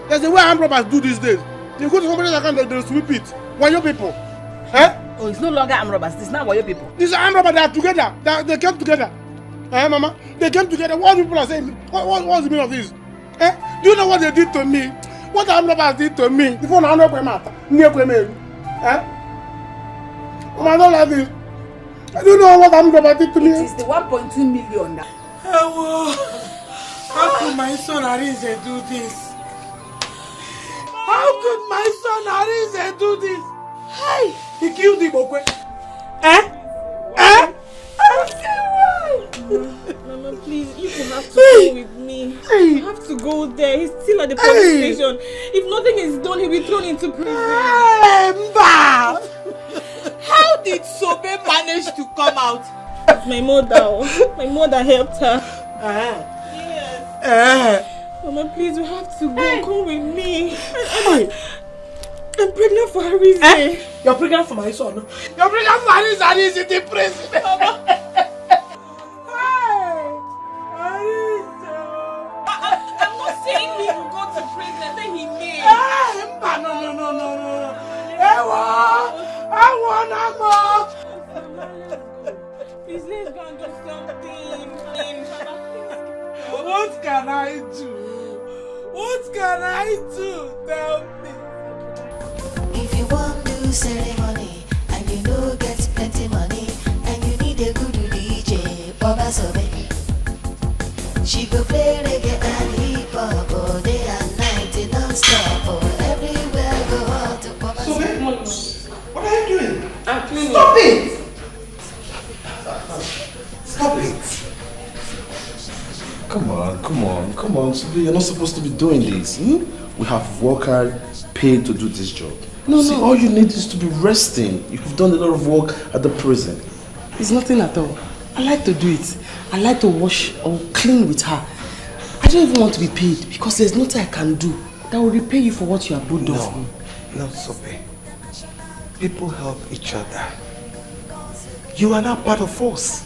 there's a way armed robbers do these days? They go to somebody's account, they'll sweep it. Why you people? Eh? Oh, it's no longer armed robbers. It's now Wayo people. These are armed robbers. They are together. They came together. Eh, Mama? They came together. What people are saying? What's the meaning of this? Eh? Do you know what they did to me? What armed robbers did to me? Before now, no matter. Eh? Mama, I don't like this. I don't know what armed robbers did to me. It is the 1.2 million now. How could my son Arinze do this? How could my son Arinze do this? Hey! He killed him, okay? Eh? Mama, please, you have to go with me. You have to go there. He's still at the police station. If nothing is done, he'll be thrown into prison. How did Sobe manage to come out? My mother helped her. Yes. Mama, please, you have to go. Come with me. I'm pregnant for a reason. You're pregnant for my son. You're pregnant for Arinze and he's in the prison. I'm not saying he will go to prison. I said he may. No. I want Please, let's go and do something. What can I do? What can I do? Tell me. If you want do ceremony and you know get plenty money and you need a good DJ, Baba Sobe. She go play reggae and hip hop all day and night non-stop. Oh, everywhere go out to Baba Sobe. What are you doing? I'm cleaning. Stop it! Stop it! Come on, Sobe, you're not supposed to be doing this. We have workers paid to do this job. No. All you need is to be resting. You've done a lot of work at the prison. It's nothing at all. I like to do it. I like to wash or clean with her. I don't even want to be paid because there's nothing I can do that will repay you for what you have done for me. No, Sobe. People help each other. You are not part of us.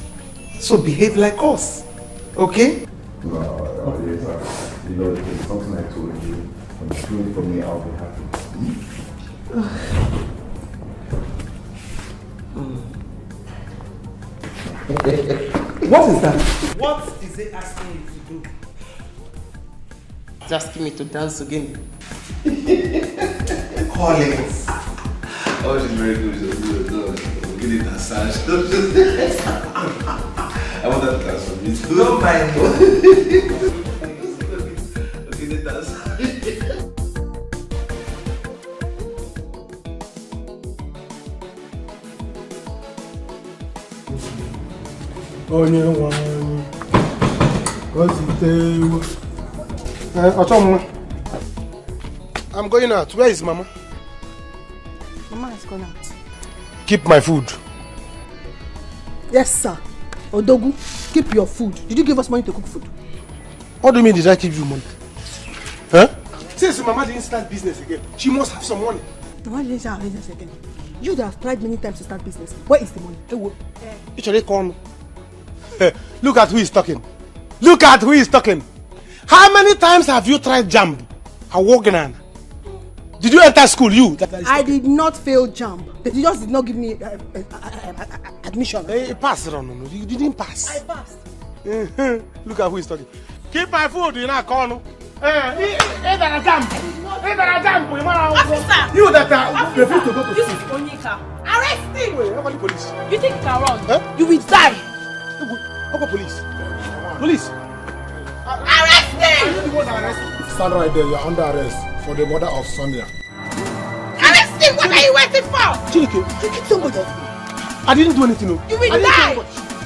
So behave like us. Okay? No, yes, you know, it's something I told you. When you do it for me, I'll be happy. What is that? What is it asking you to do? It's asking me to dance again. Call it. Oh, she's very good. She's good. We'll give it a massage. I want that to dance for me too. Don't mind me. Okay, the dance. Onye nwanyị gọzite iwu. Ọchọ mma. I'm going out. Where is Mama? Mama has gone out. Keep my food. Yes, sir. Odogu, keep your food. Did you give us money to cook food? What do you mean did I give you money? Huh? Since Mama didn't start business again, she must have some money. Why didn't you have business again? You would have tried many times to start business. Where is the money? Actually, come. Look at who is talking. Look at who is talking. How many times have you tried jump? Did you enter school? You? I did not fail jump. You just did not give me admission. Pass, no. You didn't pass. I passed. Look at who is talking. Keep my food in a corner. Officer! You that refuse to go to This school. is Onyeka. Arrest him! Wait, how about the police? You think you can run? Huh? You will die. How about police? Police! Arrest him! Stand right there, you're under arrest for the murder of Sonia. Arrest him! What are you waiting for? Chineke, You kill somebody. I didn't do anything. No. You will die!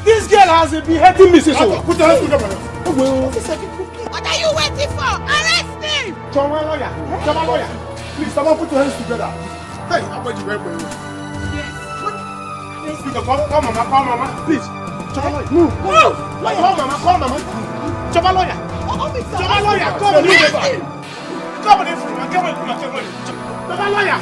This girl has been hurting me since. Put your hands together. Officer, what are you waiting for? Arrest him! Choma lawyer. Please, someone put your hands together. Hey, I'm going to wait for you. Yes. Call mama, please. Choma lawyer. Move. Call mama. Choma lawyer. Choma lawyer. Come on, Choma lawyer. Choma lawyer.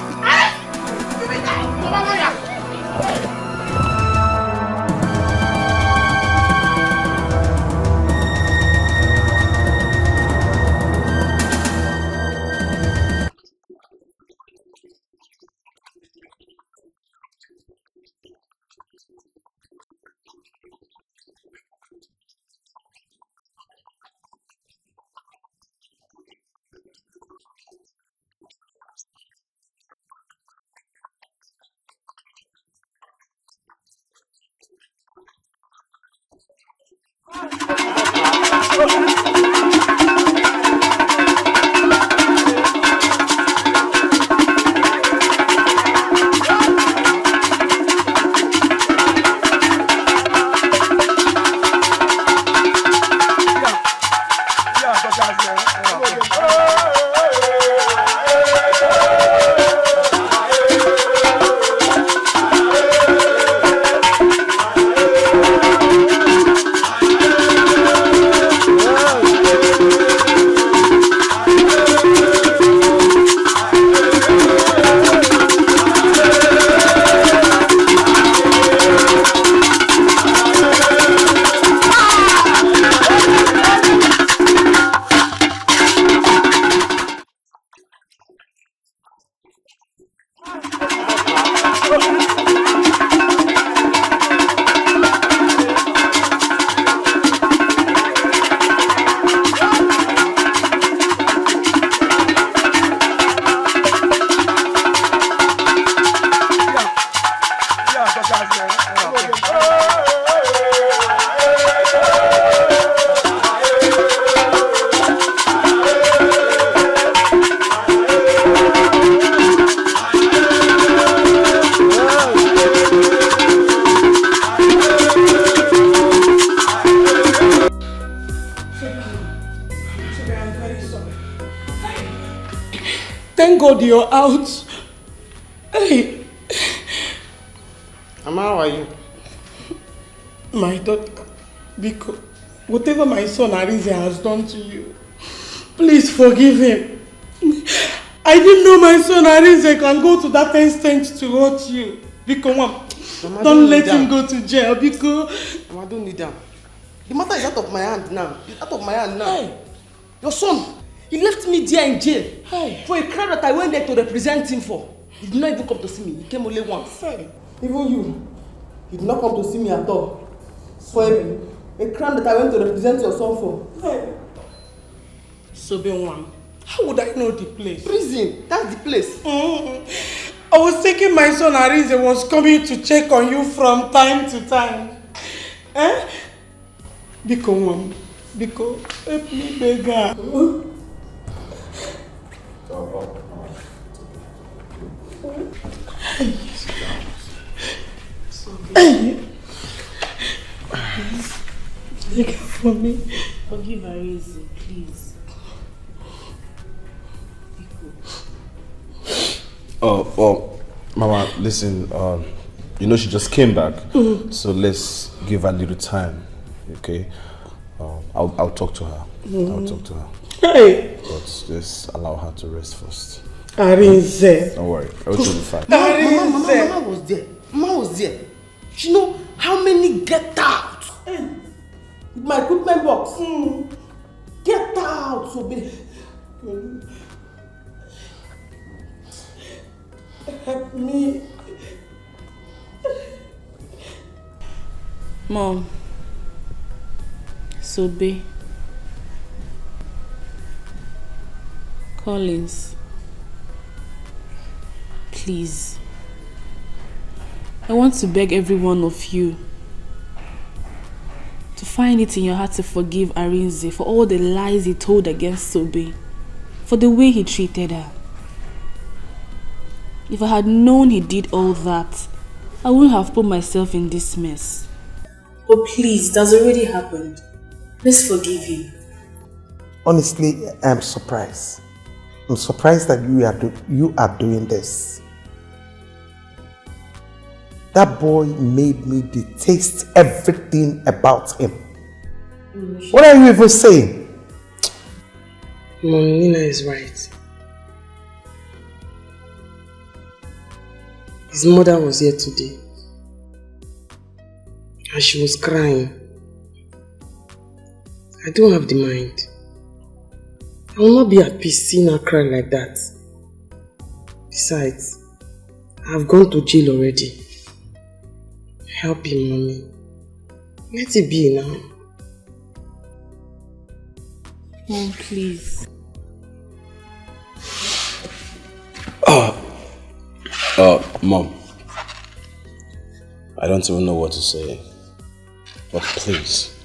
Thank God you're out. Hey. Mama, how are you? My daughter, because whatever my son Arinze has done to you, please forgive him. I didn't know my son Arinze can go to that extent to hurt you. Because Mama, don't let him go to jail. Because Mama, don't need him. The matter is out of my hand now. It's out of my hand now. Hey. Your son, he left me there in jail. Hey. For a crime that I went there to represent him for. He did not even come to see me. He came only once. Hey. Even you, he did not come to see me at all. For a crime that I went to represent your son for. Hey. Sobenwam, how would I know the place? Prison, that's the place. I was thinking my son Arinze was coming to check on you from time to time. Eh? Because help me, beggar. Take it for me. Forgive Arinze, please. Oh, well, Mama, listen, you know she just came back, so let's give her a little time, okay? I'll talk to her. I'll talk to her. Hey! But just allow her to rest first. Arinze. Don't worry, everything will be fine. Mama was there. Mama was there. She know how many get out. My equipment box. Get out, so big. Help me. Mom. Sobe. Collins. Please. I want to beg every one of you to find it in your heart to forgive Arinze for all the lies he told against Sobe, for the way he treated her. If I had known he did all that, I wouldn't have put myself in this mess. But please, that's already happened. Let's forgive him. Honestly, I'm surprised. I'm surprised that you are doing this. That boy made me detest everything about him. What are you even saying? Mom, Nina is right. His mother was here today. And she was crying. I don't have the mind. I will not be at peace seeing her cry like that. Besides, I have gone to jail already. Help him, Mommy. Let it be now. Mom, please. Mom. I don't even know what to say. But please,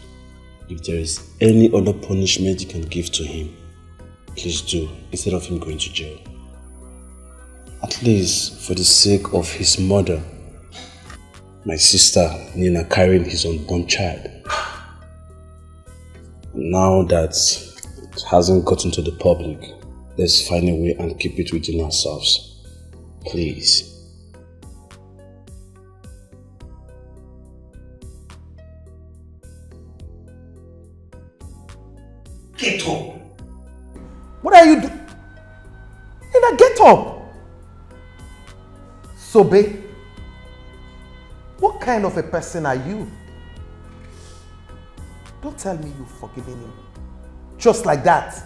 if there is any other punishment you can give to him, please do, instead of him going to jail. At least for the sake of his mother, my sister Nina carrying his unborn child. Now that it hasn't gotten to the public, let's find a way and keep it within ourselves. Please. Get up. What are you doing? Nina, get up. Sobe, what kind of a person are you? Don't tell me you've forgiven him. Just like that.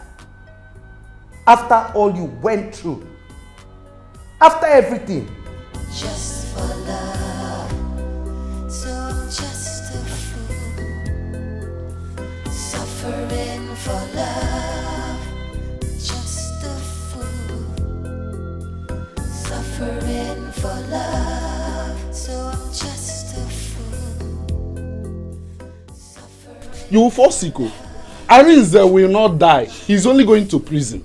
After all you went through. After everything. Just for love, so I'm just a fool. Suffering for love, just a fool. Suffering for love, so I'm just a fool. You will fall sick. Arinze will not die. He's only going to prison.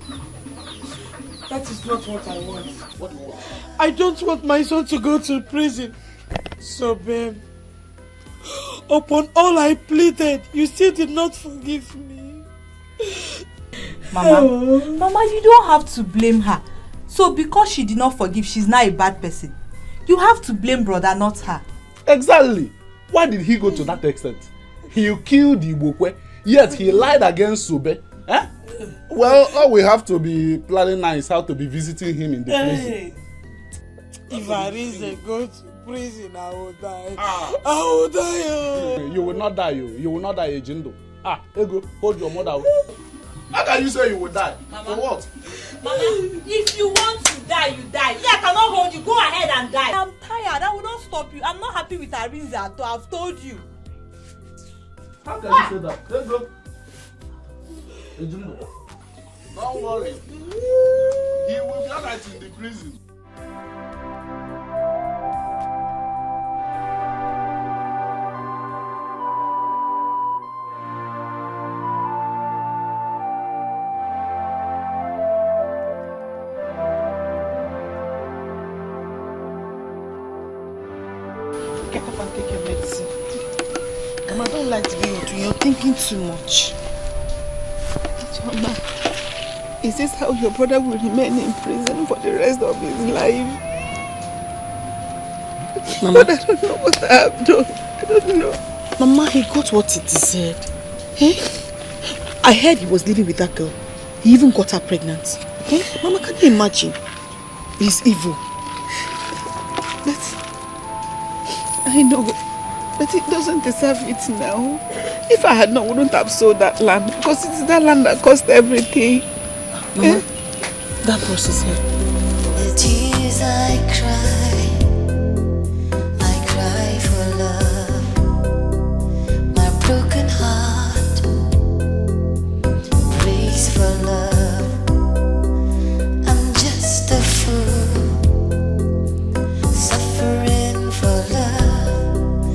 That is not what I want. What do you want? I don't want my son to go to prison. So, babe, upon all I pleaded, you still did not forgive me. Mama, Mama, you don't have to blame her. So because she did not forgive, she's now a bad person. You have to blame brother, not her. Exactly. Why did he go to that extent? He killed Ibokwe, yet he lied against Sobe. Eh? Well, all we have to be planning now is how to be visiting him in the prison. If Arinze goes to prison, I will die. I will die. Oh. You will not die, you will not die, Ejindo. Ego, hold your mother. How can you say you will die? Mama. For what? Mama, if you want to die, you die. Me, I cannot hold you. Go ahead and die. I'm tired. I will not stop you. I'm not happy with Arinze at all. I've told you. How can you say that? Ego. Ejindo. Don't worry. He will be alright in the prison. Get up and take your medicine. Mama, I don't like to be with you. You're thinking too much. Mama, Is this how your brother will remain in prison for the rest of his life? Mama. But I don't know what I have done. I don't know. Mama, he got what he deserved. Eh? I heard he was living with that girl. He even got her pregnant. Eh? Mama, can you imagine? He's evil. But I know, but he doesn't deserve it now. If I had known, I wouldn't have sold that land, because it's that land that cost everything. Mama, that process here. The tears I cry for love. My broken heart breaks for love. I'm just a fool, suffering for love,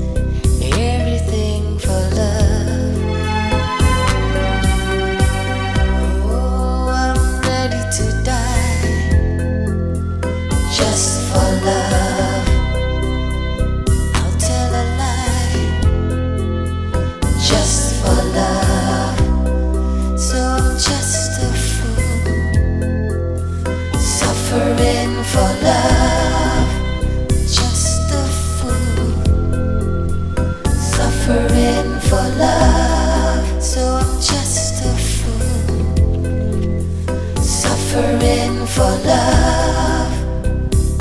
everything for love. Oh, I'm ready to die, just for love. I'll tell a lie, just for love. So I'm just a fool, suffering for love. Just a fool, suffering for love. So I'm just a fool, suffering for love.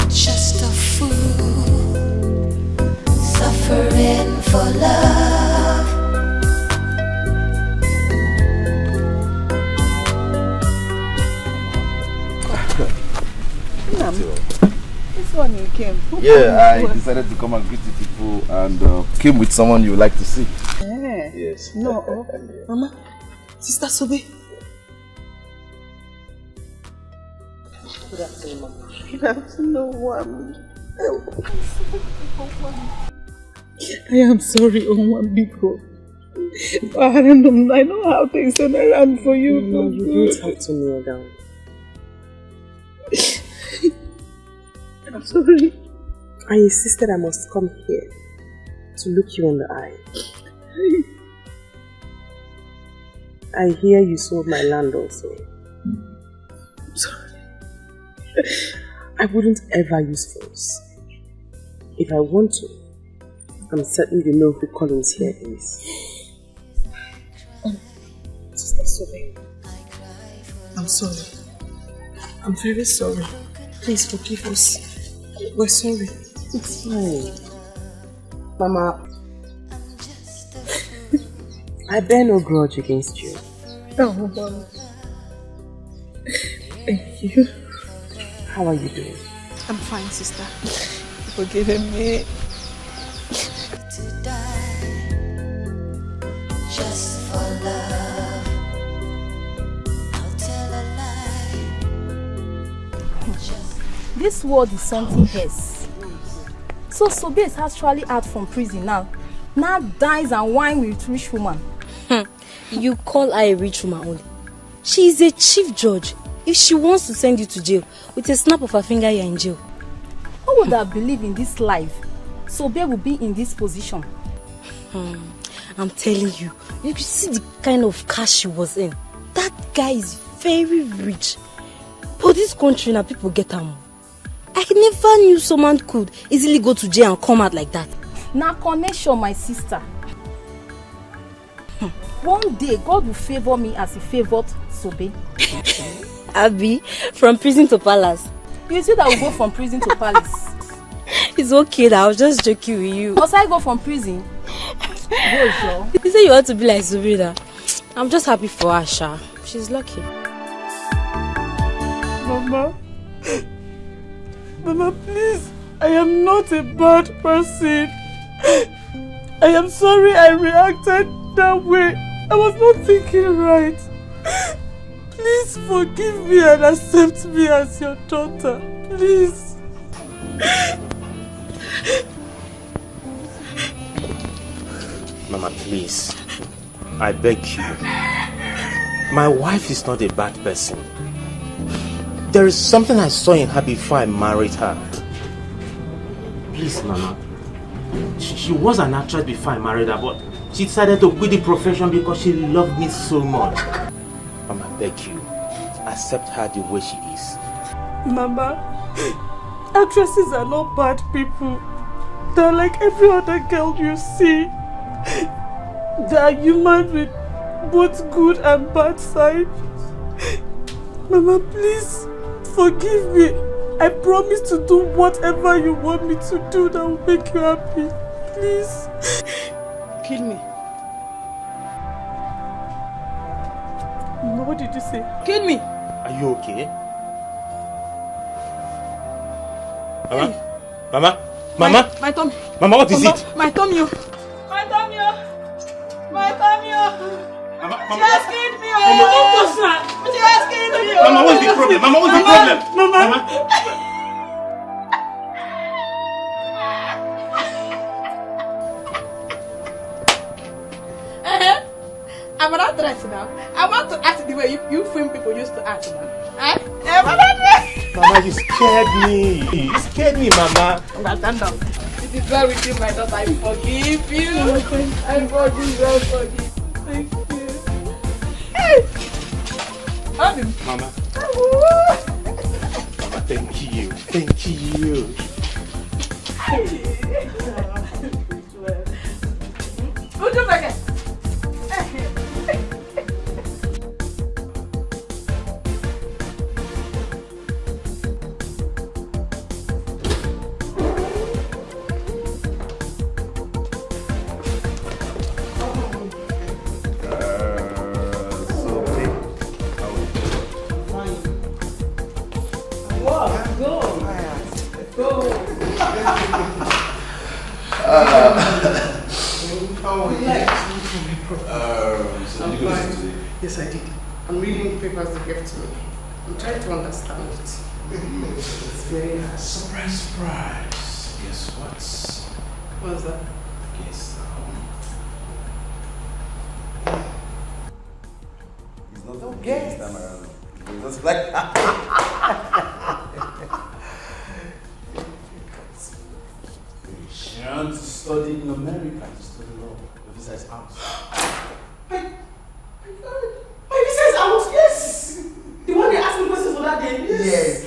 Just a fool, suffering for love. This one you came. Yeah, I decided to come and greet the people and came with someone you would like to see. Yeah. Yes. No. Mama, Sister Sobe. Good afternoon, Mama. Good afternoon, Wami. I am sorry, Onwambiko. I know how things turn around for you. No, you don't have to kneel down. I'm sorry. I insisted I must come here to look you in the eye. I hear you sold my land also. I'm sorry. I wouldn't ever use force. If I want to, I'm certain you know who Collins here is. Sister Sobe, I'm sorry. I'm very sorry. Please forgive us. We're sorry. It's fine. Mama, I bear no grudge against you. Oh, Mama. Thank you. How are you doing? I'm fine, sister. Forgiving me. To die, just for love. I'll tell a lie. This world is something else. So Sobe is actually out from prison now. Now dies and wine with rich woman. You call her a rich woman only. She is a chief judge. If she wants to send you to jail, with a snap of her finger, you're in jail. Who would have believed in this life? Sobe will be in this position. I'm telling you, you could see the kind of cash she was in. That guy is very rich. But this country now, people get am. I never knew someone could easily go to jail and come out like that. Now connection, my sister. One day, God will favor me as he favored Sobe. Abby, from prison to palace. You see that we go from prison to palace. It's okay, I was just joking with you. Must I go from prison? Go, Joe. You say you want to be like Subida. I'm just happy for her, Sha. She's lucky. Mama. Mama, please. I am not a bad person. I am sorry I reacted that way. I was not thinking right. Please forgive me and accept me as your daughter. Please. Mama, please. I beg you. My wife is not a bad person. There is something I saw in her before I married her. Please, Mama. She was an actress before I married her, but she decided to quit the profession because she loved me so much. Mama, I beg you. accept her the way she is. Mama, actresses are not bad people. They're like every other girl you see. They are human with both good and bad sides. Mama, please forgive me. I promise to do whatever you want me to do that will make you happy. Please. Kill me. Mama, what did you say? Kill me. Are you okay? Mama? Mama? Mama? My tummy. Mama, what is Mama, it? My tummy. My tummy. My tummy. She has killed me. Mama, She has killed me. Mama, what's the problem? Mama, what's the problem? Mama. I'm an actress now. I want to act the way you film people used to act now. I'm an actress. Mama, you scared me. You scared me, Mama. Stand up. This is well with you, my daughter. I forgive you. I forgive. Thank you. Hey! Mama. Mama, thank you. Thank you. Who's your back? Yes, I did. I'm reading the papers they gave to me. I'm trying to understand it. It's very hard. Surprise, surprise. Guess what? What's that? Guess It's not the this time around. It's just like you want to study in America, to study law. The visa is out. My visa is out, yes! The one they asked me questions for that day? Yes.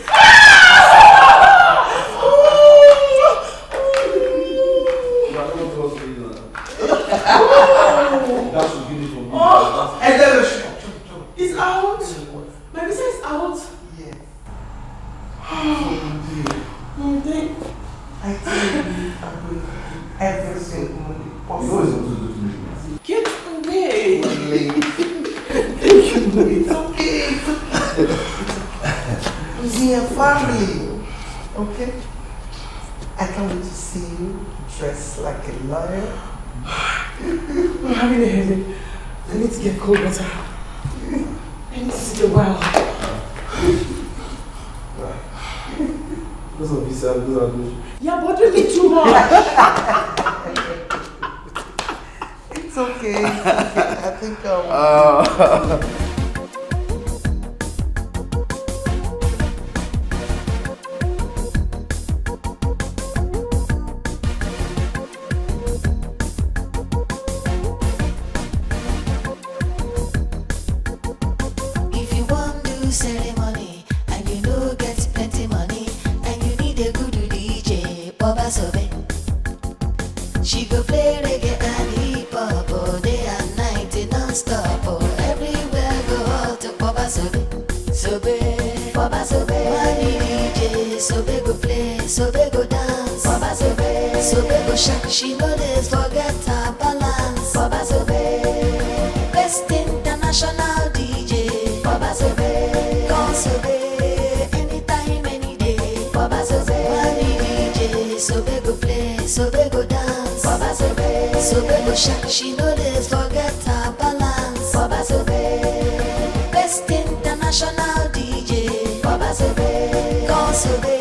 That should give me for me. It's out. My visa is out. Yes. I think I'm going to do every single money possible. Get away! It's okay. We are family. Okay? I can't wait to see you dressed like a lawyer. I'm having a headache. I need to get cold water. I need to sit a while. Those are visa, those are those. You're bothering me too much. It's okay. I think If you want to ceremony and you know get plenty money and you need a good DJ, Baba Sobe. She go play reggae and hip hop all day and night non-stop. Oh, everywhere go hot to Baba Sobe. Sobe, Baba Sobe. Money DJ, Sobe go play, Sobe go dance. Baba Sobe, Sobe go shine. She know this forget her balance. Baba Sobe, best international DJ. Baba Sobe, come Sobe, anytime, any day. Baba Sobe, money DJ, Sobe go play, Sobe go dance. Baba Sobe, Sobe go shine. She know this forget her balance. Baba Sobe, best international DJ. Baba Sobe, come Sobe.